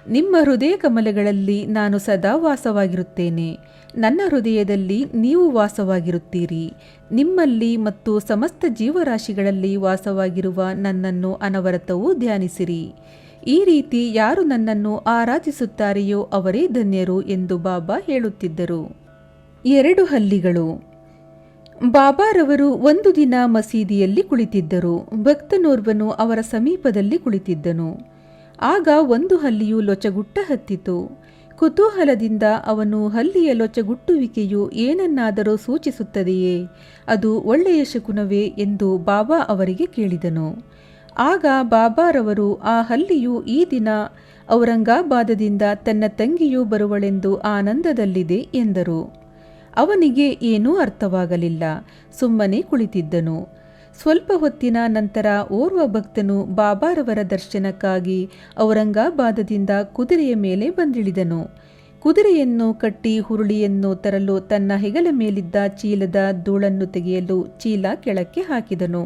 S1: ನಿಮ್ಮ ಹೃದಯ ಕಮಲಗಳಲ್ಲಿ ನಾನು ಸದಾ ವಾಸವಾಗಿರುತ್ತೇನೆ. ನನ್ನ ಹೃದಯದಲ್ಲಿ ನೀವು ವಾಸವಾಗಿರುತ್ತೀರಿ. ನಿಮ್ಮಲ್ಲಿ ಮತ್ತು ಸಮಸ್ತ ಜೀವರಾಶಿಗಳಲ್ಲಿ ವಾಸವಾಗಿರುವ ನನ್ನನ್ನು ಅನವರತವೂ ಧ್ಯಾನಿಸಿರಿ. ಈ ರೀತಿ ಯಾರು ನನ್ನನ್ನು ಆರಾಧಿಸುತ್ತಾರೆಯೋ ಅವರೇ ಧನ್ಯರು ಎಂದು ಬಾಬಾ ಹೇಳುತ್ತಿದ್ದರು. 2 ಹಲ್ಲಿಗಳು. ಬಾಬಾರವರು ಒಂದು ದಿನ ಮಸೀದಿಯಲ್ಲಿ ಕುಳಿತಿದ್ದರು. ಭಕ್ತನೋರ್ವನು ಅವರ ಸಮೀಪದಲ್ಲಿ ಕುಳಿತಿದ್ದನು. ಆಗ ಒಂದು ಹಲ್ಲಿಯು ಲೊಚಗುಟ್ಟ ಹತ್ತಿತು. ಕುತೂಹಲದಿಂದ ಅವನು ಹಲ್ಲಿಯ ಲೊಚಗುಟ್ಟುವಿಕೆಯು ಏನನ್ನಾದರೂ ಸೂಚಿಸುತ್ತದೆಯೇ, ಅದು ಒಳ್ಳೆಯ ಶಕುನವೇ ಎಂದು ಬಾಬಾ ಅವರಿಗೆ ಕೇಳಿದನು. ಆಗ ಬಾಬಾರವರು, ಆ ಹಲ್ಲಿಯು ಈ ದಿನ ಔರಂಗಾಬಾದದಿಂದ ತನ್ನ ತಂಗಿಯು ಬರುವಳೆಂದು ಆನಂದದಲ್ಲಿದೆ ಎಂದರು. ಅವನಿಗೆ ಏನೂ ಅರ್ಥವಾಗಲಿಲ್ಲ. ಸುಮ್ಮನೆ ಕುಳಿತಿದ್ದನು. ಸ್ವಲ್ಪ ಹೊತ್ತಿನ ನಂತರ ಓರ್ವ ಭಕ್ತನು ಬಾಬಾರವರ ದರ್ಶನಕ್ಕಾಗಿ ಔರಂಗಾಬಾದದಿಂದ ಕುದುರೆಯ ಮೇಲೆ ಬಂದಿಳಿದನು. ಕುದುರೆಯನ್ನು ಕಟ್ಟಿ ಹುರುಳಿಯನ್ನು ತರಲು ತನ್ನ ಹೆಗಲ ಮೇಲಿದ್ದ ಚೀಲದ ಧೂಳನ್ನು ತೆಗೆಯಲು ಚೀಲ ಕೆಳಕ್ಕೆ ಹಾಕಿದನು.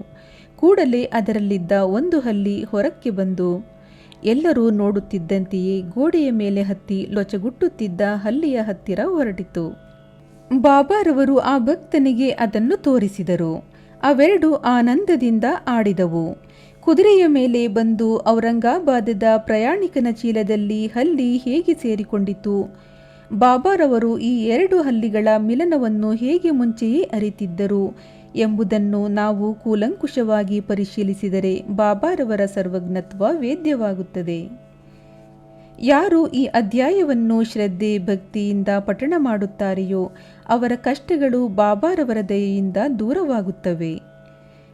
S1: ಕೂಡಲೇ ಅದರಲ್ಲಿದ್ದ ಒಂದು ಹಲ್ಲಿ ಹೊರಕ್ಕೆ ಬಂದು ಎಲ್ಲರೂ ನೋಡುತ್ತಿದ್ದಂತೆಯೇ ಗೋಡೆಯ ಮೇಲೆ ಹತ್ತಿ ಲೊಚಗುಟ್ಟುತ್ತಿದ್ದ ಹಲ್ಲಿಯ ಹತ್ತಿರ ಹೊರಟಿತು. ಬಾಬಾರವರು ಆ ಭಕ್ತನಿಗೆ ಅದನ್ನು ತೋರಿಸಿದರು. ಅವೆರಡು ಆನಂದದಿಂದ ಆಡಿದವು. ಕುದುರೆಯ ಮೇಲೆ ಬಂದು ಔರಂಗಾಬಾದದ ಪ್ರಯಾಣಿಕನ ಚೀಲದಲ್ಲಿ ಹಲ್ಲಿ ಹೇಗೆ ಸೇರಿಕೊಂಡಿತು? ಬಾಬಾರವರು ಈ 2 ಹಲ್ಲಿಗಳ ಮಿಲನವನ್ನು ಹೇಗೆ ಮುಂಚೆಯೇ ಅರಿತಿದ್ದರು ಎಂಬುದನ್ನು ನಾವು ಕೂಲಂಕುಷವಾಗಿ ಪರಿಶೀಲಿಸಿದರೆ ಬಾಬಾರವರ ಸರ್ವಜ್ಞತ್ವ ವೇದ್ಯವಾಗುತ್ತದೆ. ಯಾರು ಈ ಅಧ್ಯಾಯವನ್ನು ಶ್ರದ್ಧೆ ಭಕ್ತಿಯಿಂದ ಪಠಣ ಮಾಡುತ್ತಾರೆಯೋ ಅವರ ಕಷ್ಟಗಳು ಬಾಬಾರವರ ದಯೆಯಿಂದ ದೂರವಾಗುತ್ತವೆ.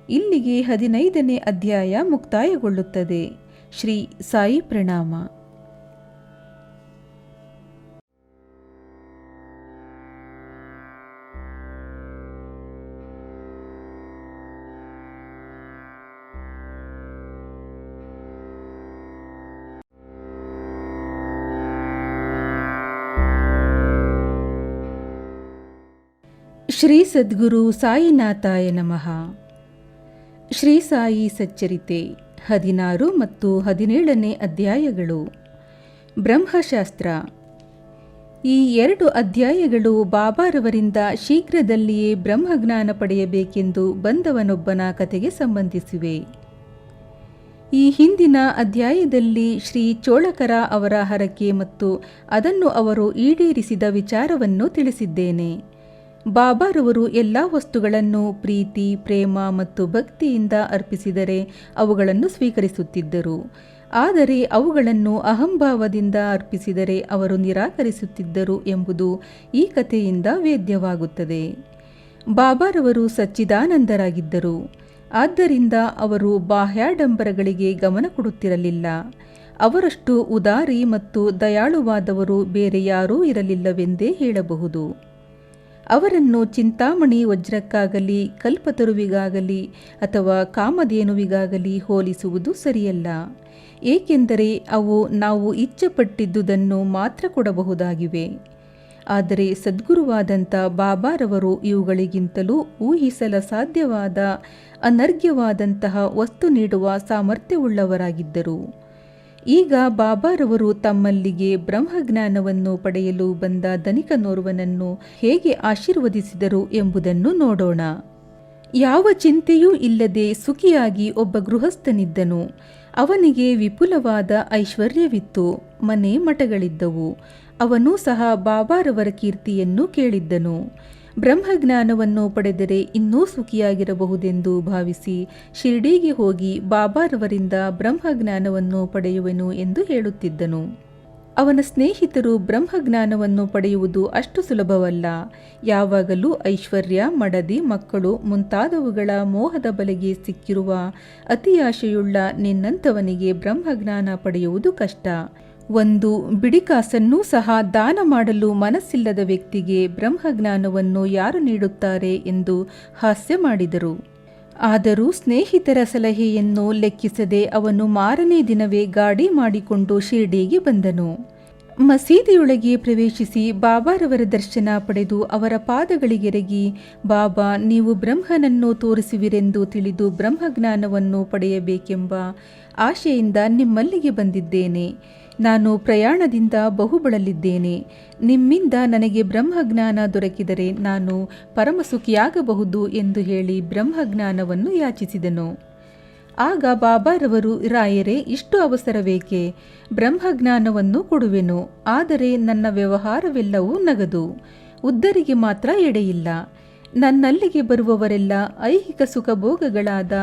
S1: ಇಲ್ಲಿಗೆ 15ನೇ ಅಧ್ಯಾಯ ಮುಕ್ತಾಯಗೊಳ್ಳುತ್ತದೆ. ಶ್ರೀ ಸಾಯಿ ಪ್ರಣಾಮ. ಶ್ರೀ ಸದ್ಗುರು ಸಾಯಿನಾಥಾಯ ನಮಃ. ಶ್ರೀ ಸಾಯಿ ಸಚ್ಚರಿತೆ 16 ಮತ್ತು 17ನೇ ಅಧ್ಯಾಯಗಳು. ಬ್ರಹ್ಮಶಾಸ್ತ್ರ. ಈ 2 ಅಧ್ಯಾಯಗಳು ಬಾಬಾರವರಿಂದ ಶೀಘ್ರದಲ್ಲಿಯೇ ಬ್ರಹ್ಮಜ್ಞಾನ ಪಡೆಯಬೇಕೆಂದು ಬಂದವನೊಬ್ಬನ ಕಥೆಗೆ ಸಂಬಂಧಿಸಿವೆ. ಈ ಹಿಂದಿನ ಅಧ್ಯಾಯದಲ್ಲಿ ಶ್ರೀ ಚೋಳಕರ ಅವರ ಹರಕೆ ಮತ್ತು ಅದನ್ನು ಅವರು ಈಡೇರಿಸಿದ ವಿಚಾರವನ್ನು ತಿಳಿಸಿದ್ದೇನೆ. ಬಾಬಾರವರು ಎಲ್ಲ ವಸ್ತುಗಳನ್ನು ಪ್ರೀತಿ, ಪ್ರೇಮ ಮತ್ತು ಭಕ್ತಿಯಿಂದ ಅರ್ಪಿಸಿದರೆ ಅವುಗಳನ್ನು ಸ್ವೀಕರಿಸುತ್ತಿದ್ದರು. ಆದರೆ ಅವುಗಳನ್ನು ಅಹಂಭಾವದಿಂದ ಅರ್ಪಿಸಿದರೆ ಅವರು ನಿರಾಕರಿಸುತ್ತಿದ್ದರು ಎಂಬುದು ಈ ಕಥೆಯಿಂದ ವೇದ್ಯವಾಗುತ್ತದೆ. ಬಾಬಾರವರು ಸಚ್ಚಿದಾನಂದರಾಗಿದ್ದರು. ಆದ್ದರಿಂದ ಅವರು ಬಾಹ್ಯಾಡಂಬರಗಳಿಗೆ ಗಮನ ಕೊಡುತ್ತಿರಲಿಲ್ಲ. ಅವರಷ್ಟು ಉದಾರಿ ಮತ್ತು ದಯಾಳುವಾದವರು ಬೇರೆ ಯಾರೂ ಇರಲಿಲ್ಲವೆಂದೇ ಹೇಳಬಹುದು. ಅವರನ್ನು ಚಿಂತಾಮಣಿ ವಜ್ರಕ್ಕಾಗಲಿ ಕಲ್ಪತರುವಿಗಾಗಲಿ ಅಥವಾ ಕಾಮಧೇನುವಿಗಾಗಲಿ ಹೋಲಿಸುವುದು ಸರಿಯಲ್ಲ. ಏಕೆಂದರೆ ಅವು ನಾವು ಇಚ್ಛೆಪಟ್ಟಿದ್ದುದನ್ನು ಮಾತ್ರ ಕೊಡಬಹುದಾಗಿವೆ. ಆದರೆ ಸದ್ಗುರುವಾದಂಥ ಬಾಬಾರವರು ಇವುಗಳಿಗಿಂತಲೂ ಊಹಿಸಲ ಸಾಧ್ಯವಾದ ಅನರ್ಘ್ಯವಾದಂತಹ ವಸ್ತು ನೀಡುವ ಸಾಮರ್ಥ್ಯವುಳ್ಳವರಾಗಿದ್ದರು. ಈಗ ಬಾಬಾರವರು ತಮ್ಮಲ್ಲಿಗೆ ಬ್ರಹ್ಮಜ್ಞಾನವನ್ನು ಪಡೆಯಲು ಬಂದ ಧನಿಕನೋರ್ವನನ್ನು ಹೇಗೆ ಆಶೀರ್ವದಿಸಿದರು ಎಂಬುದನ್ನು ನೋಡೋಣ. ಯಾವ ಚಿಂತೆಯೂ ಇಲ್ಲದೆ ಸುಖಿಯಾಗಿ ಒಬ್ಬ ಗೃಹಸ್ಥನಿದ್ದನು. ಅವನಿಗೆ ವಿಪುಲವಾದ ಐಶ್ವರ್ಯವಿತ್ತು. ಮನೆ ಮಠಗಳಿದ್ದವು. ಅವನೂ ಸಹ ಬಾಬಾರವರ ಕೀರ್ತಿಯನ್ನು ಕೇಳಿದ್ದನು. ಬ್ರಹ್ಮಜ್ಞಾನವನ್ನು ಪಡೆದರೆ ಇನ್ನೂ ಸುಖಿಯಾಗಿರಬಹುದೆಂದು ಭಾವಿಸಿ ಶಿರ್ಡಿಗೆ ಹೋಗಿ ಬಾಬಾರವರಿಂದ ಬ್ರಹ್ಮಜ್ಞಾನವನ್ನು ಪಡೆಯುವೆನು ಎಂದು ಹೇಳುತ್ತಿದ್ದನು. ಅವನ ಸ್ನೇಹಿತರು ಬ್ರಹ್ಮಜ್ಞಾನವನ್ನು ಪಡೆಯುವುದು ಅಷ್ಟು ಸುಲಭವಲ್ಲ. ಯಾವಾಗಲೂ ಐಶ್ವರ್ಯ, ಮಡದಿ, ಮಕ್ಕಳು ಮುಂತಾದವುಗಳ ಮೋಹದ ಬಲೆಗೆ ಸಿಕ್ಕಿರುವ ಅತಿಯಾಶೆಯುಳ್ಳ ನಿನ್ನಂಥವನಿಗೆ ಬ್ರಹ್ಮಜ್ಞಾನ ಪಡೆಯುವುದು ಕಷ್ಟ. ಒಂದು ಬಿಡಿಕಾಸನ್ನೂ ಸಹ ದಾನ ಮಾಡಲು ಮನಸ್ಸಿಲ್ಲದ ವ್ಯಕ್ತಿಗೆ ಬ್ರಹ್ಮಜ್ಞಾನವನ್ನು ಯಾರು ನೀಡುತ್ತಾರೆ ಎಂದು ಹಾಸ್ಯ ಮಾಡಿದರು. ಆದರೂ ಸ್ನೇಹಿತರ ಸಲಹೆಯನ್ನು ಲೆಕ್ಕಿಸದೆ ಅವನು ಮಾರನೇ ದಿನವೇ ಗಾಡಿ ಮಾಡಿಕೊಂಡು ಶಿರ್ಡಿಗೆ ಬಂದನು. ಮಸೀದಿಯೊಳಗೆ ಪ್ರವೇಶಿಸಿ ಬಾಬಾರವರ ದರ್ಶನ ಪಡೆದು ಅವರ ಪಾದಗಳಿಗೆರಗಿ, ಬಾಬಾ, ನೀವು ಬ್ರಹ್ಮನನ್ನು ತೋರಿಸುವಿರೆಂದು ತಿಳಿದು ಬ್ರಹ್ಮಜ್ಞಾನವನ್ನು ಪಡೆಯಬೇಕೆಂಬ ಆಶೆಯಿಂದ ನಿಮ್ಮಲ್ಲಿಗೆ ಬಂದಿದ್ದೇನೆ. ನಾನು ಪ್ರಯಾಣದಿಂದ ಬಹುಬಳಲಿದ್ದೇನೆ. ನಿಮ್ಮಿಂದ ನನಗೆ ಬ್ರಹ್ಮಜ್ಞಾನ ದೊರಕಿದರೆ ನಾನು ಪರಮಸುಖಿಯಾಗಬಹುದು ಎಂದು ಹೇಳಿ ಬ್ರಹ್ಮಜ್ಞಾನವನ್ನು ಯಾಚಿಸಿದನು. ಆಗ ಬಾಬಾರವರು, ರಾಯರೇ, ಇಷ್ಟು ಅವಸರವೇಕೆ? ಬ್ರಹ್ಮಜ್ಞಾನವನ್ನು ಕೊಡುವೆನು, ಆದರೆ ನನ್ನ ವ್ಯವಹಾರವೆಲ್ಲವೂ ನಗದು, ಉದ್ದರಿಗೆ ಮಾತ್ರ ಎಡೆಯಿಲ್ಲ. ನನ್ನಲ್ಲಿಗೆ ಬರುವವರೆಲ್ಲ ಐಹಿಕ ಸುಖಭೋಗಗಳಾದ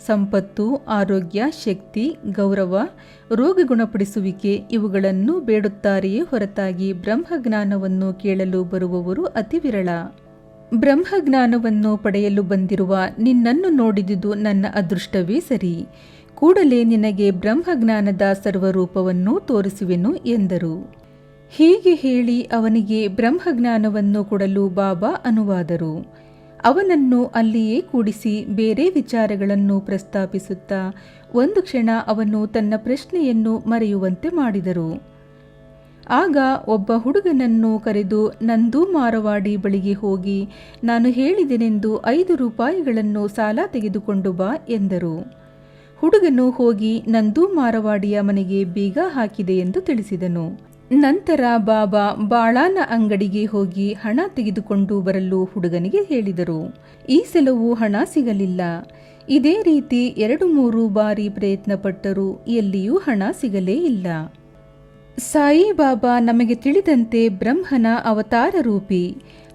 S1: ಸಂಪತ್ತು, ಆರೋಗ್ಯ, ಶಕ್ತಿ, ಗೌರವ, ರೋಗ ಗುಣಪಡಿಸುವಿಕೆ ಇವುಗಳನ್ನು ಬೇಡುತ್ತಾರೆಯೇ ಹೊರತಾಗಿ ಬ್ರಹ್ಮಜ್ಞಾನವನ್ನು ಕೇಳಲು ಬರುವವರು ಅತಿ ವಿರಳ. ಬ್ರಹ್ಮಜ್ಞಾನವನ್ನು ಪಡೆಯಲು ಬಂದಿರುವ ನಿನ್ನನ್ನು ನೋಡಿದುದು ನನ್ನ ಅದೃಷ್ಟವೇ ಸರಿ. ಕೂಡಲೇ ನಿನಗೆ ಬ್ರಹ್ಮಜ್ಞಾನದ ಸರ್ವರೂಪವನ್ನು ತೋರಿಸುವೆನು ಎಂದರು. ಹೀಗೆ ಹೇಳಿ ಅವನಿಗೆ ಬ್ರಹ್ಮಜ್ಞಾನವನ್ನು ಕೊಡಲು ಬಾಬಾ ಅನುವಾದರು. ಅವನನ್ನು ಅಲ್ಲಿಯೇ ಕೂಡಿಸಿ ಬೇರೆ ವಿಚಾರಗಳನ್ನು ಪ್ರಸ್ತಾಪಿಸುತ್ತಾ ಒಂದು ಕ್ಷಣ ಅವನು ತನ್ನ ಪ್ರಶ್ನೆಯನ್ನು ಮರೆಯುವಂತೆ ಮಾಡಿದರು. ಆಗ ಒಬ್ಬ ಹುಡುಗನನ್ನು ಕರೆದು ನಂದೂ ಮಾರವಾಡಿ ಬಳಿಗೆ ಹೋಗಿ ನಾನು ಹೇಳಿದೆನೆಂದು 5 ರೂಪಾಯಿಗಳನ್ನು ಸಾಲ ತೆಗೆದುಕೊಂಡು ಬಾ ಎಂದರು. ಹುಡುಗನು ಹೋಗಿ ನಂದೂ ಮಾರವಾಡಿಯ ಮನೆಗೆ ಬೀಗ ಹಾಕಿದೆ ಎಂದು ತಿಳಿಸಿದನು. ನಂತರ ಬಾಬಾ ಬಾಳಾನ ಅಂಗಡಿಗೆ ಹೋಗಿ ಹಣ ತೆಗೆದುಕೊಂಡು ಬರಲು ಹುಡುಗನಿಗೆ ಹೇಳಿದರು. ಈ ಸಲವೂ ಹಣ ಸಿಗಲಿಲ್ಲ. ಇದೇ ರೀತಿ 2-3 ಬಾರಿ ಪ್ರಯತ್ನಪಟ್ಟರೂ ಎಲ್ಲಿಯೂ ಹಣ ಸಿಗಲೇ ಇಲ್ಲ. ಸಾಯಿಬಾಬಾ ನಮಗೆ ತಿಳಿದಂತೆ ಬ್ರಹ್ಮನ ಅವತಾರ ರೂಪಿ.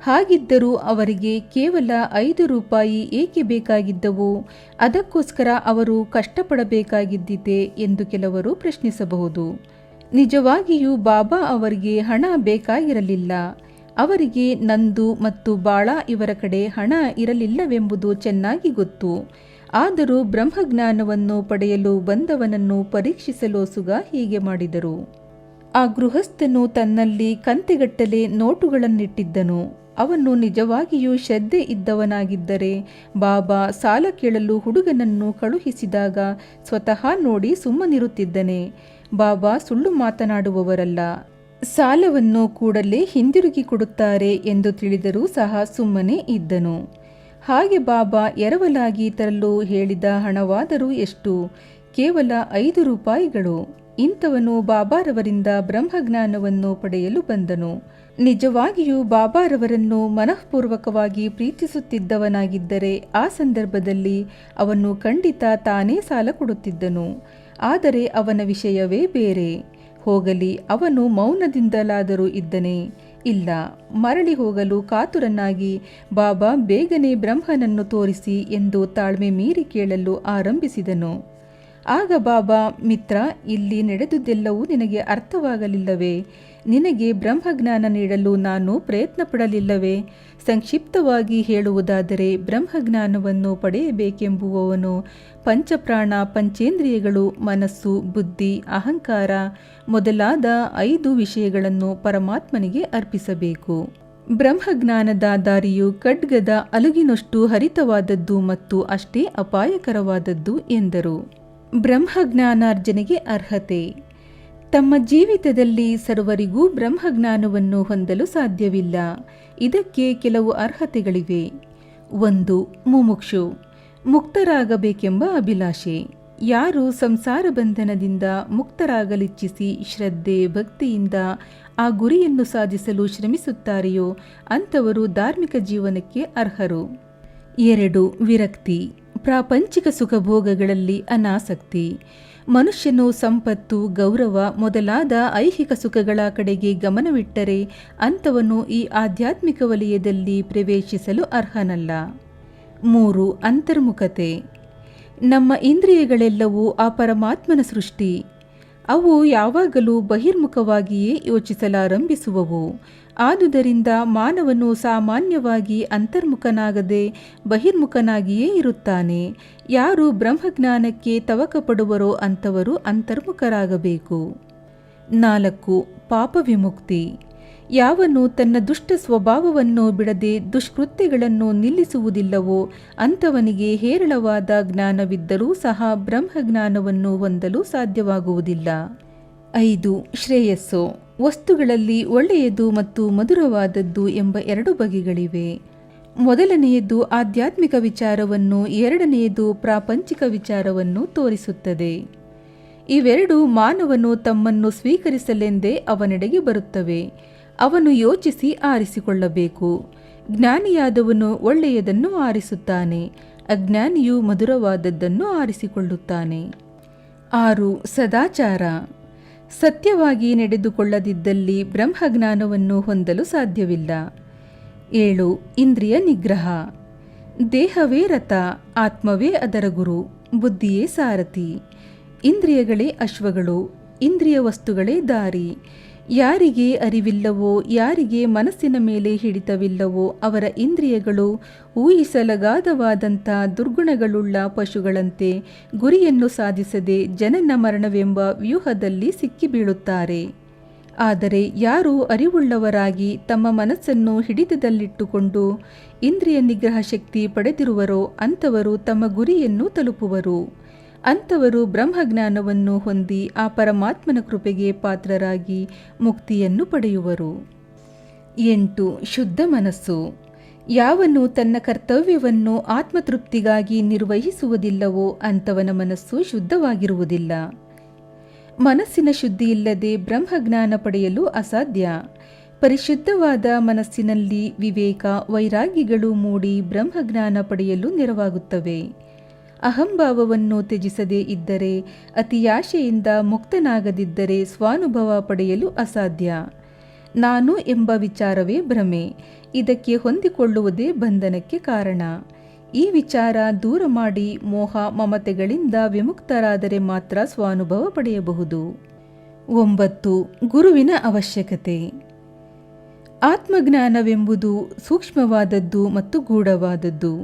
S1: ಹಾಗಿದ್ದರೂ ಅವರಿಗೆ ಕೇವಲ 5 ರೂಪಾಯಿ ಏಕೆ ಬೇಕಾಗಿದ್ದವು? ಅದಕ್ಕೋಸ್ಕರ ಅವರು ಕಷ್ಟಪಡಬೇಕಾಗಿದ್ದಿತೆ ಎಂದು ಕೆಲವರು ಪ್ರಶ್ನಿಸಬಹುದು. ನಿಜವಾಗಿಯೂ ಬಾಬಾ ಅವರಿಗೆ ಹಣ ಬೇಕಾಗಿರಲಿಲ್ಲ. ಅವರಿಗೆ ನಂದು ಮತ್ತು ಬಾಳ ಇವರ ಕಡೆ ಹಣ ಇರಲಿಲ್ಲವೆಂಬುದು ಚೆನ್ನಾಗಿ ಗೊತ್ತು. ಆದರೂ ಬ್ರಹ್ಮಜ್ಞಾನವನ್ನು ಪಡೆಯಲು ಬಂದವನನ್ನು ಪರೀಕ್ಷಿಸಲೋಸುಗ ಹೀಗೆ ಮಾಡಿದರು. ಆ ಗೃಹಸ್ಥನು ತನ್ನಲ್ಲಿ ಕಂತೆಗಟ್ಟಲೆ ನೋಟುಗಳನ್ನಿಟ್ಟಿದ್ದನು. ಅವನು ನಿಜವಾಗಿಯೂ ಶ್ರದ್ಧೆ ಇದ್ದವನಾಗಿದ್ದರೆ ಬಾಬಾ ಸಾಲ ಕೇಳಲು ಹುಡುಗನನ್ನು ಕಳುಹಿಸಿದಾಗ ಸ್ವತಃ ನೋಡಿ ಸುಮ್ಮನಿರುತ್ತಿದ್ದನೆ. ಬಾಬಾ ಸುಳ್ಳು ಮಾತನಾಡುವವರಲ್ಲ. ಸಾಲವನ್ನು ಕೂಡಲೇ ಹಿಂದಿರುಗಿ ಕೊಡುತ್ತಾರೆ ಎಂದು ತಿಳಿದರೂ ಸಹ ಸುಮ್ಮನೆ ಇದ್ದನು. ಹಾಗೆ ಬಾಬಾ ಎರವಲಾಗಿ ತರಲು ಹೇಳಿದ ಹಣವಾದರೂ ಎಷ್ಟು? ಕೇವಲ 5 ರೂಪಾಯಿಗಳು. ಇಂಥವನು ಬಾಬಾರವರಿಂದ ಬ್ರಹ್ಮಜ್ಞಾನವನ್ನು ಪಡೆಯಲು ಬಂದನು. ನಿಜವಾಗಿಯೂ ಬಾಬಾರವರನ್ನು ಮನಃಪೂರ್ವಕವಾಗಿ ಪ್ರೀತಿಸುತ್ತಿದ್ದವನಾಗಿದ್ದರೆ ಆ ಸಂದರ್ಭದಲ್ಲಿ ಅವನು ಖಂಡಿತ ತಾನೇ ಸಾಲ ಕೊಡುತ್ತಿದ್ದನು. ಆದರೆ ಅವನ ವಿಷಯವೇ ಬೇರೆ. ಹೋಗಲಿ, ಅವನು ಮೌನದಿಂದಲಾದರೂ ಇದ್ದನೇ? ಇಲ್ಲ. ಮರಳಿ ಹೋಗಲು ಕಾತುರನಾಗಿ ಬಾಬಾ ಬೇಗನೆ ಬ್ರಹ್ಮನನ್ನು ತೋರಿಸಿ ಎಂದು ತಾಳ್ಮೆ ಮೀರಿ ಕೇಳಲು ಆರಂಭಿಸಿದನು. ಆಗ ಬಾಬಾ, ಮಿತ್ರ, ಇಲ್ಲಿ ನಡೆದುದೆಲ್ಲವೂ ನಿನಗೆ ಅರ್ಥವಾಗಲಿಲ್ಲವೇ? ನಿನಗೆ ಬ್ರಹ್ಮಜ್ಞಾನ ನೀಡಲು ನಾನು ಪ್ರಯತ್ನ ಪಡಲಿಲ್ಲವೇ? ಸಂಕ್ಷಿಪ್ತವಾಗಿ ಹೇಳುವುದಾದರೆ ಬ್ರಹ್ಮಜ್ಞಾನವನ್ನು ಪಡೆಯಬೇಕೆಂಬುವವನು ಪಂಚಪ್ರಾಣ, ಪಂಚೇಂದ್ರಿಯಗಳು, ಮನಸ್ಸು, ಬುದ್ಧಿ, ಅಹಂಕಾರ ಮೊದಲಾದ 5 ವಿಷಯಗಳನ್ನು ಪರಮಾತ್ಮನಿಗೆ ಅರ್ಪಿಸಬೇಕು. ಬ್ರಹ್ಮಜ್ಞಾನದ ದಾರಿಯು ಖಡ್ಗದ ಅಲುಗಿನಷ್ಟು ಹರಿತವಾದದ್ದು ಮತ್ತು ಅಷ್ಟೇ ಅಪಾಯಕರವಾದದ್ದು ಎಂದರು. ಬ್ರಹ್ಮಜ್ಞಾನಾರ್ಜನೆಗೆ ಅರ್ಹತೆ. ತಮ್ಮ ಜೀವಿತದಲ್ಲಿ ಸರ್ವರಿಗೂ ಬ್ರಹ್ಮಜ್ಞಾನವನ್ನು ಹೊಂದಲು ಸಾಧ್ಯವಿಲ್ಲ. ಇದಕ್ಕೆ ಕೆಲವು ಅರ್ಹತೆಗಳಿವೆ. 1. ಮುಮುಕ್ಷು, ಮುಕ್ತರಾಗಬೇಕೆಂಬ ಅಭಿಲಾಷೆ. ಯಾರು ಸಂಸಾರ ಬಂಧನದಿಂದ ಮುಕ್ತರಾಗಲಿಚ್ಛಿಸಿ ಶ್ರದ್ಧೆ, ಭಕ್ತಿಯಿಂದ ಆ ಗುರಿಯನ್ನು ಸಾಧಿಸಲು ಶ್ರಮಿಸುತ್ತಾರೆಯೋ ಅಂಥವರು ಧಾರ್ಮಿಕ ಜೀವನಕ್ಕೆ ಅರ್ಹರು. 2. ವಿರಕ್ತಿ, ಪ್ರಾಪಂಚಿಕ ಸುಖಭೋಗಗಳಲ್ಲಿ ಅನಾಸಕ್ತಿ. ಮನುಷ್ಯನು ಸಂಪತ್ತು, ಗೌರವ ಮೊದಲಾದ ಐಹಿಕ ಸುಖಗಳ ಕಡೆಗೆ ಗಮನವಿಟ್ಟರೆ ಅಂಥವನು ಈ ಆಧ್ಯಾತ್ಮಿಕ ವಲಯದಲ್ಲಿ ಪ್ರವೇಶಿಸಲು ಅರ್ಹನಲ್ಲ. 3. ಅಂತರ್ಮುಖತೆ. ನಮ್ಮ ಇಂದ್ರಿಯಗಳೆಲ್ಲವೂ ಆ ಪರಮಾತ್ಮನ ಸೃಷ್ಟಿ. ಅವು ಯಾವಾಗಲೂ ಬಹಿರ್ಮುಖವಾಗಿಯೇ ಯೋಚಿಸಲಾರಂಭಿಸುವವು. ಆದುದರಿಂದ ಮಾನವನು ಸಾಮಾನ್ಯವಾಗಿ ಅಂತರ್ಮುಖನಾಗದೆ ಬಹಿರ್ಮುಖನಾಗಿಯೇ ಇರುತ್ತಾನೆ. ಯಾರು ಬ್ರಹ್ಮಜ್ಞಾನಕ್ಕೆ ತವಕ ಪಡುವರೋ ಅಂಥವರು ಅಂತರ್ಮುಖರಾಗಬೇಕು. 4. ಪಾಪ ವಿಮುಕ್ತಿ. ಯಾವನು ತನ್ನ ದುಷ್ಟ ಸ್ವಭಾವವನ್ನು ಬಿಡದೆ ದುಷ್ಕೃತ್ಯಗಳನ್ನು ನಿಲ್ಲಿಸುವುದಿಲ್ಲವೋ ಅಂಥವನಿಗೆ ಹೇರಳವಾದ ಜ್ಞಾನವಿದ್ದರೂ ಸಹ ಬ್ರಹ್ಮಜ್ಞಾನವನ್ನು ಹೊಂದಲು ಸಾಧ್ಯವಾಗುವುದಿಲ್ಲ. 5. ಶ್ರೇಯಸ್ಸು. ವಸ್ತುಗಳಲ್ಲಿ ಒಳ್ಳೆಯದು ಮತ್ತು ಮಧುರವಾದದ್ದು ಎಂಬ 2 ಬಗೆಗಳಿವೆ. ಮೊದಲನೆಯದು ಆಧ್ಯಾತ್ಮಿಕ ವಿಚಾರವನ್ನು, ಎರಡನೆಯದು ಪ್ರಾಪಂಚಿಕ ವಿಚಾರವನ್ನು ತೋರಿಸುತ್ತದೆ. ಇವೆರಡು ಮಾನವನು ತಮ್ಮನ್ನು ಸ್ವೀಕರಿಸಲೆಂದೇ ಅವನೆಡೆಗೆ ಬರುತ್ತವೆ. ಅವನು ಯೋಚಿಸಿ ಆರಿಸಿಕೊಳ್ಳಬೇಕು. ಜ್ಞಾನಿಯಾದವನು ಒಳ್ಳೆಯದನ್ನು ಆರಿಸುತ್ತಾನೆ, ಅಜ್ಞಾನಿಯು ಮಧುರವಾದದ್ದನ್ನು ಆರಿಸಿಕೊಳ್ಳುತ್ತಾನೆ. 6. ಸದಾಚಾರ. ಸತ್ಯವಾಗಿ ನಡೆದುಕೊಳ್ಳದಿದ್ದಲ್ಲಿ ಬ್ರಹ್ಮಜ್ಞಾನವನ್ನು ಹೊಂದಲು ಸಾಧ್ಯವಿಲ್ಲ. 7. ಇಂದ್ರಿಯ ನಿಗ್ರಹ. ದೇಹವೇ ರಥ, ಆತ್ಮವೇ ಅದರ ಗುರು, ಬುದ್ಧಿಯೇ ಸಾರಥಿ. ಇಂದ್ರಿಯಗಳೇ ಅಶ್ವಗಳು, ಇಂದ್ರಿಯ ವಸ್ತುಗಳೇ ದಾರಿ. ಯಾರಿಗೆ ಅರಿವಿಲ್ಲವೋ, ಯಾರಿಗೆ ಮನಸ್ಸಿನ ಮೇಲೆ ಹಿಡಿತವಿಲ್ಲವೋ ಅವರ ಇಂದ್ರಿಯಗಳು ಊಹಿಸಲಗಾದವಾದಂಥ ದುರ್ಗುಣಗಳುಳ್ಳ ಪಶುಗಳಂತೆ ಗುರಿಯನ್ನು ಸಾಧಿಸದೆ ಜನನ ಮರಣವೆಂಬ ವ್ಯೂಹದಲ್ಲಿ ಸಿಕ್ಕಿಬೀಳುತ್ತಾರೆ. ಆದರೆ ಯಾರು ಅರಿವುಳ್ಳವರಾಗಿ ತಮ್ಮ ಮನಸ್ಸನ್ನು ಹಿಡಿತದಲ್ಲಿಟ್ಟುಕೊಂಡು ಇಂದ್ರಿಯ ನಿಗ್ರಹ ಶಕ್ತಿ ಪಡೆದಿರುವರೋ ಅಂಥವರು ತಮ್ಮ ಗುರಿಯನ್ನು ತಲುಪುವರು. ಅಂಥವರು ಬ್ರಹ್ಮಜ್ಞಾನವನ್ನು ಹೊಂದಿ ಆ ಪರಮಾತ್ಮನ ಕೃಪೆಗೆ ಪಾತ್ರರಾಗಿ ಮುಕ್ತಿಯನ್ನು ಪಡೆಯುವರು. 8. ಶುದ್ಧ ಮನಸ್ಸು. ಯಾವನು ತನ್ನ ಕರ್ತವ್ಯವನ್ನು ಆತ್ಮತೃಪ್ತಿಗಾಗಿ ನಿರ್ವಹಿಸುವುದಿಲ್ಲವೋ ಅಂಥವನ ಮನಸ್ಸು ಶುದ್ಧವಾಗಿರುವುದಿಲ್ಲ. ಮನಸ್ಸಿನ ಶುದ್ಧಿಯಿಲ್ಲದೆ ಬ್ರಹ್ಮಜ್ಞಾನ ಪಡೆಯಲು ಅಸಾಧ್ಯ. ಪರಿಶುದ್ಧವಾದ ಮನಸ್ಸಿನಲ್ಲಿ ವಿವೇಕ, ವೈರಾಗ್ಯಗಳು ಮೂಡಿ ಬ್ರಹ್ಮಜ್ಞಾನ ಪಡೆಯಲು ನೆರವಾಗುತ್ತವೆ. ಅಹಂಭಾವವನ್ನು ತ್ಯಜಿಸದೇ ಇದ್ದರೆ, ಅತಿಯಾಶೆಯಿಂದ ಮುಕ್ತನಾಗದಿದ್ದರೆ ಸ್ವಾನುಭವ ಪಡೆಯಲು ಅಸಾಧ್ಯ. ನಾನು ಎಂಬ ವಿಚಾರವೇ ಭ್ರಮೆ. ಇದಕ್ಕೆ ಹೊಂದಿಕೊಳ್ಳುವುದೇ ಬಂಧನಕ್ಕೆ ಕಾರಣ. ಈ ವಿಚಾರ ದೂರ ಮಾಡಿ ಮೋಹ ಮಮತೆಗಳಿಂದ ವಿಮುಕ್ತರಾದರೆ ಮಾತ್ರ ಸ್ವಾನುಭವ ಪಡೆಯಬಹುದು. 9. ಗುರುವಿನ ಅವಶ್ಯಕತೆ. ಆತ್ಮಜ್ಞಾನವೆಂಬುದು ಸೂಕ್ಷ್ಮವಾದದ್ದು ಮತ್ತು ಗೂಢವಾದದ್ದು.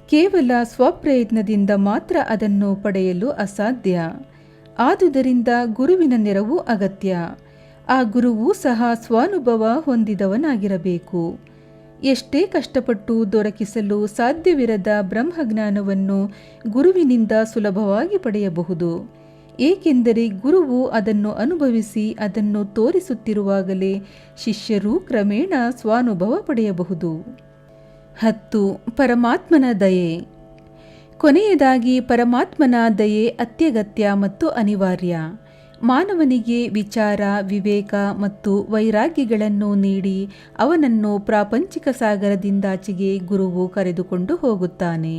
S1: ಕೇವಲ ಸ್ವಪ್ರಯತ್ನದಿಂದ ಮಾತ್ರ ಅದನ್ನು ಪಡೆಯಲು ಅಸಾಧ್ಯ. ಆದುದರಿಂದ ಗುರುವಿನ ನೆರವು ಅಗತ್ಯ. ಆ ಗುರುವೂ ಸಹ ಸ್ವಾನುಭವ ಹೊಂದಿದವನಾಗಿರಬೇಕು. ಎಷ್ಟೇ ಕಷ್ಟಪಟ್ಟು ದೊರಕಿಸಲು ಸಾಧ್ಯವಿರದ ಬ್ರಹ್ಮಜ್ಞಾನವನ್ನು ಗುರುವಿನಿಂದ ಸುಲಭವಾಗಿ ಪಡೆಯಬಹುದು. ಏಕೆಂದರೆ ಗುರುವು ಅದನ್ನು ಅನುಭವಿಸಿ ಅದನ್ನು ತೋರಿಸುತ್ತಿರುವಾಗಲೇ ಶಿಷ್ಯರು ಕ್ರಮೇಣ ಸ್ವಾನುಭವ ಪಡೆಯಬಹುದು. 10. ಪರಮಾತ್ಮನ ದಯೆ. ಕೊನೆಯದಾಗಿ ಪರಮಾತ್ಮನ ದಯೆ ಅತ್ಯಗತ್ಯ ಮತ್ತು ಅನಿವಾರ್ಯ. ಮಾನವನಿಗೆ ವಿಚಾರ, ವಿವೇಕ ಮತ್ತು ವೈರಾಗ್ಯಗಳನ್ನು ನೀಡಿ ಅವನನ್ನು ಪ್ರಾಪಂಚಿಕ ಸಾಗರದಿಂದಾಚೆಗೆ ಗುರುವು ಕರೆದುಕೊಂಡು ಹೋಗುತ್ತಾನೆ.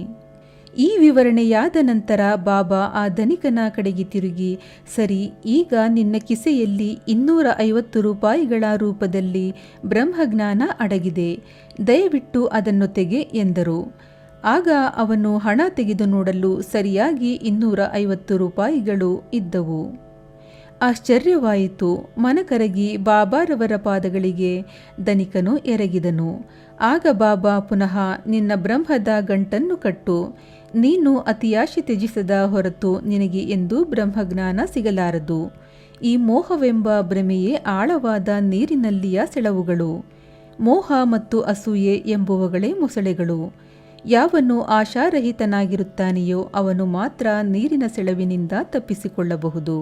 S1: ಈ ವಿವರಣೆಯಾದ ನಂತರ ಬಾಬಾ ಆ ಧನಿಕನ ಕಡೆಗೆ ತಿರುಗಿ, ಸರಿ, ಈಗ ನಿನ್ನ ಕಿಸೆಯಲ್ಲಿ 250 ರೂಪಾಯಿಗಳ ರೂಪದಲ್ಲಿ ಬ್ರಹ್ಮಜ್ಞಾನ ಅಡಗಿದೆ, ದಯವಿಟ್ಟು ಅದನ್ನು ತೆಗೆ ಎಂದರು. ಆಗ ಅವನು ಹಣ ತೆಗೆದು ನೋಡಲು ಸರಿಯಾಗಿ 250 ರೂಪಾಯಿಗಳು ಇದ್ದವು. ಆಶ್ಚರ್ಯವಾಯಿತು. ಮನಕರಗಿ ಬಾಬಾರವರ ಪಾದಗಳಿಗೆ ಧನಿಕನು ಎರಗಿದನು. ಆಗ ಬಾಬಾ ಪುನಃ, ನಿನ್ನ ಬ್ರಹ್ಮದ ಗಂಟನ್ನು ಕಟ್ಟು, ನೀನು ಅತಿಯಾಶೆ ತ್ಯಜಿಸದ ಹೊರತು ನಿನಗೆ ಎಂದೂ ಬ್ರಹ್ಮಜ್ಞಾನ ಸಿಗಲಾರದು. ಈ ಮೋಹವೆಂಬ ಭ್ರಮೆಯೇ ಆಳವಾದ ನೀರಿನಲ್ಲಿಯ ಸೆಳವುಗಳು. ಮೋಹ ಮತ್ತು ಅಸೂಯೆ ಎಂಬುವುಗಳೇ ಮೊಸಳೆಗಳು. ಯಾವನು ಆಶಾರಹಿತನಾಗಿರುತ್ತಾನೆಯೋ ಅವನು ಮಾತ್ರ ನೀರಿನ ಸೆಳವಿನಿಂದ ತಪ್ಪಿಸಿಕೊಳ್ಳಬಹುದು.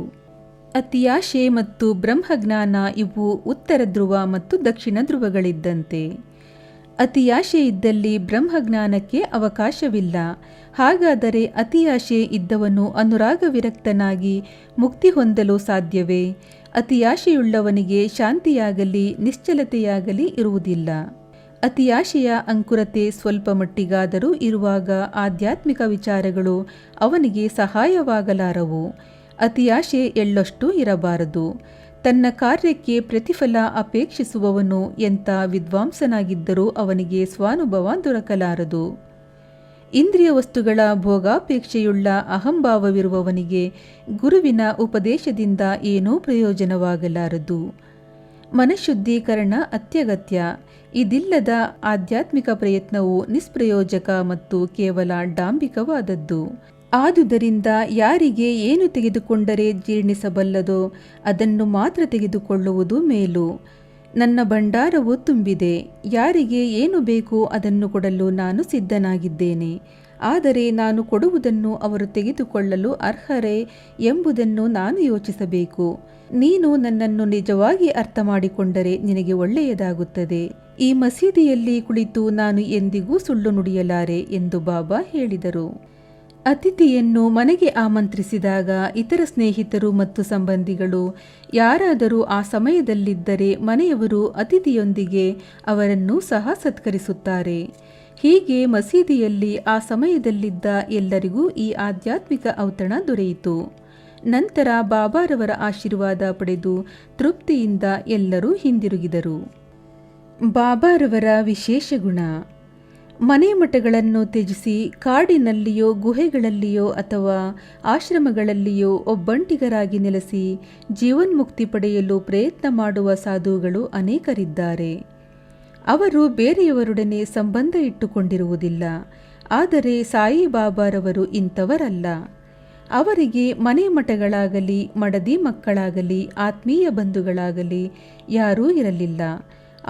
S1: ಅತಿಯಾಶೆ ಮತ್ತು ಬ್ರಹ್ಮಜ್ಞಾನ ಇವು ಉತ್ತರ ಧ್ರುವ ಮತ್ತು ದಕ್ಷಿಣ ಧ್ರುವಗಳಿದ್ದಂತೆ. ಅತಿಯಾಶೆ ಇದ್ದಲ್ಲಿ ಬ್ರಹ್ಮಜ್ಞಾನಕ್ಕೆ ಅವಕಾಶವಿಲ್ಲ. ಹಾಗಾದರೆ ಅತಿಯಾಶೆ ಇದ್ದವನು ಅನುರಾಗ ವಿರಕ್ತನಾಗಿ ಮುಕ್ತಿ ಹೊಂದಲು ಸಾಧ್ಯವೇ? ಅತಿಯಾಶೆಯುಳ್ಳವನಿಗೆ ಶಾಂತಿಯಾಗಲಿ ನಿಶ್ಚಲತೆಯಾಗಲಿ ಇರುವುದಿಲ್ಲ. ಅತಿಯಾಶೆಯ ಅಂಕುರತೆ ಸ್ವಲ್ಪ ಮಟ್ಟಿಗಾದರೂ ಇರುವಾಗ ಆಧ್ಯಾತ್ಮಿಕ ವಿಚಾರಗಳು ಅವನಿಗೆ ಸಹಾಯವಾಗಲಾರವು. ಅತಿಯಾಶೆ ಎಳ್ಳಷ್ಟು ಇರಬಾರದು. ತನ್ನ ಕಾರ್ಯಕ್ಕೆ ಪ್ರತಿಫಲ ಅಪೇಕ್ಷಿಸುವವನು ಎಂಥ ವಿದ್ವಾಂಸನಾಗಿದ್ದರೂ ಅವನಿಗೆ ಸ್ವಾನುಭವ ದೊರಕಲಾರದು. ಇಂದ್ರಿಯ ವಸ್ತುಗಳ ಭೋಗಾಪೇಕ್ಷೆಯುಳ್ಳ ಅಹಂಭಾವವಿರುವವನಿಗೆ ಗುರುವಿನ ಉಪದೇಶದಿಂದ ಏನೂ ಪ್ರಯೋಜನವಾಗಲಾರದು. ಮನಃಶುದ್ಧೀಕರಣ ಅತ್ಯಗತ್ಯ. ಇದಿಲ್ಲದ ಆಧ್ಯಾತ್ಮಿಕ ಪ್ರಯತ್ನವು ನಿಷ್ಪ್ರಯೋಜಕ ಮತ್ತು ಕೇವಲ ಡಾಂಬಿಕವಾದದ್ದು. ಆದುದರಿಂದ ಯಾರಿಗೆ ಏನು ತೆಗೆದುಕೊಂಡರೆ ಜೀರ್ಣಿಸಬಲ್ಲದೋ ಅದನ್ನು ಮಾತ್ರ ತೆಗೆದುಕೊಳ್ಳುವುದು ಮೇಲು. ನನ್ನ ಭಂಡಾರವು ತುಂಬಿದೆ. ಯಾರಿಗೆ ಏನು ಬೇಕು ಅದನ್ನು ಕೊಡಲು ನಾನು ಸಿದ್ಧನಾಗಿದ್ದೇನೆ. ಆದರೆ ನಾನು ಕೊಡುವುದನ್ನು ಅವರು ತೆಗೆದುಕೊಳ್ಳಲು ಅರ್ಹರೇ ಎಂಬುದನ್ನು ನಾನು ಯೋಚಿಸಬೇಕು. ನೀನು ನನ್ನನ್ನು ನಿಜವಾಗಿ ಅರ್ಥ ಮಾಡಿಕೊಂಡರೆ ನಿನಗೆ ಒಳ್ಳೆಯದಾಗುತ್ತದೆ. ಈ ಮಸೀದಿಯಲ್ಲಿ ಕುಳಿತು ನಾನು ಎಂದಿಗೂ ಸುಳ್ಳು ನುಡಿಯಲಾರೆ ಎಂದು ಬಾಬಾ ಹೇಳಿದರು. ಅತಿಥಿಯನ್ನು ಮನೆಗೆ ಆಮಂತ್ರಿಸಿದಾಗ ಇತರ ಸ್ನೇಹಿತರು ಮತ್ತು ಸಂಬಂಧಿಗಳು ಯಾರಾದರೂ ಆ ಸಮಯದಲ್ಲಿದ್ದರೆ ಮನೆಯವರು ಅತಿಥಿಯೊಂದಿಗೆ ಅವರನ್ನು ಸಹ ಸತ್ಕರಿಸುತ್ತಾರೆ. ಹೀಗೆ ಮಸೀದಿಯಲ್ಲಿ ಆ ಸಮಯದಲ್ಲಿದ್ದ ಎಲ್ಲರಿಗೂ ಈ ಆಧ್ಯಾತ್ಮಿಕ ಔತಣ ದೊರೆಯಿತು. ನಂತರ ಬಾಬಾರವರ ಆಶೀರ್ವಾದ ಪಡೆದು ತೃಪ್ತಿಯಿಂದ ಎಲ್ಲರೂ ಹಿಂದಿರುಗಿದರು. ಬಾಬಾರವರ ವಿಶೇಷ ಗುಣ: ಮನೆ ಮಠಗಳನ್ನು ತ್ಯಜಿಸಿ ಕಾಡಿನಲ್ಲಿಯೋ ಗುಹೆಗಳಲ್ಲಿಯೋ ಅಥವಾ ಆಶ್ರಮಗಳಲ್ಲಿಯೋ ಒಬ್ಬಂಟಿಗರಾಗಿ ನೆಲೆಸಿ ಜೀವನ್ಮುಕ್ತಿ ಪಡೆಯಲು ಪ್ರಯತ್ನ ಮಾಡುವ ಸಾಧುಗಳು ಅನೇಕರಿದ್ದಾರೆ. ಅವರು ಬೇರೆಯವರೊಡನೆ ಸಂಬಂಧ ಇಟ್ಟುಕೊಂಡಿರುವುದಿಲ್ಲ. ಆದರೆ ಸಾಯಿಬಾಬಾರವರು ಇಂಥವರಲ್ಲ. ಅವರಿಗೆ ಮನೆ ಮಠಗಳಾಗಲಿ ಮಡದಿ ಮಕ್ಕಳಾಗಲಿ ಆತ್ಮೀಯ ಬಂಧುಗಳಾಗಲಿ ಯಾರೂ ಇರಲಿಲ್ಲ.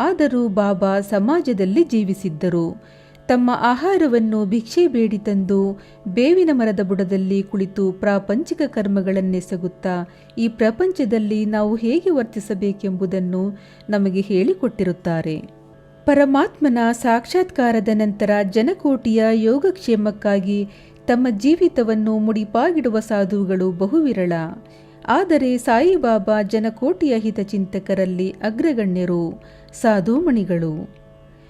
S1: ಆದರೂ ಬಾಬಾ ಸಮಾಜದಲ್ಲಿ ಜೀವಿಸಿದ್ದರು. ತಮ್ಮ ಆಹಾರವನ್ನು ಭಿಕ್ಷೆ ಬೇಡಿ ತಂದು ಬೇವಿನ ಮರದ ಬುಡದಲ್ಲಿ ಕುಳಿತು ಪ್ರಾಪಂಚಿಕ ಕರ್ಮಗಳನ್ನೆಸಗುತ್ತಾ ಈ ಪ್ರಪಂಚದಲ್ಲಿ ನಾವು ಹೇಗೆ ವರ್ತಿಸಬೇಕೆಂಬುದನ್ನು ನಮಗೆ ಹೇಳಿಕೊಟ್ಟಿರುತ್ತಾರೆ. ಪರಮಾತ್ಮನ ಸಾಕ್ಷಾತ್ಕಾರದ ನಂತರ ಜನಕೋಟಿಯ ಯೋಗಕ್ಷೇಮಕ್ಕಾಗಿ ತಮ್ಮ ಜೀವಿತವನ್ನು ಮುಡಿಪಾಗಿಡುವ ಸಾಧುಗಳು ಬಹುವಿರಳ. ಆದರೆ ಸಾಯಿಬಾಬಾ ಜನಕೋಟಿಯ ಹಿತಚಿಂತಕರಲ್ಲಿ ಅಗ್ರಗಣ್ಯರು, ಸಾಧುಮಣಿಗಳು.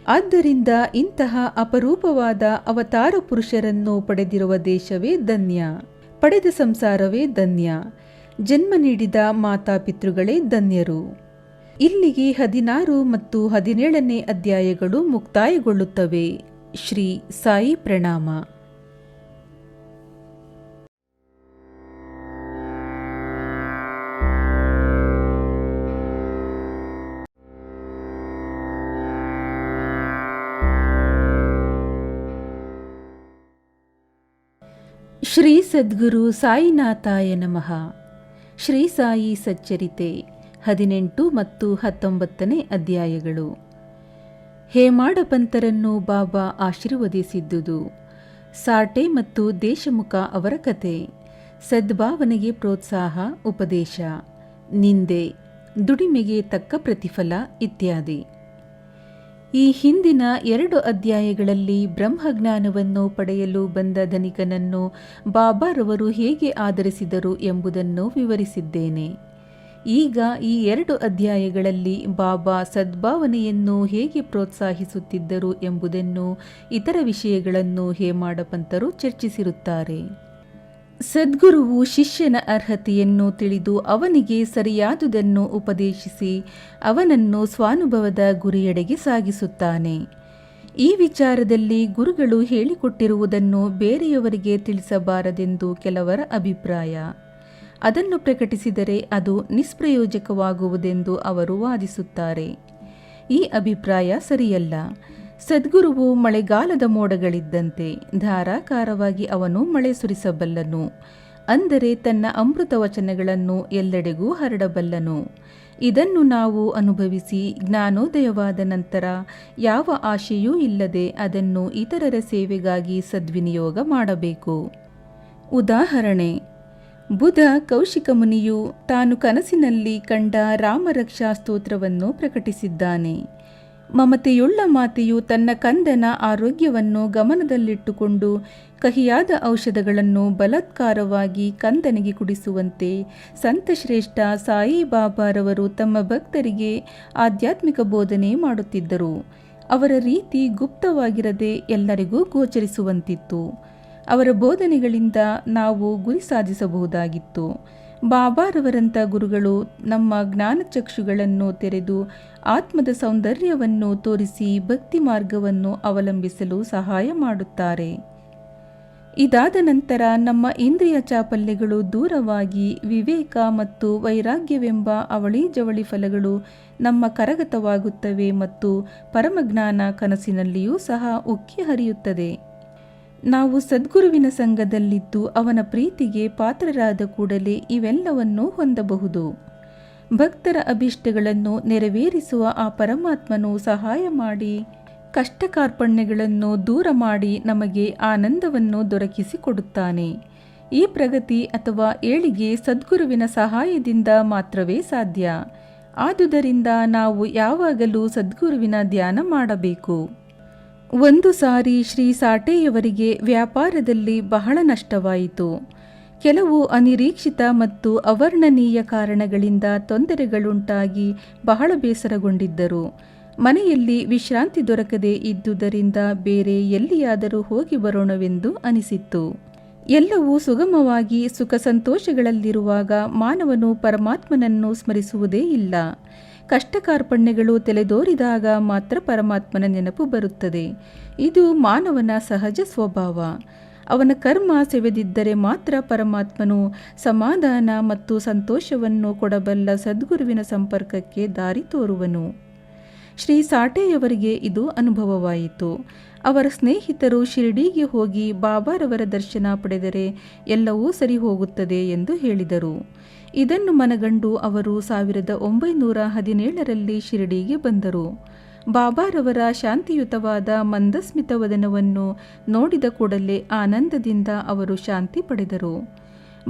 S1: ಆದ್ದರಿಂದ ಇಂತಹ ಅಪರೂಪವಾದ ಅವತಾರ ಪುರುಷರನ್ನು ಪಡೆದಿರುವ ದೇಶವೇ ಧನ್ಯ, ಪಡೆದ ಸಂಸಾರವೇ ಧನ್ಯ, ಜನ್ಮ ನೀಡಿದ ಮಾತಾಪಿತೃಗಳೇ ಧನ್ಯರು. ಇಲ್ಲಿಗೆ 16 ಮತ್ತು 17ನೇ ಅಧ್ಯಾಯಗಳು ಮುಕ್ತಾಯಗೊಳ್ಳುತ್ತವೆ. ಶ್ರೀ ಸಾಯಿ ಪ್ರಣಾಮ. ಶ್ರೀ ಸದ್ಗುರು ಸಾಯಿನಾಥಾಯ ನಮಃ. ಶ್ರೀ ಸಾಯಿ ಸಚ್ಚರಿತೆ 18 ಮತ್ತು 19ನೇ ಅಧ್ಯಾಯಗಳು. ಹೇಮಾಡಪಂತರನ್ನು ಬಾಬಾ ಆಶೀರ್ವದಿಸಿದ್ದುದು. ಸಾಟೆ ಮತ್ತು ದೇಶಮುಖ ಅವರ ಕತೆ. ಸದ್ಭಾವನೆಗೆ ಪ್ರೋತ್ಸಾಹ, ಉಪದೇಶ, ನಿಂದೆ, ದುಡಿಮೆಗೆ ತಕ್ಕ ಪ್ರತಿಫಲ ಇತ್ಯಾದಿ. ಈ ಹಿಂದಿನ 2 ಅಧ್ಯಾಯಗಳಲ್ಲಿ ಬ್ರಹ್ಮಜ್ಞಾನವನ್ನು ಪಡೆಯಲು ಬಂದ ಧನಿಕನನ್ನು ಬಾಬಾರವರು ಹೇಗೆ ಆಧರಿಸಿದರು ಎಂಬುದನ್ನು ವಿವರಿಸಿದ್ದೇನೆ. ಈಗ ಈ 2 ಅಧ್ಯಾಯಗಳಲ್ಲಿ ಬಾಬಾ ಸದ್ಭಾವನೆಯನ್ನು ಹೇಗೆ ಪ್ರೋತ್ಸಾಹಿಸುತ್ತಿದ್ದರು ಎಂಬುದನ್ನು, ಇತರ ವಿಷಯಗಳನ್ನು ಹೇಮಾಡಪಂತರು ಚರ್ಚಿಸಿರುತ್ತಾರೆ. ಸದ್ಗುರುವು ಶಿಷ್ಯನ ಅರ್ಹತೆಯನ್ನು ತಿಳಿದು ಅವನಿಗೆ ಸರಿಯಾದುದನ್ನು ಉಪದೇಶಿಸಿ ಅವನನ್ನು ಸ್ವಾನುಭವದ ಗುರಿಯೆಡೆಗೆ ಸಾಗಿಸುತ್ತಾನೆ. ಈ ವಿಚಾರದಲ್ಲಿ ಗುರುಗಳು ಹೇಳಿಕೊಟ್ಟಿರುವುದನ್ನು ಬೇರೆಯವರಿಗೆ ತಿಳಿಸಬಾರದೆಂದು ಕೆಲವರ ಅಭಿಪ್ರಾಯ. ಅದನ್ನು ಪ್ರಕಟಿಸಿದರೆ ಅದು ನಿಷ್ಪ್ರಯೋಜಕವಾಗುವುದೆಂದು ಅವರು ವಾದಿಸುತ್ತಾರೆ. ಈ ಅಭಿಪ್ರಾಯ ಸರಿಯಲ್ಲ. ಸದ್ಗುರುವು ಮಳೆಗಾಲದ ಮೋಡಗಳಿದ್ದಂತೆ ಧಾರಾಕಾರವಾಗಿ ಅವನು ಮಳೆ ಸುರಿಸಬಲ್ಲನು. ಅಂದರೆ ತನ್ನ ಅಮೃತ ವಚನಗಳನ್ನು ಎಲ್ಲೆಡೆಗೂ ಹರಡಬಲ್ಲನು. ಇದನ್ನು ನಾವು ಅನುಭವಿಸಿ ಜ್ಞಾನೋದಯವಾದ ನಂತರ ಯಾವ ಆಶೆಯೂ ಇಲ್ಲದೆ ಅದನ್ನು ಇತರರ ಸೇವೆಗಾಗಿ ಸದ್ವಿನಿಯೋಗ ಮಾಡಬೇಕು. ಉದಾಹರಣೆ: ಬುಧ ಕೌಶಿಕ ಮುನಿಯು ತಾನು ಕನಸಿನಲ್ಲಿ ಕಂಡ ರಾಮರಕ್ಷಾ ಸ್ತೋತ್ರವನ್ನು ಪ್ರಕಟಿಸಿದ್ದಾನೆ. ಮಮತೆಯುಳ್ಳ ಮಾತೆಯು ತನ್ನ ಕಂದನ ಆರೋಗ್ಯವನ್ನು ಗಮನದಲ್ಲಿಟ್ಟುಕೊಂಡು ಕಹಿಯಾದ ಔಷಧಗಳನ್ನು ಬಲಾತ್ಕಾರವಾಗಿ ಕಂದನಿಗೆ ಕುಡಿಸುವಂತೆ ಸಂತಶ್ರೇಷ್ಠ ಸಾಯಿಬಾಬಾರವರು ತಮ್ಮ ಭಕ್ತರಿಗೆ ಆಧ್ಯಾತ್ಮಿಕ ಬೋಧನೆ ಮಾಡುತ್ತಿದ್ದರು. ಅವರ ರೀತಿ ಗುಪ್ತವಾಗಿರದೆ ಎಲ್ಲರಿಗೂ ಗೋಚರಿಸುವಂತಿತ್ತು. ಅವರ ಬೋಧನೆಗಳಿಂದ ನಾವು ಗುರಿ ಸಾಧಿಸಬಹುದಾಗಿತ್ತು. ಬಾಬಾರವರಂಥ ಗುರುಗಳು ನಮ್ಮ ಜ್ಞಾನಚಕ್ಷುಗಳನ್ನು ತೆರೆದು ಆತ್ಮದ ಸೌಂದರ್ಯವನ್ನು ತೋರಿಸಿ ಭಕ್ತಿ ಮಾರ್ಗವನ್ನು ಅವಲಂಬಿಸಲು ಸಹಾಯ ಮಾಡುತ್ತಾರೆ. ಇದಾದ ನಂತರ ನಮ್ಮ ಇಂದ್ರಿಯ ಚಾಪಲ್ಯಗಳು ದೂರವಾಗಿ ವಿವೇಕ ಮತ್ತು ವೈರಾಗ್ಯವೆಂಬ ಅವಳಿ ಜವಳಿ ಫಲಗಳು ನಮ್ಮ ಕರಗತವಾಗುತ್ತವೆ ಮತ್ತು ಪರಮಜ್ಞಾನ ಕನಸಿನಲ್ಲಿಯೂ ಸಹ ಉಕ್ಕಿ ಹರಿಯುತ್ತದೆ. ನಾವು ಸದ್ಗುರುವಿನ ಸಂಘದಲ್ಲಿದ್ದು ಅವನ ಪ್ರೀತಿಗೆ ಪಾತ್ರರಾದ ಕೂಡಲೇ ಇವೆಲ್ಲವನ್ನೂ ಹೊಂದಬಹುದು. ಭಕ್ತರ ಅಭಿಷ್ಟಗಳನ್ನು ನೆರವೇರಿಸುವ ಆ ಪರಮಾತ್ಮನು ಸಹಾಯ ಮಾಡಿ ಕಷ್ಟ ಕಾರ್ಪಣ್ಯಗಳನ್ನು ದೂರ ಮಾಡಿ ನಮಗೆ ಆನಂದವನ್ನು ದೊರಕಿಸಿಕೊಡುತ್ತಾನೆ. ಈ ಪ್ರಗತಿ ಅಥವಾ ಏಳಿಗೆ ಸದ್ಗುರುವಿನ ಸಹಾಯದಿಂದ ಮಾತ್ರವೇ ಸಾಧ್ಯ. ಆದುದರಿಂದ ನಾವು ಯಾವಾಗಲೂ ಸದ್ಗುರುವಿನ ಧ್ಯಾನ ಮಾಡಬೇಕು. ಒಂದು ಸಾರಿ ಶ್ರೀ ಸಾಟೆಯವರಿಗೆ ವ್ಯಾಪಾರದಲ್ಲಿ ಬಹಳ ನಷ್ಟವಾಯಿತು. ಕೆಲವು ಅನಿರೀಕ್ಷಿತ ಮತ್ತು ಅವರ್ಣನೀಯ ಕಾರಣಗಳಿಂದ ತೊಂದರೆಗಳುಂಟಾಗಿ ಬಹಳ ಬೇಸರಗೊಂಡಿದ್ದರು. ಮನೆಯಲ್ಲಿ ವಿಶ್ರಾಂತಿ ದೊರಕದೆ ಇದ್ದುದರಿಂದ ಬೇರೆ ಎಲ್ಲಿಯಾದರೂ ಹೋಗಿ ಬರೋಣವೆಂದು ಅನಿಸಿತ್ತು. ಎಲ್ಲವೂ ಸುಗಮವಾಗಿ ಸುಖ ಸಂತೋಷಗಳಲ್ಲಿರುವಾಗ ಮಾನವನು ಪರಮಾತ್ಮನನ್ನು ಸ್ಮರಿಸುವುದೇ ಇಲ್ಲ. ಕಷ್ಟ ಕಾರ್ಪಣ್ಯಗಳು ತಲೆದೋರಿದಾಗ ಮಾತ್ರ ಪರಮಾತ್ಮನ ನೆನಪು ಬರುತ್ತದೆ. ಇದು ಮಾನವನ ಸಹಜ ಸ್ವಭಾವ. ಅವನ ಕರ್ಮ ಸೆವೆದಿದ್ದರೆ ಮಾತ್ರ ಪರಮಾತ್ಮನು ಸಮಾಧಾನ ಮತ್ತು ಸಂತೋಷವನ್ನು ಕೊಡಬಲ್ಲ ಸದ್ಗುರುವಿನ ಸಂಪರ್ಕಕ್ಕೆ ದಾರಿ ತೋರುವನು. ಶ್ರೀ ಸಾಟೆಯವರಿಗೆ ಇದು ಅನುಭವವಾಯಿತು. ಅವರ ಸ್ನೇಹಿತರು ಶಿರಡಿಗೆ ಹೋಗಿ ಬಾಬಾರವರ ದರ್ಶನ ಪಡೆದರೆ ಎಲ್ಲವೂ ಸರಿ ಹೋಗುತ್ತದೆ ಎಂದು ಹೇಳಿದರು. ಇದನ್ನು ಮನಗಂಡು ಅವರು 1917ರಲ್ಲಿ ಶಿರಡಿಗೆ ಬಂದರು. ಬಾಬಾರವರ ಶಾಂತಿಯುತವಾದ ಮಂದಸ್ಮಿತ ವದನವನ್ನು ನೋಡಿದ ಕೂಡಲೇ ಆನಂದದಿಂದ ಅವರು ಶಾಂತಿ ಪಡೆದರು.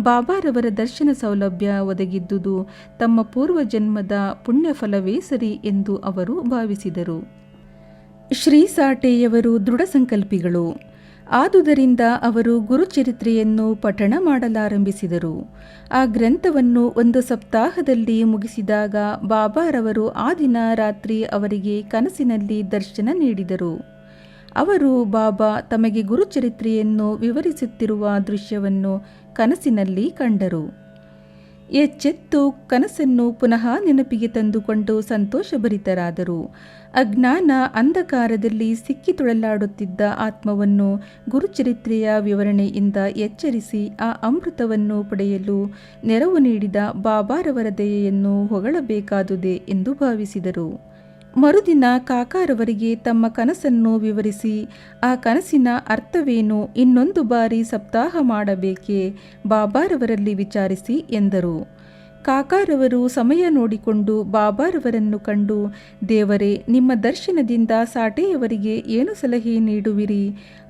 S1: ಬಾಬಾರವರ ದರ್ಶನ ಸೌಲಭ್ಯ ಒದಗಿದ್ದುದು ತಮ್ಮ ಪೂರ್ವಜನ್ಮದ ಪುಣ್ಯಫಲವೇ ಸರಿ ಎಂದು ಅವರು ಭಾವಿಸಿದರು. ಶ್ರೀ ಸಾಟೆಯವರು ದೃಢ ಸಂಕಲ್ಪಿಗಳು. ಆದುದರಿಂದ ಅವರು ಗುರುಚರಿತ್ರೆಯನ್ನು ಪಠಣ ಮಾಡಲಾರಂಭಿಸಿದರು. ಆ ಗ್ರಂಥವನ್ನು 1 ಸಪ್ತಾಹದಲ್ಲಿ ಮುಗಿಸಿದಾಗ ಬಾಬಾರವರು ಆ ದಿನ ರಾತ್ರಿ ಅವರಿಗೆ ಕನಸಿನಲ್ಲಿ ದರ್ಶನ ನೀಡಿದರು. ಅವರು ಬಾಬಾ ತಮಗೆ ಗುರುಚರಿತ್ರೆಯನ್ನು ವಿವರಿಸುತ್ತಿರುವ ದೃಶ್ಯವನ್ನು ಕನಸಿನಲ್ಲಿ ಕಂಡರು. ಎಚ್ಚೆತ್ತು ಕನಸನ್ನು ಪುನಃ ನೆನಪಿಗೆ ತಂದುಕೊಂಡು ಸಂತೋಷಭರಿತರಾದರು. ಅಜ್ಞಾನ ಅಂಧಕಾರದಲ್ಲಿ ಸಿಕ್ಕಿ ತುಳಲಾಡುತ್ತಿದ್ದ ಆತ್ಮವನ್ನು ಗುರುಚರಿತ್ರೆಯ ವಿವರಣೆಯಿಂದ ಎಚ್ಚರಿಸಿ ಆ ಅಮೃತವನ್ನು ಪಡೆಯಲು ನೆರವು ನೀಡಿದ ಬಾಬಾರವರ ದಯೆಯನ್ನು ಹೊಗಳಬೇಕಾದುದೇ ಎಂದು ಭಾವಿಸಿದರು. ಮರುದಿನ ಕಾಕಾರವರಿಗೆ ತಮ್ಮ ಕನಸನ್ನು ವಿವರಿಸಿ ಆ ಕನಸಿನ ಅರ್ಥವೇನು, ಇನ್ನೊಂದು ಬಾರಿ ಸಪ್ತಾಹ ಮಾಡಬೇಕೇ, ಬಾಬಾರವರಲ್ಲಿ ವಿಚಾರಿಸಿ ಎಂದರು. ಕಾಕಾರವರು ಸಮಯ ನೋಡಿಕೊಂಡು ಬಾಬಾರವರನ್ನು ಕಂಡು, ದೇವರೇ, ನಿಮ್ಮ ದರ್ಶನದಿಂದ ಸಾಟೆಯವರಿಗೆ ಏನು ಸಲಹೆ ನೀಡುವಿರಿ?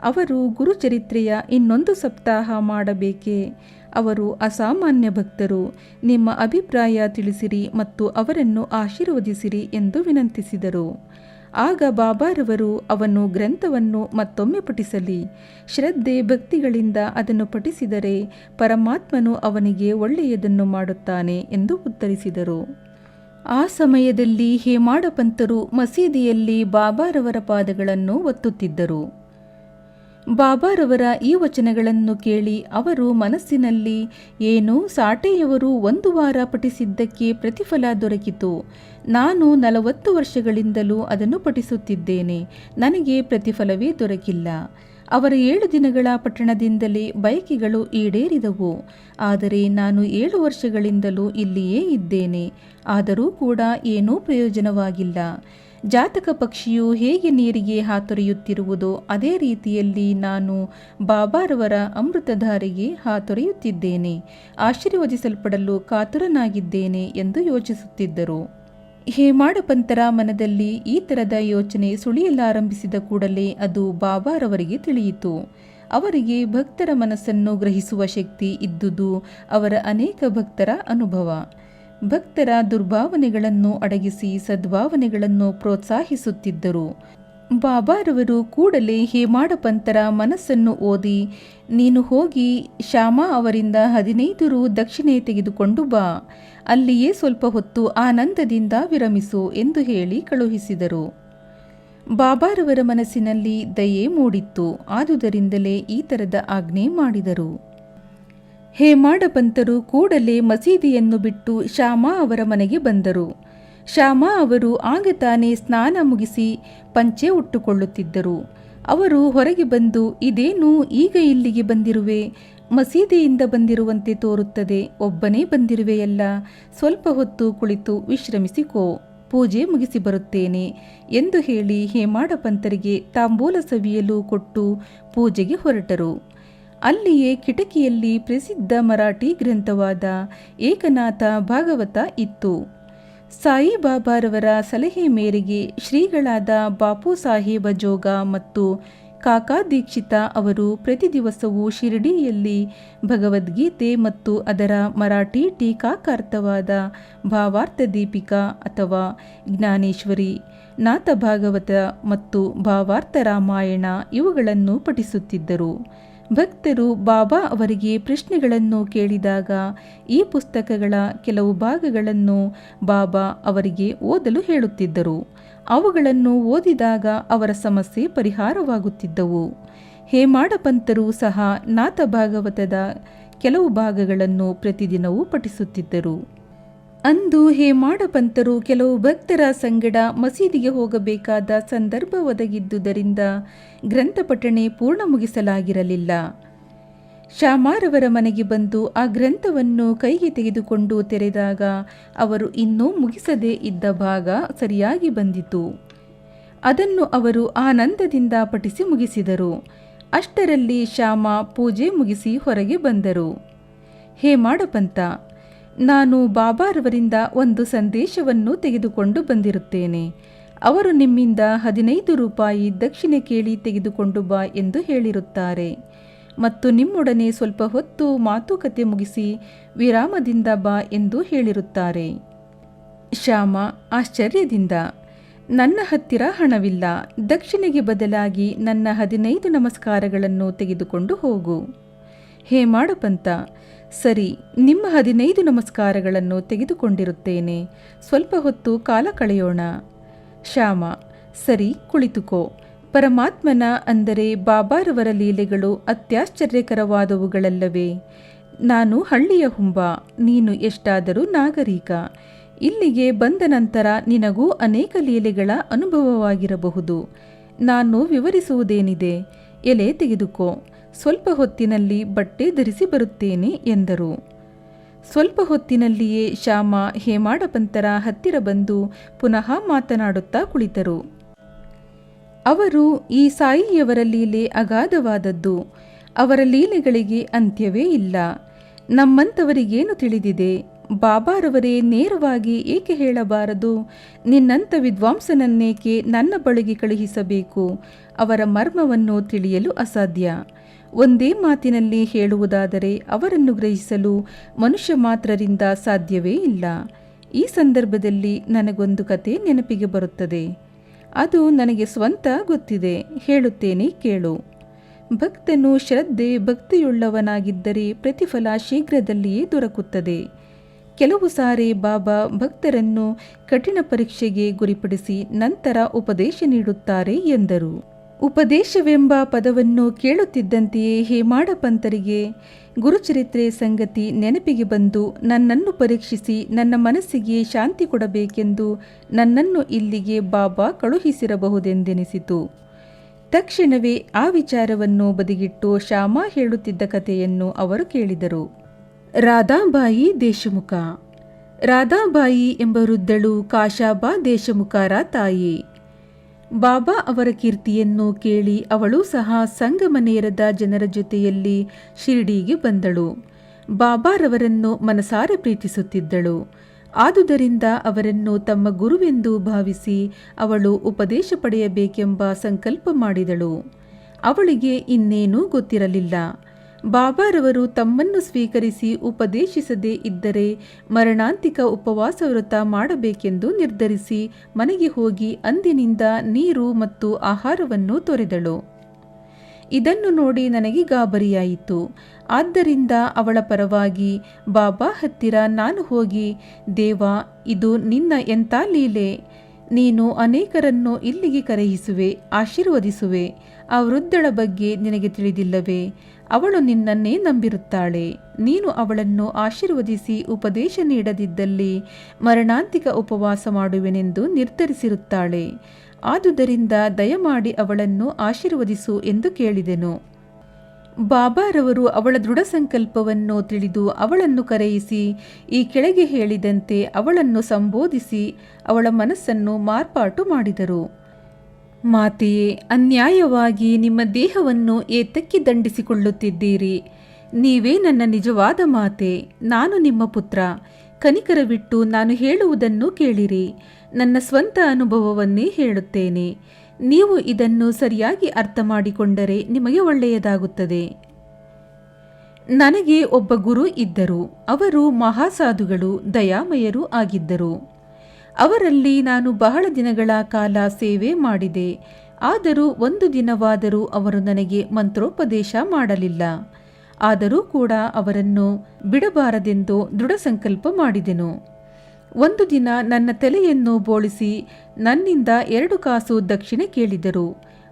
S1: ಅವರು ಗುರುಚರಿತ್ರೆಯ ಇನ್ನೊಂದು ಸಪ್ತಾಹ ಮಾಡಬೇಕೇ? ಅವರು ಅಸಾಮಾನ್ಯ ಭಕ್ತರು. ನಿಮ್ಮ ಅಭಿಪ್ರಾಯ ತಿಳಿಸಿರಿ ಮತ್ತು ಅವರನ್ನು ಆಶೀರ್ವದಿಸಿರಿ ಎಂದು ವಿನಂತಿಸಿದರು. ಆಗ ಬಾಬಾರವರು ಅವನು ಗ್ರಂಥವನ್ನು ಮತ್ತೊಮ್ಮೆ ಪಠಿಸಲಿ, ಶ್ರದ್ಧೆ ಭಕ್ತಿಗಳಿಂದ ಅದನ್ನು ಪಠಿಸಿದರೆ ಪರಮಾತ್ಮನು ಅವನಿಗೆ ಒಳ್ಳೆಯದನ್ನು ಮಾಡುತ್ತಾನೆ ಎಂದು ಉತ್ತರಿಸಿದರು. ಆ ಸಮಯದಲ್ಲಿ ಹೇಮಾಡ ಪಂತರು ಮಸೀದಿಯಲ್ಲಿ ಬಾಬಾರವರ ಪಾದಗಳನ್ನು ಒತ್ತುತ್ತಿದ್ದರು. ಬಾಬಾರವರ ಈ ವಚನಗಳನ್ನು ಕೇಳಿ ಅವರು ಮನಸ್ಸಿನಲ್ಲಿ, ಏನು, ಸಾಟೆಯವರು 1 ವಾರ ಪಠಿಸಿದ್ದಕ್ಕೆ ಪ್ರತಿಫಲ ದೊರಕಿತು. ನಾನು 40 ವರ್ಷಗಳಿಂದಲೂ ಅದನ್ನು ಪಠಿಸುತ್ತಿದ್ದೇನೆ, ನನಗೆ ಪ್ರತಿಫಲವೇ ದೊರಕಿಲ್ಲ. ಅವರ 7 ದಿನಗಳ ಪಠಣದಿಂದಲೇ ಬಯಕೆಗಳು ಈಡೇರಿದವು. ಆದರೆ ನಾನು 7 ವರ್ಷಗಳಿಂದಲೂ ಇಲ್ಲಿಯೇ ಇದ್ದೇನೆ, ಆದರೂ ಕೂಡ ಏನೂ ಪ್ರಯೋಜನವಾಗಿಲ್ಲ. ಜಾತಕ ಪಕ್ಷಿಯು ಹೇಗೆ ನೀರಿಗೆ ಹಾತೊರೆಯುತ್ತಿರುವುದೋ ಅದೇ ರೀತಿಯಲ್ಲಿ ನಾನು ಬಾಬಾರವರ ಅಮೃತಧಾರೆಗೆ ಹಾತೊರೆಯುತ್ತಿದ್ದೇನೆ, ಆಶೀರ್ವದಿಸಲ್ಪಡಲು ಕಾತುರನಾಗಿದ್ದೇನೆ ಎಂದು ಯೋಚಿಸುತ್ತಿದ್ದರು. ಹೇಮಾಡ ಪಂತರ ಮನದಲ್ಲಿ ಈ ಥರದ ಯೋಚನೆ ಸುಳಿಯಲಾರಂಭಿಸಿದ ಕೂಡಲೇ ಅದು ಬಾಬಾರವರಿಗೆ ತಿಳಿಯಿತು. ಅವರಿಗೆ ಭಕ್ತರ ಮನಸ್ಸನ್ನು ಗ್ರಹಿಸುವ ಶಕ್ತಿ ಇದ್ದುದು ಅವರ ಅನೇಕ ಭಕ್ತರ ಅನುಭವ. ಭಕ್ತರ ದುರ್ಭಾವನೆಗಳನ್ನು ಅಡಗಿಸಿ ಸದ್ಭಾವನೆಗಳನ್ನು ಪ್ರೋತ್ಸಾಹಿಸುತ್ತಿದ್ದರು. ಬಾಬಾರವರು ಕೂಡಲೇ ಹೇಮಾಡ ಪಂತರ ಮನಸ್ಸನ್ನು ಓದಿ, ನೀನು ಹೋಗಿ ಶ್ಯಾಮಾ ಅವರಿಂದ 15 ರು ದಕ್ಷಿಣೆ ತೆಗೆದುಕೊಂಡು ಬಾ, ಅಲ್ಲಿಯೇ ಸ್ವಲ್ಪ ಹೊತ್ತು ಆನಂದದಿಂದ ವಿರಮಿಸು ಎಂದು ಹೇಳಿ ಕಳುಹಿಸಿದರು. ಬಾಬಾರವರ ಮನಸ್ಸಿನಲ್ಲಿ ದಯೆ ಮೂಡಿತ್ತು. ಆದುದರಿಂದಲೇ ಈ ಥರದ ಆಜ್ಞೆ ಮಾಡಿದರು. ಹೇಮಾಡ ಪಂತರು ಕೂಡಲೇ ಮಸೀದಿಯನ್ನು ಬಿಟ್ಟು ಶ್ಯಾಮಾ ಅವರ ಮನೆಗೆ ಬಂದರು. ಶ್ಯಾಮಾ ಅವರು ಆಗ ತಾನೇ ಸ್ನಾನ ಮುಗಿಸಿ ಪಂಚೆ ಉಟ್ಟುಕೊಳ್ಳುತ್ತಿದ್ದರು. ಅವರು ಹೊರಗೆ ಬಂದು, ಇದೇನು ಈಗ ಇಲ್ಲಿಗೆ ಬಂದಿರುವೆ? ಮಸೀದಿಯಿಂದ ಬಂದಿರುವಂತೆ ತೋರುತ್ತದೆ. ಒಬ್ಬನೇ ಬಂದಿರುವೆಯಲ್ಲ, ಸ್ವಲ್ಪ ಹೊತ್ತು ಕುಳಿತು ವಿಶ್ರಮಿಸಿಕೋ, ಪೂಜೆ ಮುಗಿಸಿ ಬರುತ್ತೇನೆ ಎಂದು ಹೇಳಿ ಹೇಮಾಡ ಪಂತರಿಗೆ ತಾಂಬೂಲ ಸವಿಯಲು ಕೊಟ್ಟು ಪೂಜೆಗೆ ಹೊರಟರು. ಅಲ್ಲಿಯೇ ಕಿಟಕಿಯಲ್ಲಿ ಪ್ರಸಿದ್ಧ ಮರಾಠಿ ಗ್ರಂಥವಾದ ಏಕನಾಥ ಭಾಗವತ ಇತ್ತು. ಸಾಯಿಬಾಬಾರವರ ಸಲಹೆ ಮೇರೆಗೆ ಶ್ರೀಗಳಾದ ಬಾಪು ಸಾಹೇಬ ಜೋಗ ಮತ್ತು ಕಾಕಾ ದೀಕ್ಷಿತ ಅವರು ಪ್ರತಿ ದಿವಸವೂ ಶಿರಡಿಯಲ್ಲಿ ಭಗವದ್ಗೀತೆ ಮತ್ತು ಅದರ ಮರಾಠಿ ಟೀಕಾಕಾರ್ಥವಾದ ಭಾವಾರ್ಥ ದೀಪಿಕಾ ಅಥವಾ ಜ್ಞಾನೇಶ್ವರಿ, ನಾಥ ಭಾಗವತ ಮತ್ತು ಭಾವಾರ್ಥ ರಾಮಾಯಣ ಇವುಗಳನ್ನು ಪಠಿಸುತ್ತಿದ್ದರು. ಭಕ್ತರು ಬಾಬಾ ಅವರಿಗೆ ಪ್ರಶ್ನೆಗಳನ್ನು ಕೇಳಿದಾಗ ಈ ಪುಸ್ತಕಗಳ ಕೆಲವು ಭಾಗಗಳನ್ನು ಬಾಬಾ ಅವರಿಗೆ ಓದಲು ಹೇಳುತ್ತಿದ್ದರು. ಅವುಗಳನ್ನು ಓದಿದಾಗ ಅವರ ಸಮಸ್ಯೆ ಪರಿಹಾರವಾಗುತ್ತಿದ್ದವು. ಹೇಮಾಡ ಪಂತರು ಸಹ ನಾಥ ಭಾಗವತದ ಕೆಲವು ಭಾಗಗಳನ್ನು ಪ್ರತಿದಿನವೂ ಪಠಿಸುತ್ತಿದ್ದರು. ಅಂದು ಹೇಮಾಡ ಪಂತರು ಕೆಲವು ಭಕ್ತರ ಸಂಗಡ ಮಸೀದಿಗೆ ಹೋಗಬೇಕಾದ ಸಂದರ್ಭ ಒದಗಿದ್ದುದರಿಂದ ಗ್ರಂಥ ಪಠಣೆ ಪೂರ್ಣ ಮುಗಿಸಲಾಗಿರಲಿಲ್ಲ. ಶಾಮಾರವರ ಮನೆಗೆ ಬಂದು ಆ ಗ್ರಂಥವನ್ನು ಕೈಗೆ ತೆಗೆದುಕೊಂಡು ತೆರೆದಾಗ ಅವರು ಇನ್ನೂ ಮುಗಿಸದೇ ಇದ್ದ ಭಾಗ ಸರಿಯಾಗಿ ಬಂದಿತು. ಅದನ್ನು ಅವರು ಆನಂದದಿಂದ ಪಠಿಸಿ ಮುಗಿಸಿದರು. ಅಷ್ಟರಲ್ಲಿ ಶ್ಯಾಮ ಪೂಜೆ ಮುಗಿಸಿ ಹೊರಗೆ ಬಂದರು. ಹೇಮಾಡ ಪಂತ, ನಾನು ಬಾಬಾರವರಿಂದ ಒಂದು ಸಂದೇಶವನ್ನು ತೆಗೆದುಕೊಂಡು ಬಂದಿರುತ್ತೇನೆ. ಅವರು ನಿಮ್ಮಿಂದ 15 ರೂಪಾಯಿ ದಕ್ಷಿಣೆ ಕೇಳಿ ತೆಗೆದುಕೊಂಡು ಬಾ ಎಂದು ಹೇಳಿರುತ್ತಾರೆ ಮತ್ತು ನಿಮ್ಮೊಡನೆ ಸ್ವಲ್ಪ ಹೊತ್ತು ಮಾತುಕತೆ ಮುಗಿಸಿ ವಿರಾಮದಿಂದ ಬಾ ಎಂದು ಹೇಳಿರುತ್ತಾರೆ. ಶ್ಯಾಮ ಆಶ್ಚರ್ಯದಿಂದ, ನನ್ನ ಹತ್ತಿರ ಹಣವಿಲ್ಲ, ದಕ್ಷಿಣೆಗೆ ಬದಲಾಗಿ ನನ್ನ 15 ನಮಸ್ಕಾರಗಳನ್ನು ತೆಗೆದುಕೊಂಡು ಹೋಗು. ಹೇಮಾಡ ಪಂತ, ಸರಿ, ನಿಮ್ಮ 15 ನಮಸ್ಕಾರಗಳನ್ನು ತೆಗೆದುಕೊಂಡಿರುತ್ತೇನೆ. ಸ್ವಲ್ಪ ಹೊತ್ತು ಕಾಲ ಕಳೆಯೋಣ. ಶ್ಯಾಮ, ಸರಿ, ಕುಳಿತುಕೋ. ಪರಮಾತ್ಮನ ಅಂದರೆ ಬಾಬಾರವರ ಲೀಲೆಗಳು ಅತ್ಯಾಶ್ಚರ್ಯಕರವಾದವುಗಳಲ್ಲವೇ? ನಾನು ಹಳ್ಳಿಯ ಹುಂಬ, ನೀನು ಎಷ್ಟಾದರೂ ನಾಗರಿಕ. ಇಲ್ಲಿಗೆ ಬಂದ ನಂತರ ನಿನಗೂ ಅನೇಕ ಲೀಲೆಗಳ ಅನುಭವವಾಗಿರಬಹುದು. ನಾನು ವಿವರಿಸುವುದೇನಿದೆ, ಎಲೆ ತೆಗೆದುಕೋ. ಸ್ವಲ್ಪ ಹೊತ್ತಿನಲ್ಲಿ ಬಟ್ಟೆ ಧರಿಸಿ ಬರುತ್ತೇನೆ ಎಂದರು. ಸ್ವಲ್ಪ ಹೊತ್ತಿನಲ್ಲಿಯೇ ಶ್ಯಾಮ ಹೇಮಾಡ ಪಂತರ ಹತ್ತಿರ ಬಂದು ಪುನಃ ಮಾತನಾಡುತ್ತಾ ಕುಳಿತರು. ಅವರು ಈ ಸಾಯಿಯವರ ಲೀಲೆ ಅಗಾಧವಾದದ್ದು. ಅವರ ಲೀಲೆಗಳಿಗೆ ಅಂತ್ಯವೇ ಇಲ್ಲ. ನಮ್ಮಂಥವರಿಗೇನು ತಿಳಿದಿದೆ? ಬಾಬಾರವರೇ ನೇರವಾಗಿ ಏಕೆ ಹೇಳಬಾರದು? ನಿನ್ನಂಥ ವಿದ್ವಾಂಸನನ್ನೇಕೆ ನನ್ನ ಬಳಿಗೆ ಕಳುಹಿಸಬೇಕು? ಅವರ ಮರ್ಮವನ್ನು ತಿಳಿಯಲು ಅಸಾಧ್ಯ. ಒಂದೇ ಮಾತಿನಲ್ಲಿ ಹೇಳುವುದಾದರೆ ಅವರನ್ನು ಗ್ರಹಿಸಲು ಮನುಷ್ಯ ಮಾತ್ರರಿಂದ ಸಾಧ್ಯವೇ ಇಲ್ಲ. ಈ ಸಂದರ್ಭದಲ್ಲಿ ನನಗೊಂದು ಕತೆ ನೆನಪಿಗೆ ಬರುತ್ತದೆ. ಅದು ನನಗೆ ಸ್ವಂತ ಗೊತ್ತಿದೆ, ಹೇಳುತ್ತೇನೆ ಕೇಳು. ಭಕ್ತನು ಶ್ರದ್ಧೆ ಭಕ್ತಿಯುಳ್ಳವನಾಗಿದ್ದರೆ ಪ್ರತಿಫಲ ಶೀಘ್ರದಲ್ಲಿಯೇ ದೊರಕುತ್ತದೆ. ಕೆಲವು ಸಾರಿ ಬಾಬಾ ಭಕ್ತರನ್ನು ಕಠಿಣ ಪರೀಕ್ಷೆಗೆ ಗುರಿಪಡಿಸಿ ನಂತರ ಉಪದೇಶ ನೀಡುತ್ತಾರೆ ಎಂದರು. ಉಪದೇಶವೆಂಬ ಪದವನ್ನು ಕೇಳುತ್ತಿದ್ದಂತೆಯೇ ಹೇಮಾಡ ಪಂತರಿಗೆ ಗುರುಚರಿತ್ರೆ ಸಂಗತಿ ನೆನಪಿಗೆ ಬಂದು ನನ್ನನ್ನು ಪರೀಕ್ಷಿಸಿ ನನ್ನ ಮನಸ್ಸಿಗೆ ಶಾಂತಿ ಕೊಡಬೇಕೆಂದು ನನ್ನನ್ನು ಇಲ್ಲಿಗೆ ಬಾಬಾ ಕಳುಹಿಸಿರಬಹುದೆಂದೆನಿಸಿತು. ತಕ್ಷಣವೇ ಆ ವಿಚಾರವನ್ನು ಬದಿಗಿಟ್ಟು ಶ್ಯಾಮ ಹೇಳುತ್ತಿದ್ದ ಕಥೆಯನ್ನು ಅವರು ಕೇಳಿದರು. ರಾಧಾಬಾಯಿ ದೇಶಮುಖ. ರಾಧಾಬಾಯಿ ಎಂಬ ವೃದ್ಧಳು ಕಾಶಾಬಾ ದೇಶಮುಖರ ತಾಯಿ. ಬಾಬಾ ಅವರ ಕೀರ್ತಿಯನ್ನು ಕೇಳಿ ಅವಳು ಸಹ ಸಂಗಮನೇರದ ಜನರ ಜೊತೆಯಲ್ಲಿ ಶಿರ್ಡಿಗೆ ಬಂದಳು. ಬಾಬಾರವರನ್ನು ಮನಸಾರೆ ಪ್ರೀತಿಸುತ್ತಿದ್ದಳು. ಆದುದರಿಂದ ಅವರನ್ನು ತಮ್ಮ ಗುರುವೆಂದು ಭಾವಿಸಿ ಅವಳು ಉಪದೇಶ ಪಡೆಯಬೇಕೆಂಬ ಸಂಕಲ್ಪ ಮಾಡಿದಳು. ಅವಳಿಗೆ ಇನ್ನೇನೂ ಗೊತ್ತಿರಲಿಲ್ಲ. ಬಾಬಾರವರು ತಮ್ಮನ್ನು ಸ್ವೀಕರಿಸಿ ಉಪದೇಶಿಸದೇ ಇದ್ದರೆ ಮರಣಾಂತಿಕ ಉಪವಾಸ ವ್ರತ ಮಾಡಬೇಕೆಂದು ನಿರ್ಧರಿಸಿ ಮನೆಗೆ ಹೋಗಿ ಅಂದಿನಿಂದ ನೀರು ಮತ್ತು ಆಹಾರವನ್ನು ತೊರೆದಳು. ಇದನ್ನು ನೋಡಿ ನನಗೆ ಗಾಬರಿಯಾಯಿತು. ಆದ್ದರಿಂದ ಅವಳ ಪರವಾಗಿ ಬಾಬಾ ಹತ್ತಿರ ನಾನು ಹೋಗಿ, ದೇವಾ, ಇದು ನಿನ್ನ ಎಂಥ ಲೀಲೆ! ನೀನು ಅನೇಕರನ್ನು ಇಲ್ಲಿಗೆ ಕರೆಯಿಸುವೆ, ಆಶೀರ್ವದಿಸುವೆ. ಆ ವೃದ್ಧಳ ಬಗ್ಗೆ ನಿನಗೆ ತಿಳಿದಿಲ್ಲವೇ? ಅವಳು ನಿನ್ನನ್ನೇ ನಂಬಿರುತ್ತಾಳೆ. ನೀನು ಅವಳನ್ನು ಆಶೀರ್ವದಿಸಿ ಉಪದೇಶ ನೀಡದಿದ್ದಲ್ಲಿ ಮರಣಾಂತಿಕ ಉಪವಾಸ ಮಾಡುವೆನೆಂದು ನಿರ್ಧರಿಸಿರುತ್ತಾಳೆ. ಆದುದರಿಂದ ದಯಮಾಡಿ ಅವಳನ್ನು ಆಶೀರ್ವದಿಸು ಎಂದು ಕೇಳಿದೆನು. ಬಾಬಾರವರು ಅವಳ ದೃಢ ಸಂಕಲ್ಪವನ್ನು ತಿಳಿದು ಅವಳನ್ನು ಕರೆಯಿಸಿ ಈ ಕೆಳಗೆ ಹೇಳಿದಂತೆ ಅವಳನ್ನು ಸಂಬೋಧಿಸಿ ಅವಳ ಮನಸ್ಸನ್ನು ಮಾರ್ಪಾಟು ಮಾಡಿದರು. ಮಾತೆಯೇ, ಅನ್ಯಾಯವಾಗಿ ನಿಮ್ಮ ದೇಹವನ್ನು ಏತಕ್ಕೆ ದಂಡಿಸಿಕೊಳ್ಳುತ್ತಿದ್ದೀರಿ? ನೀವೇ ನನ್ನ ನಿಜವಾದ ಮಾತೆ. ನಾನು ನಿಮ್ಮ ಪುತ್ರ. ಕನಿಕರವಿಟ್ಟು ನಾನು ಹೇಳುವುದನ್ನು ಕೇಳಿರಿ. ನನ್ನ ಸ್ವಂತ ಅನುಭವವನ್ನೇ ಹೇಳುತ್ತೇನೆ. ನೀವು ಇದನ್ನು ಸರಿಯಾಗಿ ಅರ್ಥ ಮಾಡಿಕೊಂಡರೆ ನಿಮಗೆ ಒಳ್ಳೆಯದಾಗುತ್ತದೆ. ನನಗೆ ಒಬ್ಬ ಗುರು ಇದ್ದರು. ಅವರು ಮಹಾಸಾಧುಗಳು, ದಯಾಮಯರೂ ಆಗಿದ್ದರು. ಅವರಲ್ಲಿ ನಾನು ಬಹಳ ದಿನಗಳ ಕಾಲ ಸೇವೆ ಮಾಡಿದೆ. ಆದರೂ ಒಂದು ದಿನವಾದರೂ ಅವರು ನನಗೆ ಮಂತ್ರೋಪದೇಶ ಮಾಡಲಿಲ್ಲ. ಆದರೂ ಕೂಡ ಅವರನ್ನು ಬಿಡಬಾರದೆಂದು ದೃಢ ಸಂಕಲ್ಪ ಮಾಡಿದೆನು. ಒಂದು ದಿನ ನನ್ನ ತಲೆಯನ್ನು ಬೋಳಿಸಿ ನನ್ನಿಂದ 2 ಕಾಸು ದಕ್ಷಿಣೆ ಕೇಳಿದರು.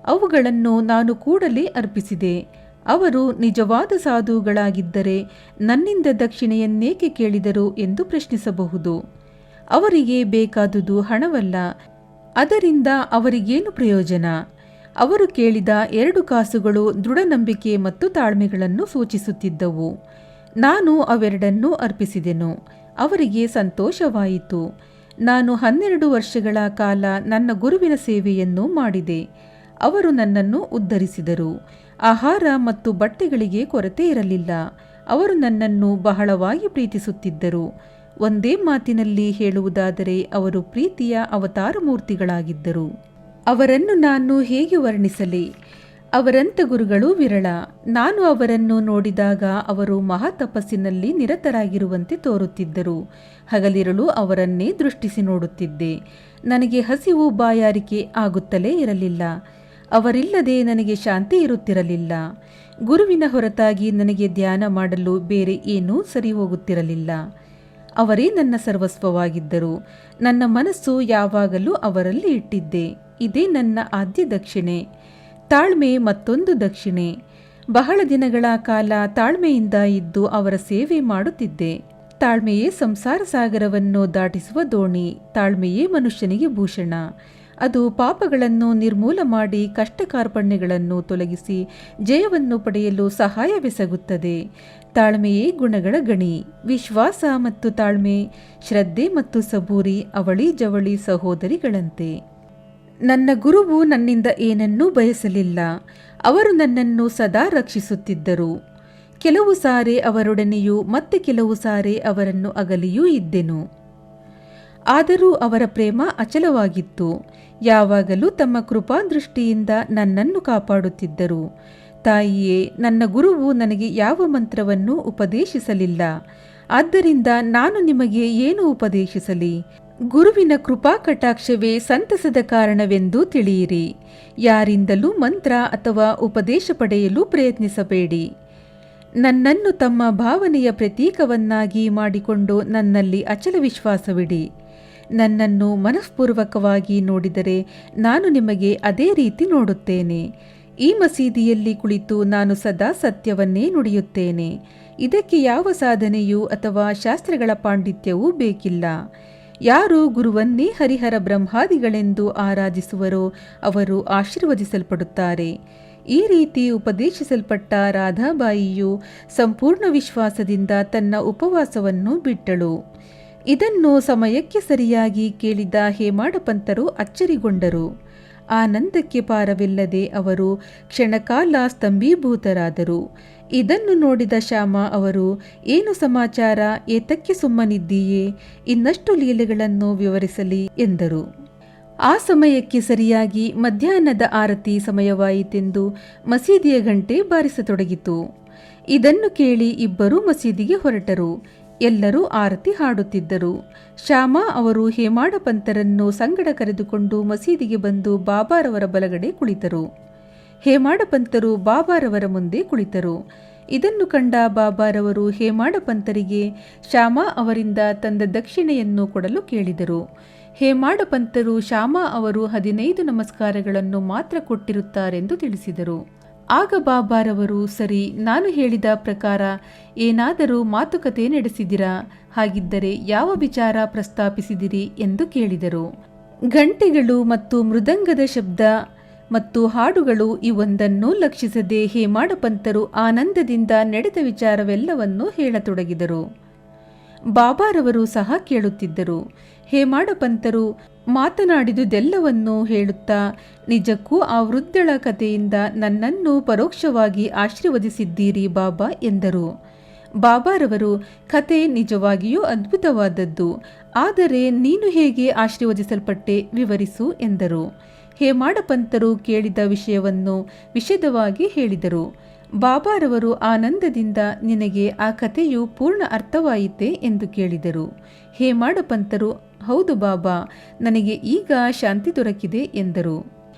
S1: ಅವುಗಳನ್ನು ನಾನು ಕೂಡಲೇ ಅರ್ಪಿಸಿದೆ. ಅವರು ನಿಜವಾದ ಸಾಧುಗಳಾಗಿದ್ದರೆ ನನ್ನಿಂದ ದಕ್ಷಿಣೆಯನ್ನೇಕೆ ಕೇಳಿದರು ಎಂದು ಪ್ರಶ್ನಿಸಬಹುದು. ಅವರಿಗೆ ಬೇಕಾದುದು ಹಣವಲ್ಲ, ಅದರಿಂದ ಅವರಿಗೇನು ಪ್ರಯೋಜನ? ಅವರು ಕೇಳಿದ 2 ಕಾಸುಗಳು ದೃಢ ನಂಬಿಕೆ ಮತ್ತು ತಾಳ್ಮೆಗಳನ್ನು ಸೂಚಿಸುತ್ತಿದ್ದವು. ನಾನು ಅವೆರಡನ್ನೂ ಅರ್ಪಿಸಿದೆನು. ಅವರಿಗೆ ಸಂತೋಷವಾಯಿತು. ನಾನು 12 ವರ್ಷಗಳ ಕಾಲ ನನ್ನ ಗುರುವಿನ ಸೇವೆಯನ್ನು ಮಾಡಿದೆ. ಅವರು ನನ್ನನ್ನು ಉದ್ಧರಿಸಿದರು. ಆಹಾರ ಮತ್ತು ಬಟ್ಟೆಗಳಿಗೆ ಕೊರತೆ ಇರಲಿಲ್ಲ. ಅವರು ನನ್ನನ್ನು ಬಹಳವಾಗಿ ಪ್ರೀತಿಸುತ್ತಿದ್ದರು. ಒಂದೇ ಮಾತಿನಲ್ಲಿ ಹೇಳುವುದಾದರೆ ಅವರು ಪ್ರೀತಿಯ ಅವತಾರ ಮೂರ್ತಿಗಳಾಗಿದ್ದರು. ಅವರನ್ನು ನಾನು ಹೇಗೆ ವರ್ಣಿಸಲಿ? ಅವರಂಥ ಗುರುಗಳು ವಿರಳ. ನಾನು ಅವರನ್ನು ನೋಡಿದಾಗ ಅವರು ಮಹಾತಪಸ್ಸಿನಲ್ಲಿ ನಿರತರಾಗಿರುವಂತೆ ತೋರುತ್ತಿದ್ದರು. ಹಗಲಿರುಳು ಅವರನ್ನೇ ದೃಷ್ಟಿಸಿ ನೋಡುತ್ತಿದ್ದೆ. ನನಗೆ ಹಸಿವು ಬಾಯಾರಿಕೆ ಆಗುತ್ತಲೇ ಇರಲಿಲ್ಲ. ಅವರಿಲ್ಲದೆ ನನಗೆ ಶಾಂತಿ ಇರುತ್ತಿರಲಿಲ್ಲ. ಗುರುವಿನ ಹೊರತಾಗಿ ನನಗೆ ಧ್ಯಾನ ಮಾಡಲು ಬೇರೆ ಏನೂ ಸರಿ ಹೋಗುತ್ತಿರಲಿಲ್ಲ. ಅವರೇ ನನ್ನ ಸರ್ವಸ್ವವಾಗಿದ್ದರು. ನನ್ನ ಮನಸ್ಸು ಯಾವಾಗಲೂ ಅವರಲ್ಲಿ ಇಟ್ಟಿದ್ದೆ. ಇದೇ ನನ್ನ ಆದ್ಯ ದಕ್ಷಿಣೆ. ತಾಳ್ಮೆ ಮತ್ತೊಂದು ದಕ್ಷಿಣೆ. ಬಹಳ ದಿನಗಳ ಕಾಲ ತಾಳ್ಮೆಯಿಂದ ಇದ್ದು ಅವರ ಸೇವೆ ಮಾಡುತ್ತಿದ್ದೆ. ತಾಳ್ಮೆಯೇ ಸಂಸಾರ ಸಾಗರವನ್ನು ದಾಟಿಸುವ ದೋಣಿ. ತಾಳ್ಮೆಯೇ ಮನುಷ್ಯನಿಗೆ ಭೂಷಣ. ಅದು ಪಾಪಗಳನ್ನು ನಿರ್ಮೂಲ ಮಾಡಿ ಕಷ್ಟ ಕಾರ್ಪಣ್ಯಗಳನ್ನು ತೊಲಗಿಸಿ ಜಯವನ್ನು ಪಡೆಯಲು ಸಹಾಯವೆಸಗುತ್ತದೆ. ತಾಳ್ಮೆಯೇ ಗುಣಗಳ ಗಣಿ. ವಿಶ್ವಾಸ ಮತ್ತು ತಾಳ್ಮೆ, ಶ್ರದ್ಧೆ ಮತ್ತು ಸಬೂರಿ ಅವಳಿ ಜವಳಿ ಸಹೋದರಿಗಳಂತೆ. ನನ್ನ ಗುರುವು ನನ್ನಿಂದ ಏನನ್ನೂ ಬಯಸಲಿಲ್ಲ. ಅವರು ನನ್ನನ್ನು ಸದಾ ರಕ್ಷಿಸುತ್ತಿದ್ದರು. ಕೆಲವು ಸಾರಿ ಅವರೊಡನೆಯೂ ಮತ್ತೆ ಕೆಲವು ಸಾರಿ ಅವರನ್ನು ಅಗಲಿಯೂ ಇದ್ದೆನು. ಆದರೂ ಅವರ ಪ್ರೇಮ ಅಚಲವಾಗಿತ್ತು. ಯಾವಾಗಲೂ ತಮ್ಮ ಕೃಪಾದೃಷ್ಟಿಯಿಂದ ನನ್ನನ್ನು ಕಾಪಾಡುತ್ತಿದ್ದರು. ತಾಯಿಯೇ, ನನ್ನ ಗುರುವು ನನಗೆ ಯಾವ ಮಂತ್ರವನ್ನೂ ಉಪದೇಶಿಸಲಿಲ್ಲ. ಆದ್ದರಿಂದ ನಾನು ನಿಮಗೆ ಏನು ಉಪದೇಶಿಸಲಿ? ಗುರುವಿನ ಕೃಪಾ ಕಟಾಕ್ಷವೇ ಸಂತಸದ ಕಾರಣವೆಂದು ತಿಳಿಯಿರಿ. ಯಾರಿಂದಲೂ ಮಂತ್ರ ಅಥವಾ ಉಪದೇಶ ಪಡೆಯಲು ಪ್ರಯತ್ನಿಸಬೇಡಿ. ನನ್ನನ್ನು ತಮ್ಮ ಭಾವನೆಯ ಪ್ರತೀಕವನ್ನಾಗಿ ಮಾಡಿಕೊಂಡು ನನ್ನಲ್ಲಿ ಅಚಲ ವಿಶ್ವಾಸವಿಡಿ. ನನ್ನನ್ನು ಮನಃಪೂರ್ವಕವಾಗಿ ನೋಡಿದರೆ ನಾನು ನಿಮಗೆ ಅದೇ ರೀತಿ ನೋಡುತ್ತೇನೆ. ಈ ಮಸೀದಿಯಲ್ಲಿ ಕುಳಿತು ನಾನು ಸದಾ ಸತ್ಯವನ್ನೇ ನುಡಿಯುತ್ತೇನೆ. ಇದಕ್ಕೆ ಯಾವ ಸಾಧನೆಯೂ ಅಥವಾ ಶಾಸ್ತ್ರಗಳ ಪಾಂಡಿತ್ಯವೂ ಬೇಕಿಲ್ಲ. ಯಾರು ಗುರುವನ್ನೇ ಹರಿಹರ ಬ್ರಹ್ಮಾದಿಗಳೆಂದು ಆರಾಧಿಸುವರೋ ಅವರು ಆಶೀರ್ವದಿಸಲ್ಪಡುತ್ತಾರೆ. ಈ ರೀತಿ ಉಪದೇಶಿಸಲ್ಪಟ್ಟ ರಾಧಾಬಾಯಿಯು ಸಂಪೂರ್ಣ ವಿಶ್ವಾಸದಿಂದ ತನ್ನ ಉಪವಾಸವನ್ನು ಬಿಟ್ಟಳು. ಇದನ್ನು ಸಮಯಕ್ಕೆ ಸರಿಯಾಗಿ ಕೇಳಿದ ಹೇಮಾಡಪಂತರು ಅಚ್ಚರಿಗೊಂಡರು. ಆನಂದಕ್ಕೆ ಪಾರವಿಲ್ಲದೆ ಅವರು ಕ್ಷಣಕಾಲ ಸ್ತಂಭೀಭೂತರಾದರು. ಇದನ್ನು ನೋಡಿದ ಶ್ಯಾಮ ಅವರು, ಏನು ಸಮಾಚಾರ, ಏತಕ್ಕೆ ಸುಮ್ಮನಿದ್ದೀಯೇ? ಇನ್ನಷ್ಟು ಲೀಲೆಗಳನ್ನು ವಿವರಿಸಲಿ ಎಂದರು. ಆ ಸಮಯಕ್ಕೆ ಸರಿಯಾಗಿ ಮಧ್ಯಾಹ್ನದ ಆರತಿ ಸಮಯವಾಯಿತೆಂದು ಮಸೀದಿಯ ಗಂಟೆ ಬಾರಿಸತೊಡಗಿತು. ಇದನ್ನು ಕೇಳಿ ಇಬ್ಬರೂ ಮಸೀದಿಗೆ ಹೊರಟರು. ಎಲ್ಲರೂ ಆರತಿ ಹಾಡುತ್ತಿದ್ದರು. ಶ್ಯಾಮ ಅವರು ಹೇಮಾಡಪಂತರನ್ನು ಸಂಗಡ ಕರೆದುಕೊಂಡು ಮಸೀದಿಗೆ ಬಂದು ಬಾಬಾರವರ ಬಲಗಡೆ ಕುಳಿತರು. ಹೇಮಾಡಪಂತರು ಬಾಬಾರವರ ಮುಂದೆ ಕುಳಿತರು. ಇದನ್ನು ಕಂಡ ಬಾಬಾರವರು ಹೇಮಾಡಪಂತರಿಗೆ ಶ್ಯಾಮ ಅವರಿಂದ ತಂದ ದಕ್ಷಿಣೆಯನ್ನು ಕೊಡಲು ಕೇಳಿದರು. ಹೇಮಾಡಪಂತರು ಶ್ಯಾಮ ಅವರು 15 ನಮಸ್ಕಾರಗಳನ್ನು ಮಾತ್ರ ಕೊಟ್ಟಿರುತ್ತಾರೆಂದು ತಿಳಿಸಿದರು. ಆಗ ಬಾಬಾರವರು, ಸರಿ, ನಾನು ಹೇಳಿದ ಪ್ರಕಾರ ಏನಾದರೂ ಮಾತುಕತೆ ನಡೆಸಿದಿರಾ? ಹಾಗಿದ್ದರೆ ಯಾವ ವಿಚಾರ ಪ್ರಸ್ತಾಪಿಸಿದಿರಿ ಎಂದು ಕೇಳಿದರು. ಗಂಟೆಗಳು ಮತ್ತು ಮೃದಂಗದ ಶಬ್ದ ಮತ್ತು ಹಾಡುಗಳು ಇವೊಂದನ್ನೂ ಲಕ್ಷಿಸದೆ ಹೇಮಾಡಪಂತರು ಆನಂದದಿಂದ ನಡೆದ ವಿಚಾರವೆಲ್ಲವನ್ನೂ ಹೇಳತೊಡಗಿದರು. ಬಾಬಾರವರು ಸಹ ಕೇಳುತ್ತಿದ್ದರು. ಹೇಮಾಡಪಂತರು ಮಾತನಾಡಿದುದೆಲ್ಲವನ್ನೂ ಹೇಳುತ್ತಾ, ನಿಜಕ್ಕೂ ಆ ವೃದ್ಧಳ ಕಥೆಯಿಂದ ನನ್ನನ್ನು ಪರೋಕ್ಷವಾಗಿ ಆಶೀರ್ವದಿಸಿದ್ದೀರಿ ಬಾಬಾ ಎಂದರು. ಬಾಬಾರವರು, ಕತೆ ನಿಜವಾಗಿಯೂ ಅದ್ಭುತವಾದದ್ದು. ಆದರೆ ನೀನು ಹೇಗೆ ಆಶೀರ್ವದಿಸಲ್ಪಟ್ಟೆ, ವಿವರಿಸು ಎಂದರು. ಹೇಮಾಡಪಂತರು ಕೇಳಿದ ವಿಷಯವನ್ನು ವಿಶದವಾಗಿ ಹೇಳಿದರು. ಬಾಬಾರವರು ಆನಂದದಿಂದ, ನಿನಗೆ ಆ ಕಥೆಯು ಪೂರ್ಣ ಅರ್ಥವಾಯಿತೆ ಎಂದು ಕೇಳಿದರು. ಹೇಮಾಡಪಂತರು, ಹೌದು ಬಾಬಾ, ನನಗೆ ಈಗ ಶಾಂತಿ ದೊರಕಿದೆ ಎಂದರು.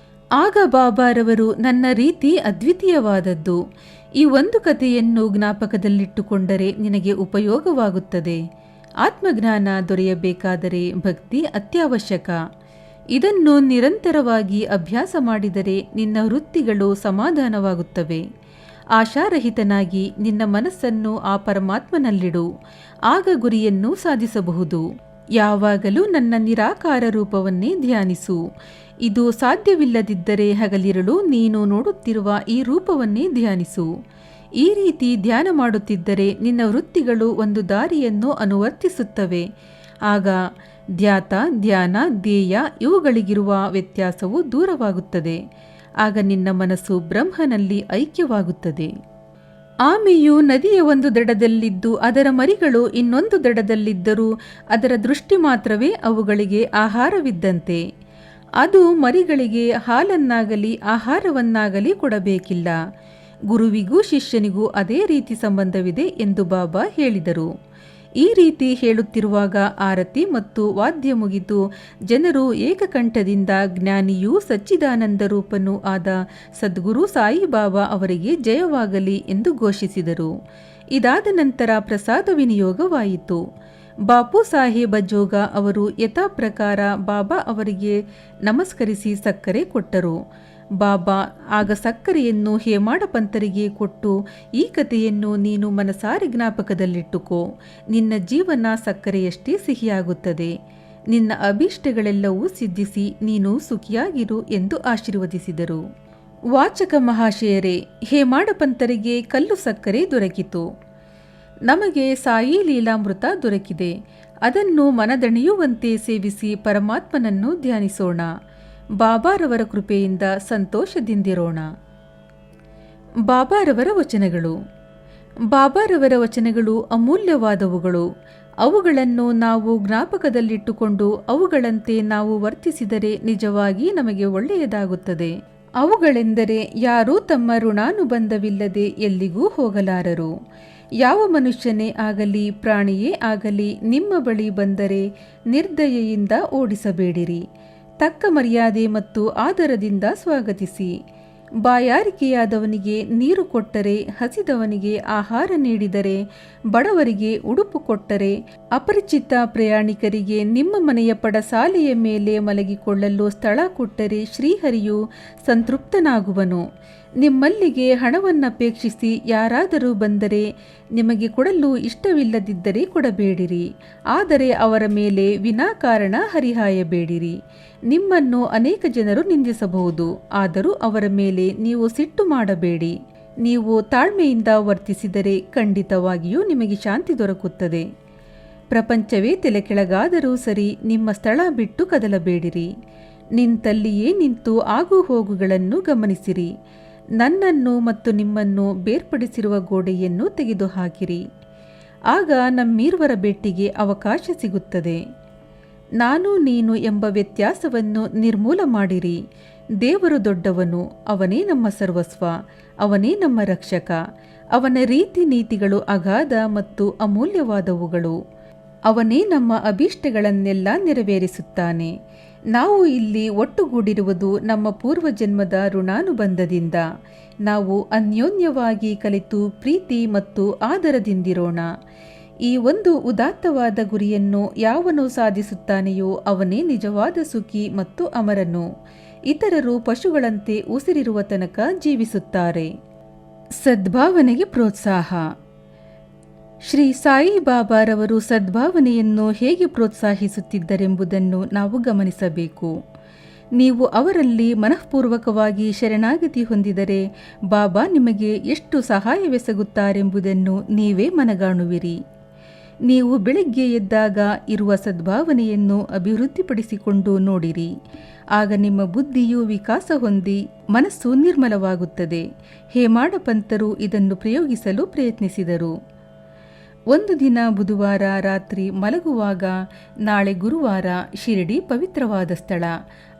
S1: ಆಗ ಬಾಬಾರವರು, ನನ್ನ ರೀತಿ ಅದ್ವಿತೀಯವಾದದ್ದು. ಈ ಒಂದು ಕಥೆಯನ್ನು ಜ್ಞಾಪಕದಲ್ಲಿಟ್ಟುಕೊಂಡರೆ ನಿನಗೆ ಉಪಯೋಗವಾಗುತ್ತದೆ. ಆತ್ಮಜ್ಞಾನ ದೊರೆಯಬೇಕಾದರೆ ಭಕ್ತಿ ಅತ್ಯವಶ್ಯಕ. ಇದನ್ನು ನಿರಂತರವಾಗಿ ಅಭ್ಯಾಸ ಮಾಡಿದರೆ ನಿನ್ನ ವೃತ್ತಿಗಳು ಸಮಾಧಾನವಾಗುತ್ತವೆ. ಆಶಾರಹಿತನಾಗಿ ನಿನ್ನ ಮನಸ್ಸನ್ನು ಆ ಪರಮಾತ್ಮನಲ್ಲಿಡು, ಆಗ ಗುರಿಯನ್ನು ಸಾಧಿಸಬಹುದು. ಯಾವಾಗಲೂ ನನ್ನ ನಿರಾಕಾರ ರೂಪವನ್ನೇ ಧ್ಯಾನಿಸು. ಇದು ಸಾಧ್ಯವಿಲ್ಲದಿದ್ದರೆ ಹಗಲಿರುಳು ನೀನು ನೋಡುತ್ತಿರುವ ಈ ರೂಪವನ್ನೇ ಧ್ಯಾನಿಸು. ಈ ರೀತಿ ಧ್ಯಾನ ಮಾಡುತ್ತಿದ್ದರೆ ನಿನ್ನ ವೃತ್ತಿಗಳು ಒಂದು ದಾರಿಯನ್ನು ಅನುವರ್ತಿಸುತ್ತವೆ. ಆಗ ಧ್ಯಾತ, ಧ್ಯಾನ, ಧ್ಯೇಯ ಇವುಗಳಿಗಿರುವ ವ್ಯತ್ಯಾಸವು ದೂರವಾಗುತ್ತದೆ. ಆಗ ನಿನ್ನ ಮನಸ್ಸು ಬ್ರಹ್ಮನಲ್ಲಿ ಐಕ್ಯವಾಗುತ್ತದೆ. ಆಮೆಯು ನದಿಯ ಒಂದು ದಡದಲ್ಲಿದ್ದು ಅದರ ಮರಿಗಳು ಇನ್ನೊಂದು ದಡದಲ್ಲಿದ್ದರೂ ಅದರ ದೃಷ್ಟಿ ಮಾತ್ರವೇ ಅವುಗಳಿಗೆ ಆಹಾರವಿದ್ದಂತೆ. ಅದು ಮರಿಗಳಿಗೆ ಹಾಲನ್ನಾಗಲಿ ಆಹಾರವನ್ನಾಗಲಿ ಕೊಡಬೇಕಿಲ್ಲ. ಗುರುವಿಗೂ ಶಿಷ್ಯನಿಗೂ ಅದೇ ರೀತಿ ಸಂಬಂಧವಿದೆ ಎಂದು ಬಾಬಾ ಹೇಳಿದರು. ಈ ರೀತಿ ಹೇಳುತ್ತಿರುವಾಗ ಆರತಿ ಮತ್ತು ವಾದ್ಯ ಮುಗಿದು ಜನರು ಏಕಕಂಠದಿಂದ ಜ್ಞಾನಿಯೂ ಸಚ್ಚಿದಾನಂದ ರೂಪನೂ ಆದ ಸದ್ಗುರು ಸಾಯಿಬಾಬಾ ಅವರಿಗೆ ಜಯವಾಗಲಿ ಎಂದು ಘೋಷಿಸಿದರು. ಇದಾದ ನಂತರ ಪ್ರಸಾದ ವಿನಿಯೋಗವಾಯಿತು. ಬಾಪು ಸಾಹೇಬ ಜೋಗ ಅವರು ಯಥಾಪ್ರಕಾರ ಬಾಬಾ ಅವರಿಗೆ ನಮಸ್ಕರಿಸಿ ಸಕ್ಕರೆ ಕೊಟ್ಟರು. ಬಾಬಾ ಆಗ ಸಕ್ಕರೆಯನ್ನು ಹೇಮಾಡ ಪಂತರಿಗೆ ಕೊಟ್ಟು, ಈ ಕಥೆಯನ್ನು ನೀನು ಮನಸಾರೆ ಜ್ಞಾಪಕದಲ್ಲಿಟ್ಟುಕೋ. ನಿನ್ನ ಜೀವನ ಸಕ್ಕರೆಯಷ್ಟೇ ಸಿಹಿಯಾಗುತ್ತದೆ. ನಿನ್ನ ಅಭೀಷ್ಟಗಳೆಲ್ಲವೂ ಸಿದ್ಧಿಸಿ ನೀನು ಸುಖಿಯಾಗಿರು ಎಂದು ಆಶೀರ್ವದಿಸಿದರು. ವಾಚಕ ಮಹಾಶಯರೇ, ಹೇಮಾಡ ಪಂತರಿಗೆ ಕಲ್ಲು ಸಕ್ಕರೆ ದೊರಕಿತು. ನಮಗೆ ಸಾಯಿ ಲೀಲಾಮೃತ ದೊರಕಿದೆ. ಅದನ್ನು ಮನದಣಿಯುವಂತೆ ಸೇವಿಸಿ ಪರಮಾತ್ಮನನ್ನು ಧ್ಯಾನಿಸೋಣ. ಬಾಬಾರವರ ಕೃಪೆಯಿಂದ ಸಂತೋಷದಿಂದಿರೋಣ. ಬಾಬಾರವರ ವಚನಗಳು. ಬಾಬಾರವರ ವಚನಗಳು ಅಮೂಲ್ಯವಾದವುಗಳು. ಅವುಗಳನ್ನು ನಾವು ಜ್ಞಾಪಕದಲ್ಲಿಟ್ಟುಕೊಂಡು ಅವುಗಳಂತೆ ನಾವು ವರ್ತಿಸಿದರೆ ನಿಜವಾಗಿ ನಮಗೆ ಒಳ್ಳೆಯದಾಗುತ್ತದೆ. ಅವುಗಳೆಂದರೆ, ಯಾರೂ ತಮ್ಮ ಋಣಾನುಬಂಧವಿಲ್ಲದೆ ಎಲ್ಲಿಗೂ ಹೋಗಲಾರರು. ಯಾವ ಮನುಷ್ಯನೇ ಆಗಲಿ ಪ್ರಾಣಿಯೇ ಆಗಲಿ ನಿಮ್ಮ ಬಳಿ ಬಂದರೆ ನಿರ್ದಯೆಯಿಂದ ಓಡಿಸಬೇಡಿರಿ. ತಕ್ಕ ಮರ್ಯಾದೆ ಮತ್ತು ಆದರದಿಂದ ಸ್ವಾಗತಿಸಿ. ಬಾಯಾರಿಕೆಯಾದವನಿಗೆ ನೀರು ಕೊಟ್ಟರೆ, ಹಸಿದವನಿಗೆ ಆಹಾರ ನೀಡಿದರೆ, ಬಡವರಿಗೆ ಉಡುಪು ಕೊಟ್ಟರೆ, ಅಪರಿಚಿತ ಪ್ರಯಾಣಿಕರಿಗೆ ನಿಮ್ಮ ಮನೆಯ ಪಡಸಾಲೆಯ ಮೇಲೆ ಮಲಗಿಕೊಳ್ಳಲು ಸ್ಥಳ ಕೊಟ್ಟರೆ ಶ್ರೀಹರಿಯು ಸಂತೃಪ್ತನಾಗುವನು. ನಿಮ್ಮಲ್ಲಿಗೆ ಹಣವನ್ನಪೇಕ್ಷಿಸಿ ಯಾರಾದರೂ ಬಂದರೆ ನಿಮಗೆ ಕೊಡಲು ಇಷ್ಟವಿಲ್ಲದಿದ್ದರೆ ಕೊಡಬೇಡಿರಿ. ಆದರೆ ಅವರ ಮೇಲೆ ವಿನಾಕಾರಣ ಹರಿಹಾಯಬೇಡಿರಿ. ನಿಮ್ಮನ್ನು ಅನೇಕ ಜನರು ನಿಂದಿಸಬಹುದು, ಆದರೂ ಅವರ ಮೇಲೆ ನೀವು ಸಿಟ್ಟು ಮಾಡಬೇಡಿ. ನೀವು ತಾಳ್ಮೆಯಿಂದ ವರ್ತಿಸಿದರೆ ಖಂಡಿತವಾಗಿಯೂ ನಿಮಗೆ ಶಾಂತಿ ದೊರಕುತ್ತದೆ. ಪ್ರಪಂಚವೇ ತಲೆ ಕೆಳಗಾದರೂ ಸರಿ, ನಿಮ್ಮ ಸ್ಥಳ ಬಿಟ್ಟು ಕದಲಬೇಡಿರಿ. ನಿಂತಲ್ಲಿಯೇ ನಿಂತು ಆಗು ಹೋಗುಗಳನ್ನು ಗಮನಿಸಿರಿ. ನನ್ನನ್ನು ಮತ್ತು ನಿಮ್ಮನ್ನು ಬೇರ್ಪಡಿಸಿರುವ ಗೋಡೆಯನ್ನು ತೆಗೆದುಹಾಕಿರಿ. ಆಗ ನಮ್ಮೀರ್ವರ ಭೇಟಿಗೆ ಅವಕಾಶ ಸಿಗುತ್ತದೆ. ನಾನು ನೀನು ಎಂಬ ವ್ಯತ್ಯಾಸವನ್ನು ನಿರ್ಮೂಲ ಮಾಡಿರಿ. ದೇವರು ದೊಡ್ಡವನು, ಅವನೇ ನಮ್ಮ ಸರ್ವಸ್ವ, ಅವನೇ ನಮ್ಮ ರಕ್ಷಕ. ಅವನ ರೀತಿ ನೀತಿಗಳು ಅಗಾಧ ಮತ್ತು ಅಮೂಲ್ಯವಾದವುಗಳು. ಅವನೇ ನಮ್ಮ ಅಭೀಷ್ಟಗಳನ್ನೆಲ್ಲ ನೆರವೇರಿಸುತ್ತಾನೆ. ನಾವು ಇಲ್ಲಿ ಒಟ್ಟುಗೂಡಿರುವುದು ನಮ್ಮ ಪೂರ್ವಜನ್ಮದ ಋಣಾನುಬಂಧದಿಂದ. ನಾವು ಅನ್ಯೋನ್ಯವಾಗಿ ಕಲಿತು ಪ್ರೀತಿ ಮತ್ತು ಆದರದಿಂದಿರೋಣ. ಈ ಒಂದು ಉದಾತ್ತವಾದ ಗುರಿಯನ್ನು ಯಾವನು ಸಾಧಿಸುತ್ತಾನೆಯೋ ಅವನೇ ನಿಜವಾದ ಸುಖಿ ಮತ್ತು ಅಮರನು. ಇತರರು ಪಶುಗಳಂತೆ ಉಸಿರಿರುವ ತನಕ ಜೀವಿಸುತ್ತಾರೆ. ಸದ್ಭಾವನೆಗೆ ಪ್ರೋತ್ಸಾಹ. ಶ್ರೀ ಸಾಯಿ ಬಾಬಾರವರು ಸದ್ಭಾವನೆಯನ್ನು ಹೇಗೆ ಪ್ರೋತ್ಸಾಹಿಸುತ್ತಿದ್ದರೆಂಬುದನ್ನು ನಾವು ಗಮನಿಸಬೇಕು. ನೀವು ಅವರಲ್ಲಿ ಮನಃಪೂರ್ವಕವಾಗಿ ಶರಣಾಗತಿ ಹೊಂದಿದರೆ ಬಾಬಾ ನಿಮಗೆ ಎಷ್ಟು ಸಹಾಯವೆಸಗುತ್ತಾರೆಂಬುದನ್ನು ನೀವೇ ಮನಗಾಣುವಿರಿ. ನೀವು ಬೆಳಗ್ಗೆ ಎದ್ದಾಗ ಇರುವ ಸದ್ಭಾವನೆಯನ್ನು ಅಭಿವೃದ್ಧಿಪಡಿಸಿಕೊಂಡು ನೋಡಿರಿ. ಆಗ ನಿಮ್ಮ ಬುದ್ಧಿಯು ವಿಕಾಸ ಹೊಂದಿ ಮನಸ್ಸು ನಿರ್ಮಲವಾಗುತ್ತದೆ. ಹೇಮಾಡ ಪಂತರು ಇದನ್ನು ಪ್ರಯೋಗಿಸಲು ಪ್ರಯತ್ನಿಸಿದರು. ಒಂದು ದಿನ ಬುಧವಾರ ರಾತ್ರಿ ಮಲಗುವಾಗ, ನಾಳೆ ಗುರುವಾರ, ಶಿರಡಿ ಪವಿತ್ರವಾದ ಸ್ಥಳ,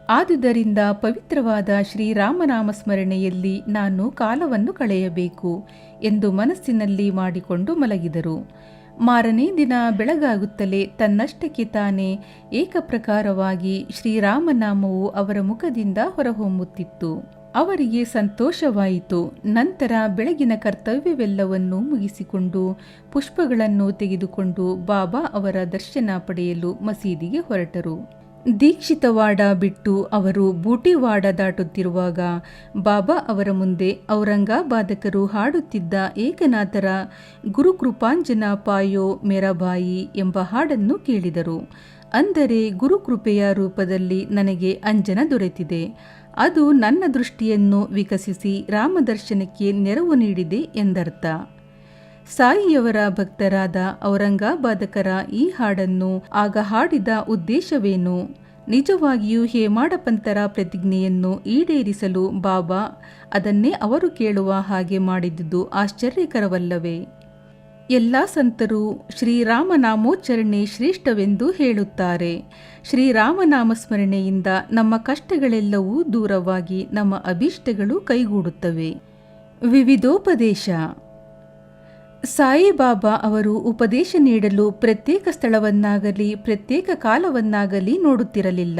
S1: ಆದುದರಿಂದ ಪವಿತ್ರವಾದ ಶ್ರೀರಾಮನಾಮ ಸ್ಮರಣೆಯಲ್ಲಿ ನಾನು ಕಾಲವನ್ನು ಕಳೆಯಬೇಕು ಎಂದು ಮನಸ್ಸಿನಲ್ಲಿ ಮಾಡಿಕೊಂಡು ಮಲಗಿದರು. ಮಾರನೇ ದಿನ ಬೆಳಗಾಗುತ್ತಲೇ ತನ್ನಷ್ಟಕ್ಕೆ ತಾನೇ ಏಕಪ್ರಕಾರವಾಗಿ ಶ್ರೀರಾಮನಾಮವು ಅವರ ಮುಖದಿಂದ ಹೊರಹೊಮ್ಮುತ್ತಿತ್ತು. ಅವರಿಗೆ ಸಂತೋಷವಾಯಿತು. ನಂತರ ಬೆಳಗಿನ ಕರ್ತವ್ಯವೆಲ್ಲವನ್ನೂ ಮುಗಿಸಿಕೊಂಡು ಪುಷ್ಪಗಳನ್ನು ತೆಗೆದುಕೊಂಡು ಬಾಬಾ ಅವರ ದರ್ಶನ ಪಡೆಯಲು ಮಸೀದಿಗೆ ಹೊರಟರು. ದೀಕ್ಷಿತವಾಡ ಬಿಟ್ಟು ಅವರು ಬೂಟಿವಾಡ ದಾಟುತ್ತಿರುವಾಗ ಬಾಬಾ ಅವರ ಮುಂದೆ ಔರಂಗಾಬಾದಕರು ಹಾಡುತ್ತಿದ್ದ ಏಕನಾಥರ ಗುರುಕೃಪಾಂಜನ ಪಾಯೋ ಮೇರಾಬಾಯಿ ಎಂಬ ಹಾಡನ್ನು ಕೇಳಿದರು. ಅಂದರೆ ಗುರುಕೃಪೆಯ ರೂಪದಲ್ಲಿ ನನಗೆ ಅಂಜನ ದೊರೆತಿದೆ. ಅದು ನನ್ನ ದೃಷ್ಟಿಯನ್ನು ವಿಕಸಿಸಿ ರಾಮದರ್ಶನಕ್ಕೆ ನೆರವು ನೀಡಿದೆ ಎಂದರ್ಥ. ಸಾಯಿಯವರ ಭಕ್ತರಾದ ಔರಂಗಾಬಾದಕರ ಈ ಹಾಡನ್ನು ಆಗ ಹಾಡಿದ ಉದ್ದೇಶವೇನು? ನಿಜವಾಗಿಯೂ ಹೇಮಾಡಪಂತರ ಪ್ರತಿಜ್ಞೆಯನ್ನು ಈಡೇರಿಸಲು ಬಾಬಾ ಅದನ್ನೇ ಅವರು ಕೇಳುವ ಹಾಗೆ ಮಾಡಿದುದು ಆಶ್ಚರ್ಯಕರವಲ್ಲವೇ? ಎಲ್ಲ ಸಂತರು ಶ್ರೀರಾಮನಾಮೋಚ್ಚರಣೆ ಶ್ರೇಷ್ಠವೆಂದು ಹೇಳುತ್ತಾರೆ. ಶ್ರೀರಾಮನಾಮಸ್ಮರಣೆಯಿಂದ ನಮ್ಮ ಕಷ್ಟಗಳೆಲ್ಲವೂ ದೂರವಾಗಿ ನಮ್ಮ ಅಭೀಷ್ಟಗಳು ಕೈಗೂಡುತ್ತವೆ. ವಿವಿಧೋಪದೇಶ. ಸಾಯಿಬಾಬಾ ಅವರು ಉಪದೇಶ ನೀಡಲು ಪ್ರತ್ಯೇಕ ಸ್ಥಳವನ್ನಾಗಲಿ ಪ್ರತ್ಯೇಕ ಕಾಲವನ್ನಾಗಲಿ ನೋಡುತ್ತಿರಲಿಲ್ಲ.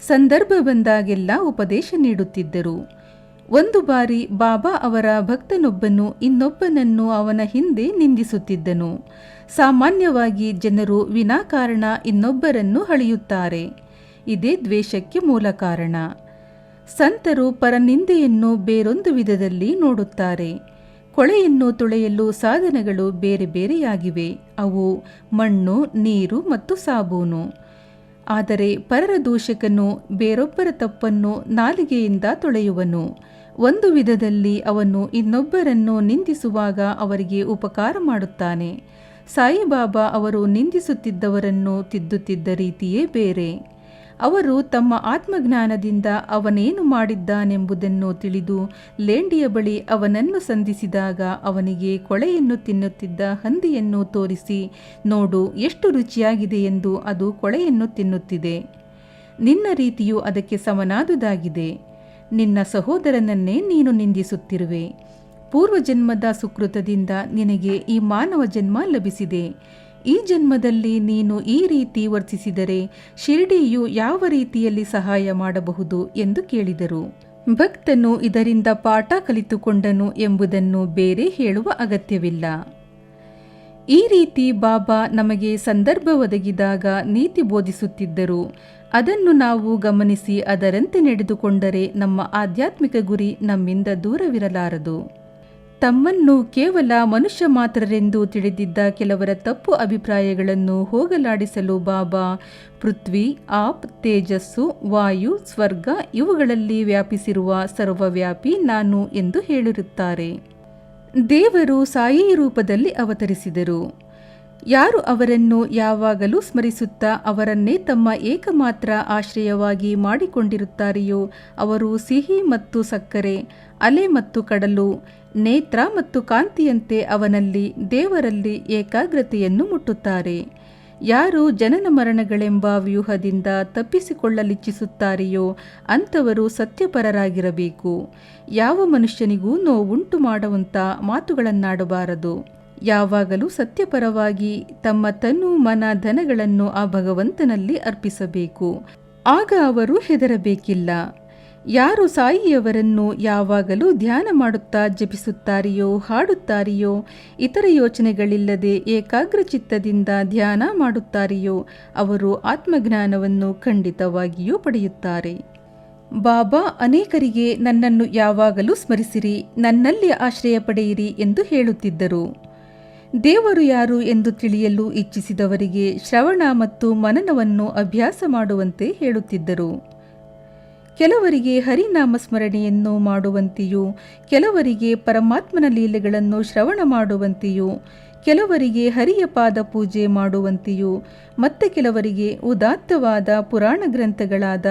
S1: ಸಂದರ್ಭ ಬಂದಾಗೆಲ್ಲ ಉಪದೇಶ ನೀಡುತ್ತಿದ್ದರು. ಒಂದು ಬಾರಿ ಬಾಬಾ ಅವರ ಭಕ್ತನೊಬ್ಬನು ಇನ್ನೊಬ್ಬನನ್ನು ಅವನ ಹಿಂದೆ ನಿಂದಿಸುತ್ತಿದ್ದನು. ಸಾಮಾನ್ಯವಾಗಿ ಜನರು ವಿನಾಕಾರಣ ಇನ್ನೊಬ್ಬರನ್ನು ಹಳೆಯುತ್ತಾರೆ. ಇದೇ ದ್ವೇಷಕ್ಕೆ ಮೂಲ ಕಾರಣ. ಸಂತರು ಪರನಿಂದೆಯನ್ನು ಬೇರೊಂದು ವಿಧದಲ್ಲಿ ನೋಡುತ್ತಾರೆ. ಕೊಳೆಯನ್ನು ತೊಳೆಯಲು ಸಾಧನಗಳು ಬೇರೆ ಬೇರೆಯಾಗಿವೆ. ಅವು ಮಣ್ಣು, ನೀರು ಮತ್ತು ಸಾಬೂನು. ಆದರೆ ಪರರ ದೂಷಕನು ಬೇರೊಬ್ಬರ ತಪ್ಪನ್ನು ನಾಲಿಗೆಯಿಂದ ತೊಳೆಯುವನು. ಒಂದು ವಿಧದಲ್ಲಿ ಅವನು ಇನ್ನೊಬ್ಬರನ್ನು ನಿಂದಿಸುವಾಗ ಅವರಿಗೆ ಉಪಕಾರ ಮಾಡುತ್ತಾನೆ. ಸಾಯಿಬಾಬಾ ಅವರು ನಿಂದಿಸುತ್ತಿದ್ದವರನ್ನು ತಿದ್ದುತ್ತಿದ್ದ ರೀತಿಯೇ ಬೇರೆ. ಅವರು ತಮ್ಮ ಆತ್ಮಜ್ಞಾನದಿಂದ ಅವನೇನು ಮಾಡಿದ್ದಾನೆಂಬುದನ್ನು ತಿಳಿದು ಲೇಂಡಿಯ ಬಳಿ ಅವನನ್ನು ಸಂಧಿಸಿದಾಗ ಅವನಿಗೆ ಕೊಳೆಯನ್ನು ತಿನ್ನುತ್ತಿದ್ದ ಹಂದಿಯನ್ನು ತೋರಿಸಿ, ನೋಡು ಎಷ್ಟು ರುಚಿಯಾಗಿದೆ ಎಂದು ಅದು ಕೊಳೆಯನ್ನು ತಿನ್ನುತ್ತಿದೆ. ನಿನ್ನ ರೀತಿಯು ಅದಕ್ಕೆ ಸಮನಾದುದಾಗಿದೆ. ನಿನ್ನ ಸಹೋದರನನ್ನೇ ನೀನು ನಿಂದಿಸುತ್ತಿರುವೆ. ಪೂರ್ವಜನ್ಮದ ಸುಕೃತದಿಂದ ನಿನಗೆ ಈ ಮಾನವ ಜನ್ಮ ಲಭಿಸಿದೆ. ಈ ಜನ್ಮದಲ್ಲಿ ನೀನು ಈ ರೀತಿ ವರ್ತಿಸಿದರೆ ಶಿರ್ಡಿಯು ಯಾವ ರೀತಿಯಲ್ಲಿ ಸಹಾಯ ಮಾಡಬಹುದು ಎಂದು ಕೇಳಿದರು. ಭಕ್ತನು ಇದರಿಂದ ಪಾಠ ಕಲಿತುಕೊಂಡನು ಎಂಬುದನ್ನು ಬೇರೆ ಹೇಳುವ ಅಗತ್ಯವಿಲ್ಲ. ಈ ರೀತಿ ಬಾಬಾ ನಮಗೆ ಸಂದರ್ಭ ಒದಗಿದಾಗ ನೀತಿ ಬೋಧಿಸುತ್ತಿದ್ದರು. ಅದನ್ನು ನಾವು ಗಮನಿಸಿ ಅದರಂತೆ ನಡೆದುಕೊಂಡರೆ ನಮ್ಮ ಆಧ್ಯಾತ್ಮಿಕ ಗುರಿ ನಮ್ಮಿಂದ ದೂರವಿರಲಾರದು. ತಮ್ಮನ್ನು ಕೇವಲ ಮನುಷ್ಯ ಮಾತ್ರರೆಂದು ತಿಳಿದಿದ್ದ ಕೆಲವರ ತಪ್ಪು ಅಭಿಪ್ರಾಯಗಳನ್ನು ಹೋಗಲಾಡಿಸಲು ಬಾಬಾ ಪೃಥ್ವಿ, ಆಪ್, ತೇಜಸ್ಸು, ವಾಯು, ಸ್ವರ್ಗ ಇವುಗಳಲ್ಲಿ ವ್ಯಾಪಿಸಿರುವ ಸರ್ವವ್ಯಾಪಿ ನಾನು ಎಂದು ಹೇಳಿರುತ್ತಾರೆ. ದೇವರು ಸಾಯಿ ರೂಪದಲ್ಲಿ ಅವತರಿಸಿದರು. ಯಾರು ಅವರನ್ನು ಯಾವಾಗಲೂ ಸ್ಮರಿಸುತ್ತಾ ಅವರನ್ನೇ ತಮ್ಮ ಏಕಮಾತ್ರ ಆಶ್ರಯವಾಗಿ ಮಾಡಿಕೊಂಡಿರುತ್ತಾರೆಯೋ ಅವರು ಸಿಹಿ ಮತ್ತು ಸಕ್ಕರೆ, ಅಲೆ ಮತ್ತು ಕಡಲು, ನೇತ್ರ ಮತ್ತು ಕಾಂತಿಯಂತೆ ಅವನಲ್ಲಿ ದೇವರಲ್ಲಿ ಏಕಾಗ್ರತೆಯನ್ನು ಮುಟ್ಟುತ್ತಾರೆ. ಯಾರು ಜನನ ಮರಣಗಳೆಂಬ ವ್ಯೂಹದಿಂದ ತಪ್ಪಿಸಿಕೊಳ್ಳಲಿಚ್ಛಿಸುತ್ತಾರೆಯೋ ಅಂಥವರು ಸತ್ಯಪರರಾಗಿರಬೇಕು. ಯಾವ ಮನುಷ್ಯನಿಗೂ ನೋವುಂಟು ಮಾಡುವಂಥ ಮಾತುಗಳನ್ನಾಡಬಾರದು. ಯಾವಾಗಲೂ ಸತ್ಯಪರವಾಗಿ ತಮ್ಮ ತನು, ಮನ, ಧನಗಳನ್ನು ಆ ಭಗವಂತನಲ್ಲಿ ಅರ್ಪಿಸಬೇಕು. ಆಗ ಅವರು ಹೆದರಬೇಕಿಲ್ಲ. ಯಾರು ಸಾಯಿಯವರನ್ನು ಯಾವಾಗಲೂ ಧ್ಯಾನ ಮಾಡುತ್ತಾ ಜಪಿಸುತ್ತಾರೆಯೋ, ಹಾಡುತ್ತಾರೆಯೋ, ಇತರ ಯೋಚನೆಗಳಿಲ್ಲದೆ ಏಕಾಗ್ರಚಿತ್ತದಿಂದ ಧ್ಯಾನ ಮಾಡುತ್ತಾರೆಯೋ ಅವರು ಆತ್ಮಜ್ಞಾನವನ್ನು ಖಂಡಿತವಾಗಿಯೂ ಪಡೆಯುತ್ತಾರೆ. ಬಾಬಾ ಅನೇಕರಿಗೆ ನನ್ನನ್ನು ಯಾವಾಗಲೂ ಸ್ಮರಿಸಿರಿ, ನನ್ನಲ್ಲಿ ಆಶ್ರಯ ಪಡೆಯಿರಿ ಎಂದು ಹೇಳುತ್ತಿದ್ದರು. ದೇವರು ಯಾರು ಎಂದು ತಿಳಿಯಲು ಇಚ್ಛಿಸಿದವರಿಗೆ ಶ್ರವಣ ಮತ್ತು ಮನನವನ್ನು ಅಭ್ಯಾಸ ಮಾಡುವಂತೆ ಹೇಳುತ್ತಿದ್ದರು. ಕೆಲವರಿಗೆ ಹರಿನಾಮ ಸ್ಮರಣೆಯನ್ನು ಮಾಡುವಂತೆಯೂ, ಕೆಲವರಿಗೆ ಪರಮಾತ್ಮನ ಲೀಲೆಗಳನ್ನು ಶ್ರವಣ ಮಾಡುವಂತೆಯೂ, ಕೆಲವರಿಗೆ ಹರಿಯ ಪಾದ ಪೂಜೆ ಮಾಡುವಂತೆಯೂ, ಮತ್ತೆ ಕೆಲವರಿಗೆ ಉದಾತ್ತವಾದ ಪುರಾಣ ಗ್ರಂಥಗಳಾದ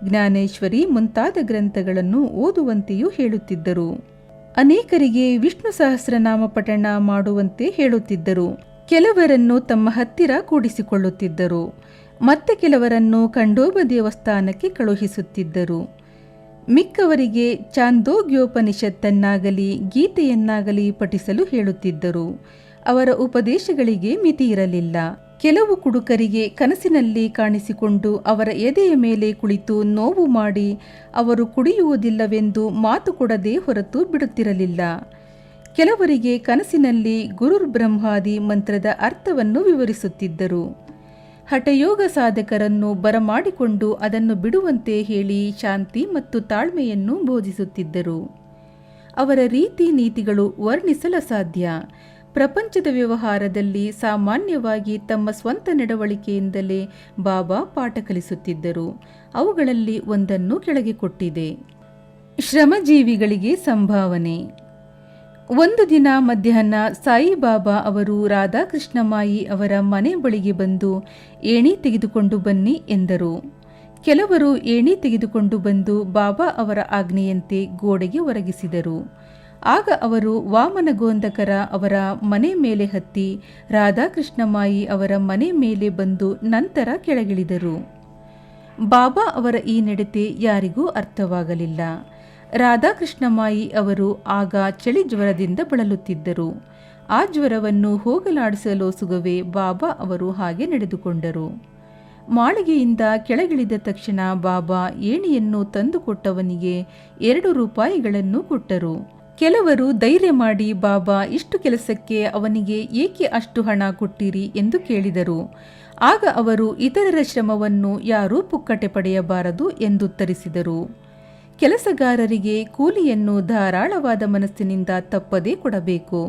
S1: ಜ್ಞಾನೇಶ್ವರಿ ಮುಂತಾದ ಗ್ರಂಥಗಳನ್ನು ಓದುವಂತೆಯೂ ಹೇಳುತ್ತಿದ್ದರು. ಅನೇಕರಿಗೆ ವಿಷ್ಣು ಸಹಸ್ರನಾಮ ಪಠಣ ಮಾಡುವಂತೆ ಹೇಳುತ್ತಿದ್ದರು. ಕೆಲವರನ್ನು ತಮ್ಮ ಹತ್ತಿರ ಕೂಡಿಸಿಕೊಳ್ಳುತ್ತಿದ್ದರು. ಮತ್ತೆ ಕೆಲವರನ್ನು ಖಂಡೋಬ ದೇವಸ್ಥಾನಕ್ಕೆ ಕಳುಹಿಸುತ್ತಿದ್ದರು. ಮಿಕ್ಕವರಿಗೆ ಚಾಂದೋಗ್ಯೋಪನಿಷತ್ತನ್ನಾಗಲಿ ಗೀತೆಯನ್ನಾಗಲಿ ಪಠಿಸಲು ಹೇಳುತ್ತಿದ್ದರು. ಅವರ ಉಪದೇಶಗಳಿಗೆ ಮಿತಿಯಿರಲಿಲ್ಲ. ಕೆಲವು ಕುಡುಕರಿಗೆ ಕನಸಿನಲ್ಲಿ ಕಾಣಿಸಿಕೊಂಡು ಅವರ ಎದೆಯ ಮೇಲೆ ಕುಳಿತು ನೋವು ಮಾಡಿ ಅವರು ಕುಡಿಯುವುದಿಲ್ಲವೆಂದು ಮಾತು ಕೊಡದೆ ಹೊರತು ಬಿಡುತ್ತಿರಲಿಲ್ಲ. ಕೆಲವರಿಗೆ ಕನಸಿನಲ್ಲಿ ಗುರುರ್ ಬ್ರಹ್ಮಾದಿ ಮಂತ್ರದ ಅರ್ಥವನ್ನು ವಿವರಿಸುತ್ತಿದ್ದರು. ಹಠಯೋಗ ಸಾಧಕರನ್ನು ಬರಮಾಡಿಕೊಂಡು ಅದನ್ನು ಬಿಡುವಂತೆ ಹೇಳಿ ಶಾಂತಿ ಮತ್ತು ತಾಳ್ಮೆಯನ್ನು ಬೋಧಿಸುತ್ತಿದ್ದರು. ಅವರ ರೀತಿ ನೀತಿಗಳು ವರ್ಣಿಸಲಸಾಧ್ಯ. ಪ್ರಪಂಚದ ವ್ಯವಹಾರದಲ್ಲಿ ಸಾಮಾನ್ಯವಾಗಿ ತಮ್ಮ ಸ್ವಂತ ನಡವಳಿಕೆಯಿಂದಲೇ ಬಾಬಾ ಪಾಠ ಕಲಿಸುತ್ತಿದ್ದರು. ಅವುಗಳಲ್ಲಿ ಒಂದನ್ನು ಕೆಳಗೆ ಕೊಟ್ಟಿದೆ. ಶ್ರಮಜೀವಿಗಳಿಗೆ ಸಂಭಾವನೆ. ಒಂದು ದಿನ ಮಧ್ಯಾಹ್ನ ಸಾಯಿಬಾಬಾ ಅವರು ರಾಧಾಕೃಷ್ಣಮಾಯಿ ಅವರ ಮನೆ ಬಳಿಗೆ ಬಂದು ಏಣಿ ತೆಗೆದುಕೊಂಡು ಬನ್ನಿ ಎಂದರು. ಕೆಲವರು ಏಣಿ ತೆಗೆದುಕೊಂಡು ಬಂದು ಬಾಬಾ ಅವರ ಆಜ್ಞೆಯಂತೆ ಗೋಡೆಗೆ ಒರಗಿಸಿದರು. ಆಗ ಅವರು ವಾಮನಗೋಂದಕರ ಅವರ ಮನೆ ಮೇಲೆ ಹತ್ತಿ ರಾಧಾಕೃಷ್ಣಮಾಯಿ ಅವರ ಮನೆ ಮೇಲೆ ಬಂದು ನಂತರ ಕೆಳಗಿಳಿದರು. ಬಾಬಾ ಅವರ ಈ ನಡತೆ ಯಾರಿಗೂ ಅರ್ಥವಾಗಲಿಲ್ಲ. ರಾಧಾಕೃಷ್ಣಮಾಯಿ ಅವರು ಆಗ ಚಳಿ ಜ್ವರದಿಂದ ಬಳಲುತ್ತಿದ್ದರು. ಆ ಜ್ವರವನ್ನು ಹೋಗಲಾಡಿಸಲೋಸುಗವೇ ಬಾಬಾ ಅವರು ಹಾಗೆ ನಡೆದುಕೊಂಡರು. ಮಾಳಿಗೆಯಿಂದ ಕೆಳಗಿಳಿದ ತಕ್ಷಣ ಬಾಬಾ ಏಣಿಯನ್ನು ತಂದುಕೊಟ್ಟವನಿಗೆ 2 ರೂಪಾಯಿಗಳನ್ನು ಕೊಟ್ಟರು. ಕೆಲವರು ಧೈರ್ಯ ಮಾಡಿ ಬಾಬಾ ಇಷ್ಟು ಕೆಲಸಕ್ಕೆ ಅವನಿಗೆ ಏಕೆ ಅಷ್ಟು ಹಣ ಕೊಟ್ಟಿರಿ ಎಂದು ಕೇಳಿದರು. ಆಗ ಅವರು ಇತರರ ಶ್ರಮವನ್ನು ಯಾರೂ ಪುಕ್ಕಟೆ ಪಡೆಯಬಾರದು ಎಂದುತ್ತರಿಸಿದರು. ಕೆಲಸಗಾರರಿಗೆ ಕೂಲಿಯನ್ನು ಧಾರಾಳವಾದ ಮನಸ್ಸಿನಿಂದ ತಪ್ಪದೇ ಕೊಡಬೇಕು.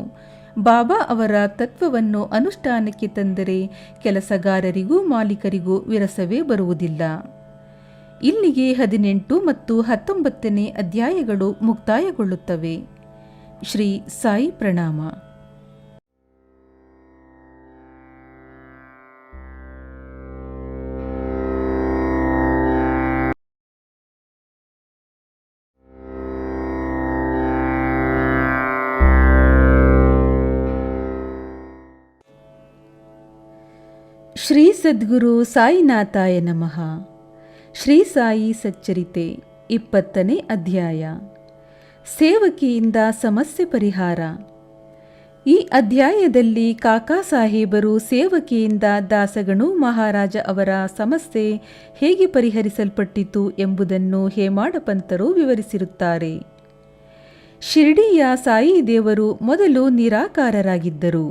S1: ಬಾಬಾ ಅವರ ತತ್ವವನ್ನು ಅನುಷ್ಠಾನಕ್ಕೆ ತಂದರೆ ಕೆಲಸಗಾರರಿಗೂ ಮಾಲೀಕರಿಗೂ ವಿರಸವೇ ಬರುವುದಿಲ್ಲ. ಇಲ್ಲಿಗೆ 18 ಮತ್ತು 19ನೇ ಅಧ್ಯಾಯಗಳು ಮುಕ್ತಾಯಗೊಳ್ಳುತ್ತವೆ. ಶ್ರೀ ಸಾಯಿ ಪ್ರಣಾಮ. ಶ್ರೀ ಸದ್ಗುರು ಸಾಯಿನಾಥಾಯ ನಮಃ. ಶ್ರೀ ಸಾಯಿ ಸಚ್ಚರಿತೆ 20ನೇ ಅಧ್ಯಾಯ. ಸೇವಕಿಯಿಂದ ಸಮಸ್ಯೆ ಪರಿಹಾರ. ಈ ಅಧ್ಯಾಯದಲ್ಲಿ ಕಾಕಾ ಸಾಹೇಬರು ಸೇವಕಿಯಿಂದ ದಾಸಗಣು ಮಹಾರಾಜ ಅವರ ಸಮಸ್ಯೆ ಹೇಗೆ ಪರಿಹರಿಸಲ್ಪಟ್ಟಿತು ಎಂಬುದನ್ನು ಹೇಮಾಡ ಪಂತರು ವಿವರಿಸಿರುತ್ತಾರೆ. ಶಿರ್ಡಿಯ ಸಾಯಿ ದೇವರು ಮೊದಲು ನಿರಾಕಾರರಾಗಿದ್ದರು.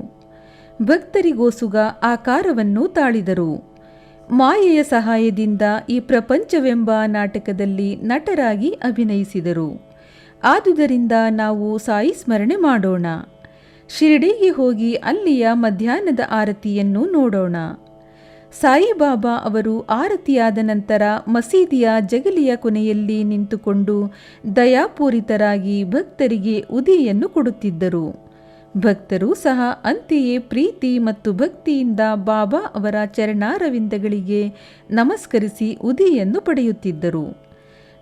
S1: ಭಕ್ತರಿಗೋಸುಗ ಆಕಾರವನ್ನು ತಾಳಿದರು. ಮಾಯೆಯ ಸಹಾಯದಿಂದ ಈ ಪ್ರಪಂಚವೆಂಬ ನಾಟಕದಲ್ಲಿ ನಟರಾಗಿ ಅಭಿನಯಿಸಿದರು. ಆದುದರಿಂದ ನಾವು ಸಾಯಿ ಸ್ಮರಣೆ ಮಾಡೋಣ. ಶಿರ್ಡಿಗೆ ಹೋಗಿ ಅಲ್ಲಿಯ ಮಧ್ಯಾಹ್ನದ ಆರತಿಯನ್ನು ನೋಡೋಣ. ಸಾಯಿಬಾಬಾ ಅವರು ಆರತಿಯಾದ ನಂತರ ಮಸೀದಿಯ ಜಗಲಿಯ ಕೊನೆಯಲ್ಲಿ ನಿಂತುಕೊಂಡು ದಯಾಪೂರಿತರಾಗಿ ಭಕ್ತರಿಗೆ ಉದಿಯನ್ನು ಕೊಡುತ್ತಿದ್ದರು. ಭಕ್ತರು ಸಹ ಅಂತೆಯೇ ಪ್ರೀತಿ ಮತ್ತು ಭಕ್ತಿಯಿಂದ ಬಾಬಾ ಅವರ ಚರಣಾರವಿಂದಗಳಿಗೆ ನಮಸ್ಕರಿಸಿ ಉದಿಯನ್ನು ಪಡೆಯುತ್ತಿದ್ದರು.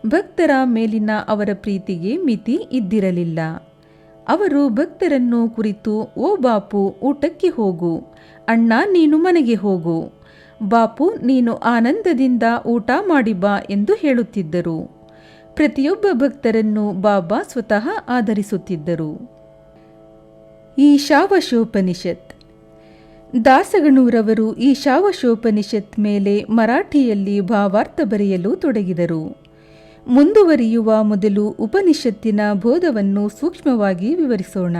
S1: ಭಕ್ತರ ಮೇಲಿನ ಅವರ ಪ್ರೀತಿಗೆ ಮಿತಿ ಇದ್ದಿರಲಿಲ್ಲ. ಅವರು ಭಕ್ತರನ್ನು ಕುರಿತು, ಓ ಬಾಪು ಊಟಕ್ಕೆ ಹೋಗು, ಅಣ್ಣ ನೀನು ಮನೆಗೆ ಹೋಗು, ಬಾಪು ನೀನು ಆನಂದದಿಂದ ಊಟ ಮಾಡಿ ಬಾ ಎಂದು ಹೇಳುತ್ತಿದ್ದರು. ಪ್ರತಿಯೊಬ್ಬ ಭಕ್ತರನ್ನು ಬಾಬಾ ಸ್ವತಃ ಆಧರಿಸುತ್ತಿದ್ದರು. ಈಶಾವಾಸ್ಯೋಪನಿಷತ್. ದಾಸಗಣೂರವರು ಈಶಾವಾಸ್ಯೋಪನಿಷತ್ ಮೇಲೆ ಮರಾಠಿಯಲ್ಲಿ ಭಾವಾರ್ಥ ಬರೆಯಲು ತೊಡಗಿದರು. ಮುಂದುವರಿಯುವ ಮೊದಲು ಉಪನಿಷತ್ತಿನ ಬೋಧವನ್ನು ಸೂಕ್ಷ್ಮವಾಗಿ ವಿವರಿಸೋಣ.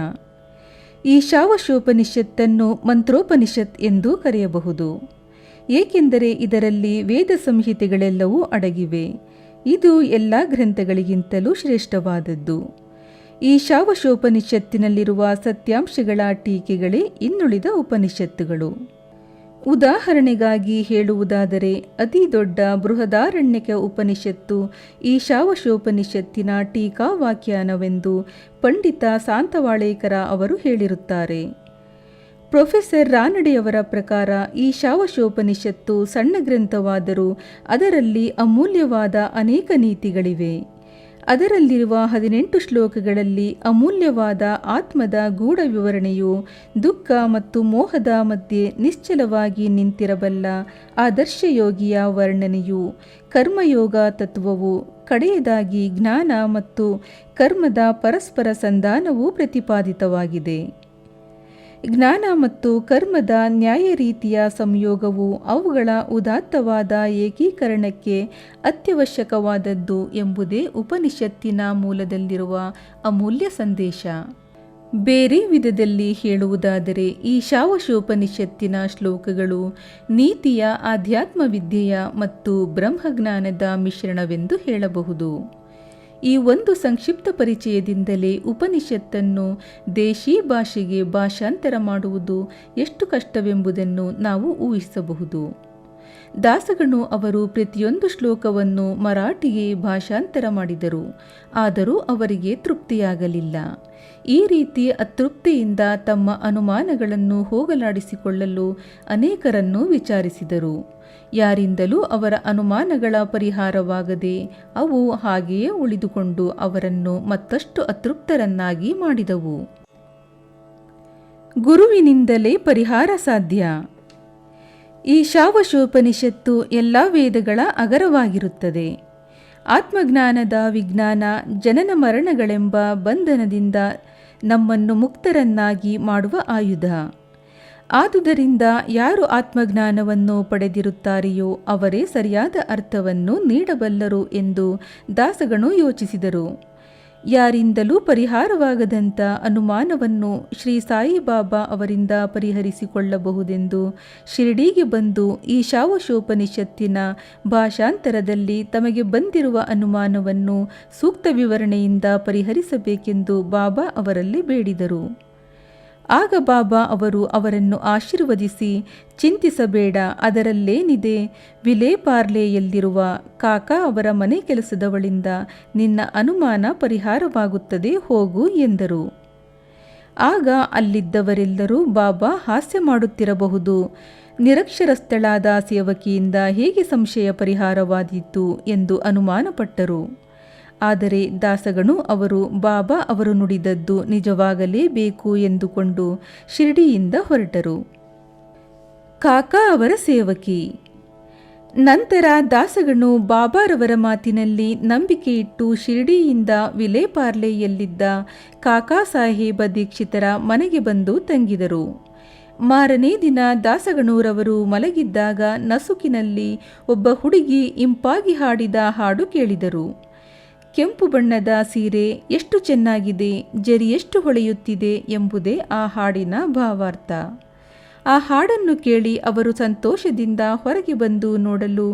S1: ಈಶಾವಾಸ್ಯೋಪನಿಷತ್ತನ್ನು ಮಂತ್ರೋಪನಿಷತ್ ಎಂದೂ ಕರೆಯಬಹುದು. ಏಕೆಂದರೆ ಇದರಲ್ಲಿ ವೇದ ಸಂಹಿತೆಗಳೆಲ್ಲವೂ ಅಡಗಿವೆ. ಇದು ಎಲ್ಲ ಗ್ರಂಥಗಳಿಗಿಂತಲೂ ಶ್ರೇಷ್ಠವಾದದ್ದು. ಈಶಾವಾಸ್ಯೋಪನಿಷತ್ತಿನಲ್ಲಿರುವ ಸತ್ಯಾಂಶಗಳ ಟೀಕೆಗಳೇ ಇನ್ನುಳಿದ ಉಪನಿಷತ್ತುಗಳು. ಉದಾಹರಣೆಗಾಗಿ ಹೇಳುವುದಾದರೆ ಅತಿ ದೊಡ್ಡ ಬೃಹದಾರಣ್ಯಕ ಉಪನಿಷತ್ತು ಈಶಾವಾಸ್ಯೋಪನಿಷತ್ತಿನ ಟೀಕಾವಾಖ್ಯಾನವೆಂದು ಪಂಡಿತ ಸಾಂತವಾಳೇಕರ ಅವರು ಹೇಳಿರುತ್ತಾರೆ. ಪ್ರೊಫೆಸರ್ ರಾನಡೆಯವರ ಪ್ರಕಾರ ಈಶಾವಾಸ್ಯೋಪನಿಷತ್ತು ಸಣ್ಣ ಗ್ರಂಥವಾದರೂ ಅದರಲ್ಲಿ ಅಮೂಲ್ಯವಾದ ಅನೇಕ ನೀತಿಗಳಿವೆ. ಅದರಲ್ಲಿರುವ 18 ಶ್ಲೋಕಗಳಲ್ಲಿ ಅಮೂಲ್ಯವಾದ ಆತ್ಮದ ಗೂಢ ವಿವರಣೆಯು ದುಃಖ ಮತ್ತು ಮೋಹದ ಮಧ್ಯೆ ನಿಶ್ಚಲವಾಗಿ ನಿಂತಿರಬಲ್ಲ ಆದರ್ಶಯೋಗಿಯ ವರ್ಣನೆಯು, ಕರ್ಮಯೋಗ ತತ್ವವು, ಕಡೆಯದಾಗಿ ಜ್ಞಾನ ಮತ್ತು ಕರ್ಮದ ಪರಸ್ಪರ ಸಂಧಾನವೂ ಪ್ರತಿಪಾದಿತವಾಗಿದೆ. ಜ್ಞಾನ ಮತ್ತು ಕರ್ಮದ ನ್ಯಾಯ ರೀತಿಯ ಸಂಯೋಗವು ಅವುಗಳ ಉದಾತ್ತವಾದ ಏಕೀಕರಣಕ್ಕೆ ಅತ್ಯವಶ್ಯಕವಾದದ್ದು ಎಂಬುದೇ ಉಪನಿಷತ್ತಿನ ಮೂಲದಲ್ಲಿರುವ ಅಮೂಲ್ಯ ಸಂದೇಶ. ಬೇರೆ ವಿಧದಲ್ಲಿ ಹೇಳುವುದಾದರೆ ಈ ಶಾವಶೋಪನಿಷತ್ತಿನ ಶ್ಲೋಕಗಳು ನೀತಿಯ, ಆಧ್ಯಾತ್ಮವಿದ್ಯೆಯ ಮತ್ತು ಬ್ರಹ್ಮಜ್ಞಾನದ ಮಿಶ್ರಣವೆಂದು ಹೇಳಬಹುದು. ಈ ಒಂದು ಸಂಕ್ಷಿಪ್ತ ಪರಿಚಯದಿಂದಲೇ ಉಪನಿಷತ್ತನ್ನು ದೇಶೀ ಭಾಷೆಗೆ ಭಾಷಾಂತರ ಮಾಡುವುದು ಎಷ್ಟು ಕಷ್ಟವೆಂಬುದನ್ನು ನಾವು ಊಹಿಸಬಹುದು. ದಾಸಗಣು ಅವರು ಪ್ರತಿಯೊಂದು ಶ್ಲೋಕವನ್ನು ಮರಾಠಿಗೆ ಭಾಷಾಂತರ ಮಾಡಿದರು, ಆದರೂ ಅವರಿಗೆ ತೃಪ್ತಿಯಾಗಲಿಲ್ಲ. ಈ ರೀತಿ ಅತೃಪ್ತಿಯಿಂದ ತಮ್ಮ ಅನುಮಾನಗಳನ್ನು ಹೋಗಲಾಡಿಸಿಕೊಳ್ಳಲು ಅನೇಕರನ್ನು ವಿಚಾರಿಸಿದರು. ಯಾರಿಂದಲೂ ಅವರ ಅನುಮಾನಗಳ ಪರಿಹಾರವಾಗದೆ ಅವು ಹಾಗೆಯೇ ಉಳಿದುಕೊಂಡು ಅವರನ್ನು ಮತ್ತಷ್ಟು ಅತೃಪ್ತರನ್ನಾಗಿ ಮಾಡಿದವು. ಗುರುವಿನಿಂದಲೇ ಪರಿಹಾರ ಸಾಧ್ಯ. ಈ ಶಾವಶೋಪನಿಷತ್ತು ಎಲ್ಲ ವೇದಗಳ ಅಗರವಾಗಿರುತ್ತದೆ. ಆತ್ಮಜ್ಞಾನದ ವಿಜ್ಞಾನ ಜನನ ಮರಣಗಳೆಂಬ ಬಂಧನದಿಂದ ನಮ್ಮನ್ನು ಮುಕ್ತರನ್ನಾಗಿ ಮಾಡುವ ಆಯುಧ. ಆದುದರಿಂದ ಯಾರು ಆತ್ಮಜ್ಞಾನವನ್ನು ಪಡೆದಿರುತ್ತಾರೆಯೋ ಅವರೇ ಸರಿಯಾದ ಅರ್ಥವನ್ನು ನೀಡಬಲ್ಲರು ಎಂದು ದಾಸಗಣು ಯೋಚಿಸಿದರು. ಯಾರಿಂದಲೂ ಪರಿಹಾರವಾಗದಂಥ ಅನುಮಾನವನ್ನು ಶ್ರೀ ಸಾಯಿಬಾಬಾ ಅವರಿಂದ ಪರಿಹರಿಸಿಕೊಳ್ಳಬಹುದೆಂದು ಶಿರಡಿಗೆ ಬಂದು ಈ ಶಾವಶೋಪನಿಷತ್ತಿನ ಭಾಷಾಂತರದಲ್ಲಿ ತಮಗೆ ಬಂದಿರುವ ಅನುಮಾನವನ್ನು ಸೂಕ್ತ ವಿವರಣೆಯಿಂದ ಪರಿಹರಿಸಬೇಕೆಂದು ಬಾಬಾ ಅವರಲ್ಲಿ ಬೇಡಿದರು. ಆಗ ಬಾಬಾ ಅವರು ಅವರನ್ನು ಆಶೀರ್ವದಿಸಿ, ಚಿಂತಿಸಬೇಡ, ಅದರಲ್ಲೇನಿದೆ, ವಿಲೇಪಾರ್ಲೆಯಲ್ಲಿರುವ ಕಾಕಾ ಅವರ ಮನೆ ಕೆಲಸದವಳಿಂದ ನಿನ್ನ ಅನುಮಾನ ಪರಿಹಾರವಾಗುತ್ತದೆ, ಹೋಗು ಎಂದರು. ಆಗ ಅಲ್ಲಿದ್ದವರೆಲ್ಲರೂ ಬಾಬಾ ಹಾಸ್ಯ ಮಾಡುತ್ತಿರಬಹುದು, ನಿರಕ್ಷರಸ್ಥಳಾದ ಸೇವಕಿಯಿಂದ ಹೇಗೆ ಸಂಶಯ ಪರಿಹಾರವಾದೀತು ಎಂದು ಅನುಮಾನಪಟ್ಟರು. ಆದರೆ ದಾಸಗಣು ಅವರು ಬಾಬಾ ಅವರು ನುಡಿದದ್ದು ನಿಜವಾಗಲೇಬೇಕು ಎಂದುಕೊಂಡು ಶಿರಡಿಯಿಂದ ಹೊರಟರು. ಕಾಕಾ ಅವರ ಸೇವಕಿ. ನಂತರ ದಾಸಗಣು ಬಾಬಾರವರ ಮಾತಿನಲ್ಲಿ ನಂಬಿಕೆ ಇಟ್ಟು ಶಿರಡಿಯಿಂದ ವಿಲೇಪಾರ್ಲೆಯಲ್ಲಿದ್ದ ಕಾಕಾ ಸಾಹೇಬ ದೀಕ್ಷಿತರ ಮನೆಗೆ ಬಂದು ತಂಗಿದರು. ಮಾರನೇ ದಿನ ದಾಸಗಣೂರವರು ಮಲಗಿದ್ದಾಗ ನಸುಕಿನಲ್ಲಿ ಒಬ್ಬ ಹುಡುಗಿ ಇಂಪಾಗಿ ಹಾಡಿದ ಹಾಡು ಕೇಳಿದರು. ಕೆಂಪು ಬಣ್ಣದ ಸೀರೆ ಎಷ್ಟು ಚೆನ್ನಾಗಿದೆ, ಜರಿ ಎಷ್ಟು ಹೊಳೆಯುತ್ತಿದೆ ಎಂಬುದೇ ಆ ಹಾಡಿನ ಭಾವಾರ್ಥ. ಆ ಹಾಡನ್ನು ಕೇಳಿ ಅವರು ಸಂತೋಷದಿಂದ ಹೊರಗೆ ಬಂದು ನೋಡಲು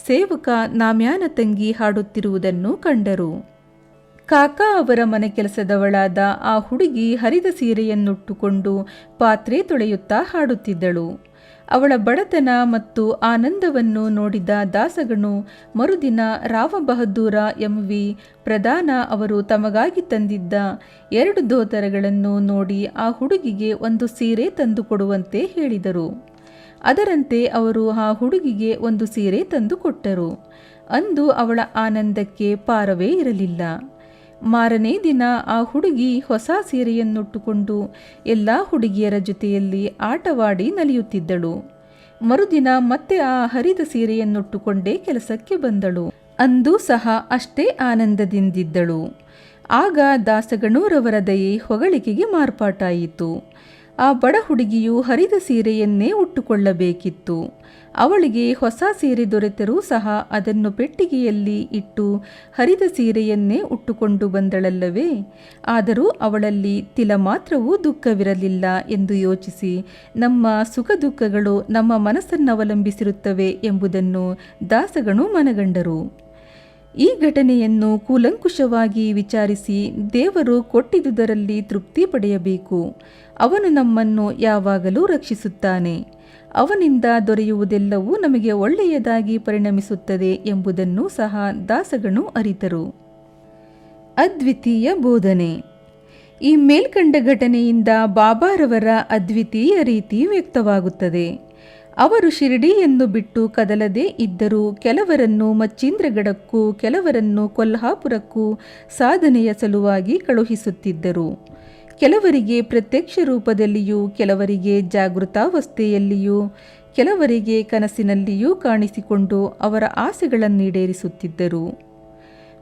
S1: ಸೇವಕ ನಾಮ್ಯಾನ ತಂಗಿ ಹಾಡುತ್ತಿರುವುದನ್ನು ಕಂಡರು. ಕಾಕಾ ಅವರ ಮನೆ ಕೆಲಸದವಳಾದ ಆ ಹುಡುಗಿ ಹರಿದ ಸೀರೆಯನ್ನುಟ್ಟುಕೊಂಡು ಪಾತ್ರೆ ತೊಳೆಯುತ್ತಾ ಹಾಡುತ್ತಿದ್ದಳು. ಅವಳ ಬಡತನ ಮತ್ತು ಆನಂದವನ್ನು ನೋಡಿದ ದಾಸಗಣು ಮರುದಿನ ರಾವ ಬಹದ್ದೂರ ಎಂವಿ ಪ್ರಧಾನ ಅವರು ತಮಗಾಗಿ ತಂದಿದ್ದ 2 ಧೋತರಗಳನ್ನು ನೋಡಿ ಆ ಹುಡುಗಿಗೆ ಒಂದು ಸೀರೆ ತಂದುಕೊಡುವಂತೆ ಹೇಳಿದರು. ಅದರಂತೆ ಅವರು ಆ ಹುಡುಗಿಗೆ ಒಂದು ಸೀರೆ ತಂದುಕೊಟ್ಟರು. ಅಂದು ಅವಳ ಆನಂದಕ್ಕೆ ಪಾರವೇ ಇರಲಿಲ್ಲ. ಮಾರನೇ ದಿನ ಆ ಹುಡುಗಿ ಹೊಸ ಸೀರೆಯನ್ನುಟ್ಟುಕೊಂಡು ಎಲ್ಲ ಹುಡುಗಿಯರ ಜೊತೆಯಲ್ಲಿ ಆಟವಾಡಿ ನಲಿಯುತ್ತಿದ್ದಳು. ಮರುದಿನ ಮತ್ತೆ ಆ ಹರಿದ ಸೀರೆಯನ್ನುಟ್ಟುಕೊಂಡೇ ಕೆಲಸಕ್ಕೆ ಬಂದಳು. ಅಂದೂ ಸಹ ಅಷ್ಟೇ ಆನಂದದಿಂದಿದ್ದಳು. ಆಗ ದಾಸಗಣೂರವರ ದಯೆ ಹೊಗಳಿಕೆಗೆ ಮಾರ್ಪಾಟಾಯಿತು. ಆ ಬಡ ಹುಡುಗಿಯು ಹರಿದ ಸೀರೆಯನ್ನೇ ಉಟ್ಟುಕೊಳ್ಳಬೇಕಿತ್ತು. ಅವಳಿಗೆ ಹೊಸ ಸೀರೆ ದೊರೆತರೂ ಸಹ ಅದನ್ನು ಪೆಟ್ಟಿಗೆಯಲ್ಲಿ ಇಟ್ಟು ಹರಿದ ಸೀರೆಯನ್ನೇ ಉಟ್ಟುಕೊಂಡು ಬಂದಳಲ್ಲವೇ. ಆದರೂ ಅವಳಲ್ಲಿ ತಿಲ ಮಾತ್ರವೂ ದುಃಖವಿರಲಿಲ್ಲ ಎಂದು ಯೋಚಿಸಿ, ನಮ್ಮ ಸುಖ ದುಃಖಗಳು ನಮ್ಮ ಮನಸ್ಸನ್ನವಲಂಬಿಸಿರುತ್ತವೆ ಎಂಬುದನ್ನು ದಾಸಗಣು ಮನಗಂಡರು. ಈ ಘಟನೆಯನ್ನು ಕೂಲಂಕುಷವಾಗಿ ವಿಚಾರಿಸಿ ದೇವರು ಕೊಟ್ಟಿದ್ದುದರಲ್ಲಿ ತೃಪ್ತಿ ಪಡೆಯಬೇಕು. ಅವನು ನಮ್ಮನ್ನು ಯಾವಾಗಲೂ ರಕ್ಷಿಸುತ್ತಾನೆ. ಅವನಿಂದ ದೊರೆಯುವುದೆಲ್ಲವೂ ನಮಗೆ ಒಳ್ಳೆಯದಾಗಿ ಪರಿಣಮಿಸುತ್ತದೆ ಎಂಬುದನ್ನು ಸಹ ದಾಸಗಣು ಅರಿತರು. ಅದ್ವಿತೀಯ ಬೋಧನೆ. ಈ ಮೇಲ್ಕಂಡ ಘಟನೆಯಿಂದ ಬಾಬಾರವರ ಅದ್ವಿತೀಯ ರೀತಿ ವ್ಯಕ್ತವಾಗುತ್ತದೆ. ಅವರು ಶಿರಡಿಯನ್ನು ಬಿಟ್ಟು ಕದಲದೇ ಇದ್ದರೂ ಕೆಲವರನ್ನು ಮಚ್ಚೀಂದ್ರಗಢಕ್ಕೂ ಕೆಲವರನ್ನು ಕೊಲ್ಹಾಪುರಕ್ಕೂ ಸಾಧನೆಯ ಸಲುವಾಗಿ ಕಳುಹಿಸುತ್ತಿದ್ದರು. ಕೆಲವರಿಗೆ ಪ್ರತ್ಯಕ್ಷ ರೂಪದಲ್ಲಿಯೂ, ಕೆಲವರಿಗೆ ಜಾಗೃತಾವಸ್ಥೆಯಲ್ಲಿಯೂ, ಕೆಲವರಿಗೆ ಕನಸಿನಲ್ಲಿಯೂ ಕಾಣಿಸಿಕೊಂಡು ಅವರ ಆಸೆಗಳನ್ನೀಡೇರಿಸುತ್ತಿದ್ದರು.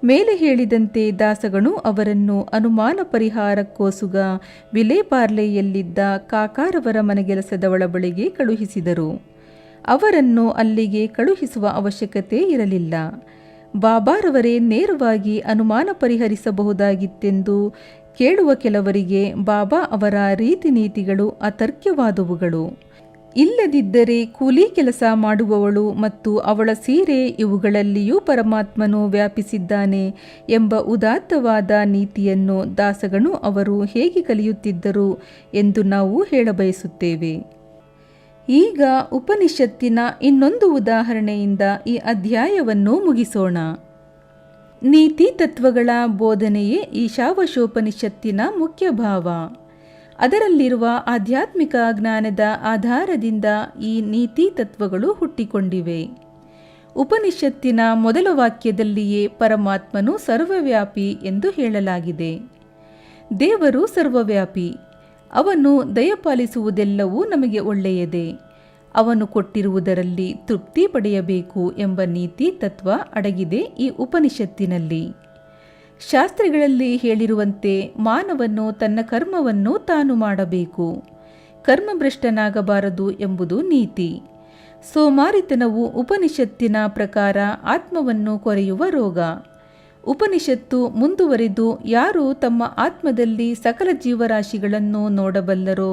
S1: ಮೇಲೆ ಹೇಳಿದಂತೆ ದಾಸಗಣು ಅವರನ್ನು ಅನುಮಾನ ಪರಿಹಾರಕ್ಕೋಸುಗ ವಿಲೇಪಾರ್ಲೆಯಲ್ಲಿದ್ದ ಕಾಕಾರವರ ಮನೆಗೆಲಸದವಳ ಬಳಿಗೆ ಕಳುಹಿಸಿದರು. ಅವರನ್ನು ಅಲ್ಲಿಗೆ ಕಳುಹಿಸುವ ಅವಶ್ಯಕತೆ ಇರಲಿಲ್ಲ. ಬಾಬಾರವರೇ ನೇರವಾಗಿ ಅನುಮಾನ ಪರಿಹರಿಸಬಹುದಾಗಿತ್ತೆಂದು ಕೇಳುವ ಕೆಲವರಿಗೆ ಬಾಬಾ ಅವರ ರೀತಿ ನೀತಿಗಳು ಅತರ್ಕ್ಯವಾದವುಗಳು. ಇಲ್ಲದಿದ್ದರೆ ಕೂಲಿ ಕೆಲಸ ಮಾಡುವವಳು ಮತ್ತು ಅವಳ ಸೀರೆ ಇವುಗಳಲ್ಲಿಯೂ ಪರಮಾತ್ಮನು ವ್ಯಾಪಿಸಿದ್ದಾನೆ ಎಂಬ ಉದಾತ್ತವಾದ ನೀತಿಯನ್ನು ದಾಸಗಣು ಅವರು ಹೇಗೆ ಕಲಿಯುತ್ತಿದ್ದರು ಎಂದು ನಾವು ಹೇಳಬಯಸುತ್ತೇವೆ. ಈಗ ಉಪನಿಷತ್ತಿನ ಇನ್ನೊಂದು ಉದಾಹರಣೆಯಿಂದ ಈ ಅಧ್ಯಾಯವನ್ನು ಮುಗಿಸೋಣ. ನೀತಿ ತತ್ವಗಳ ಬೋಧನೆಯೇ ಈಶಾವಾಸ್ಯೋಪನಿಷತ್ತಿನ ಮುಖ್ಯ ಭಾವ. ಅದರಲ್ಲಿರುವ ಆಧ್ಯಾತ್ಮಿಕ ಜ್ಞಾನದ ಆಧಾರದಿಂದ ಈ ನೀತಿ ತತ್ವಗಳು ಹುಟ್ಟಿಕೊಂಡಿವೆ. ಉಪನಿಷತ್ತಿನ ಮೊದಲ ವಾಕ್ಯದಲ್ಲಿಯೇ ಪರಮಾತ್ಮನು ಸರ್ವವ್ಯಾಪಿ ಎಂದು ಹೇಳಲಾಗಿದೆ. ದೇವರು ಸರ್ವವ್ಯಾಪಿ. ಅವನು ದಯಪಾಲಿಸುವುದೆಲ್ಲವೂ ನಮಗೆ ಒಳ್ಳೆಯದೇ. ಅವನು ಕೊಟ್ಟಿರುವುದರಲ್ಲಿ ತೃಪ್ತಿ ಪಡೆಯಬೇಕು ಎಂಬ ನೀತಿ ತತ್ವ ಅಡಗಿದೆ ಈ ಉಪನಿಷತ್ತಿನಲ್ಲಿ. ಶಾಸ್ತ್ರಗಳಲ್ಲಿ ಹೇಳಿರುವಂತೆ ಮಾನವನು ತನ್ನ ಕರ್ಮವನ್ನು ತಾನು ಮಾಡಬೇಕು, ಕರ್ಮಭ್ರಷ್ಟನಾಗಬಾರದು ಎಂಬುದು ನೀತಿ. ಸೋಮಾರಿತನವು ಉಪನಿಷತ್ತಿನ ಪ್ರಕಾರ ಆತ್ಮವನ್ನು ಕೊರೆಯುವ ರೋಗ. ಉಪನಿಷತ್ತು ಮುಂದುವರಿದು ಯಾರು ತಮ್ಮ ಆತ್ಮದಲ್ಲಿ ಸಕಲ ಜೀವರಾಶಿಗಳನ್ನು ನೋಡಬಲ್ಲರೋ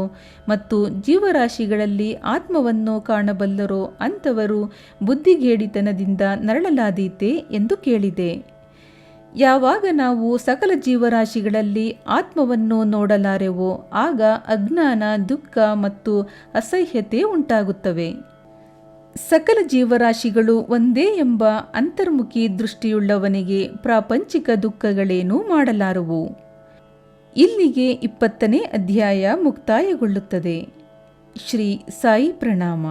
S1: ಮತ್ತು ಜೀವರಾಶಿಗಳಲ್ಲಿ ಆತ್ಮವನ್ನು ಕಾಣಬಲ್ಲರೋ ಅಂಥವರು ಬುದ್ಧಿಗೇಡಿತನದಿಂದ ನರಳಲಾದೀತೆ ಎಂದು ಕೇಳಿದೆ. ಯಾವಾಗ ನಾವು ಸಕಲ ಜೀವರಾಶಿಗಳಲ್ಲಿ ಆತ್ಮವನ್ನು ನೋಡಲಾರೆವೋ ಆಗ ಅಜ್ಞಾನ, ದುಃಖ ಮತ್ತು ಅಸಹ್ಯತೆ ಉಂಟಾಗುತ್ತವೆ. ಸಕಲ ಜೀವರಾಶಿಗಳು ಒಂದೇ ಎಂಬ ಅಂತರ್ಮುಖಿ ದೃಷ್ಟಿಯುಳ್ಳವನಿಗೆ ಪ್ರಾಪಂಚಿಕ ದುಃಖಗಳೇನೂ ಮಾಡಲಾರವು. ಇಲ್ಲಿಗೆ 20ನೇ ಅಧ್ಯಾಯ ಮುಕ್ತಾಯಗೊಳ್ಳುತ್ತದೆ. ಶ್ರೀ ಸಾಯಿ ಪ್ರಣಾಮ.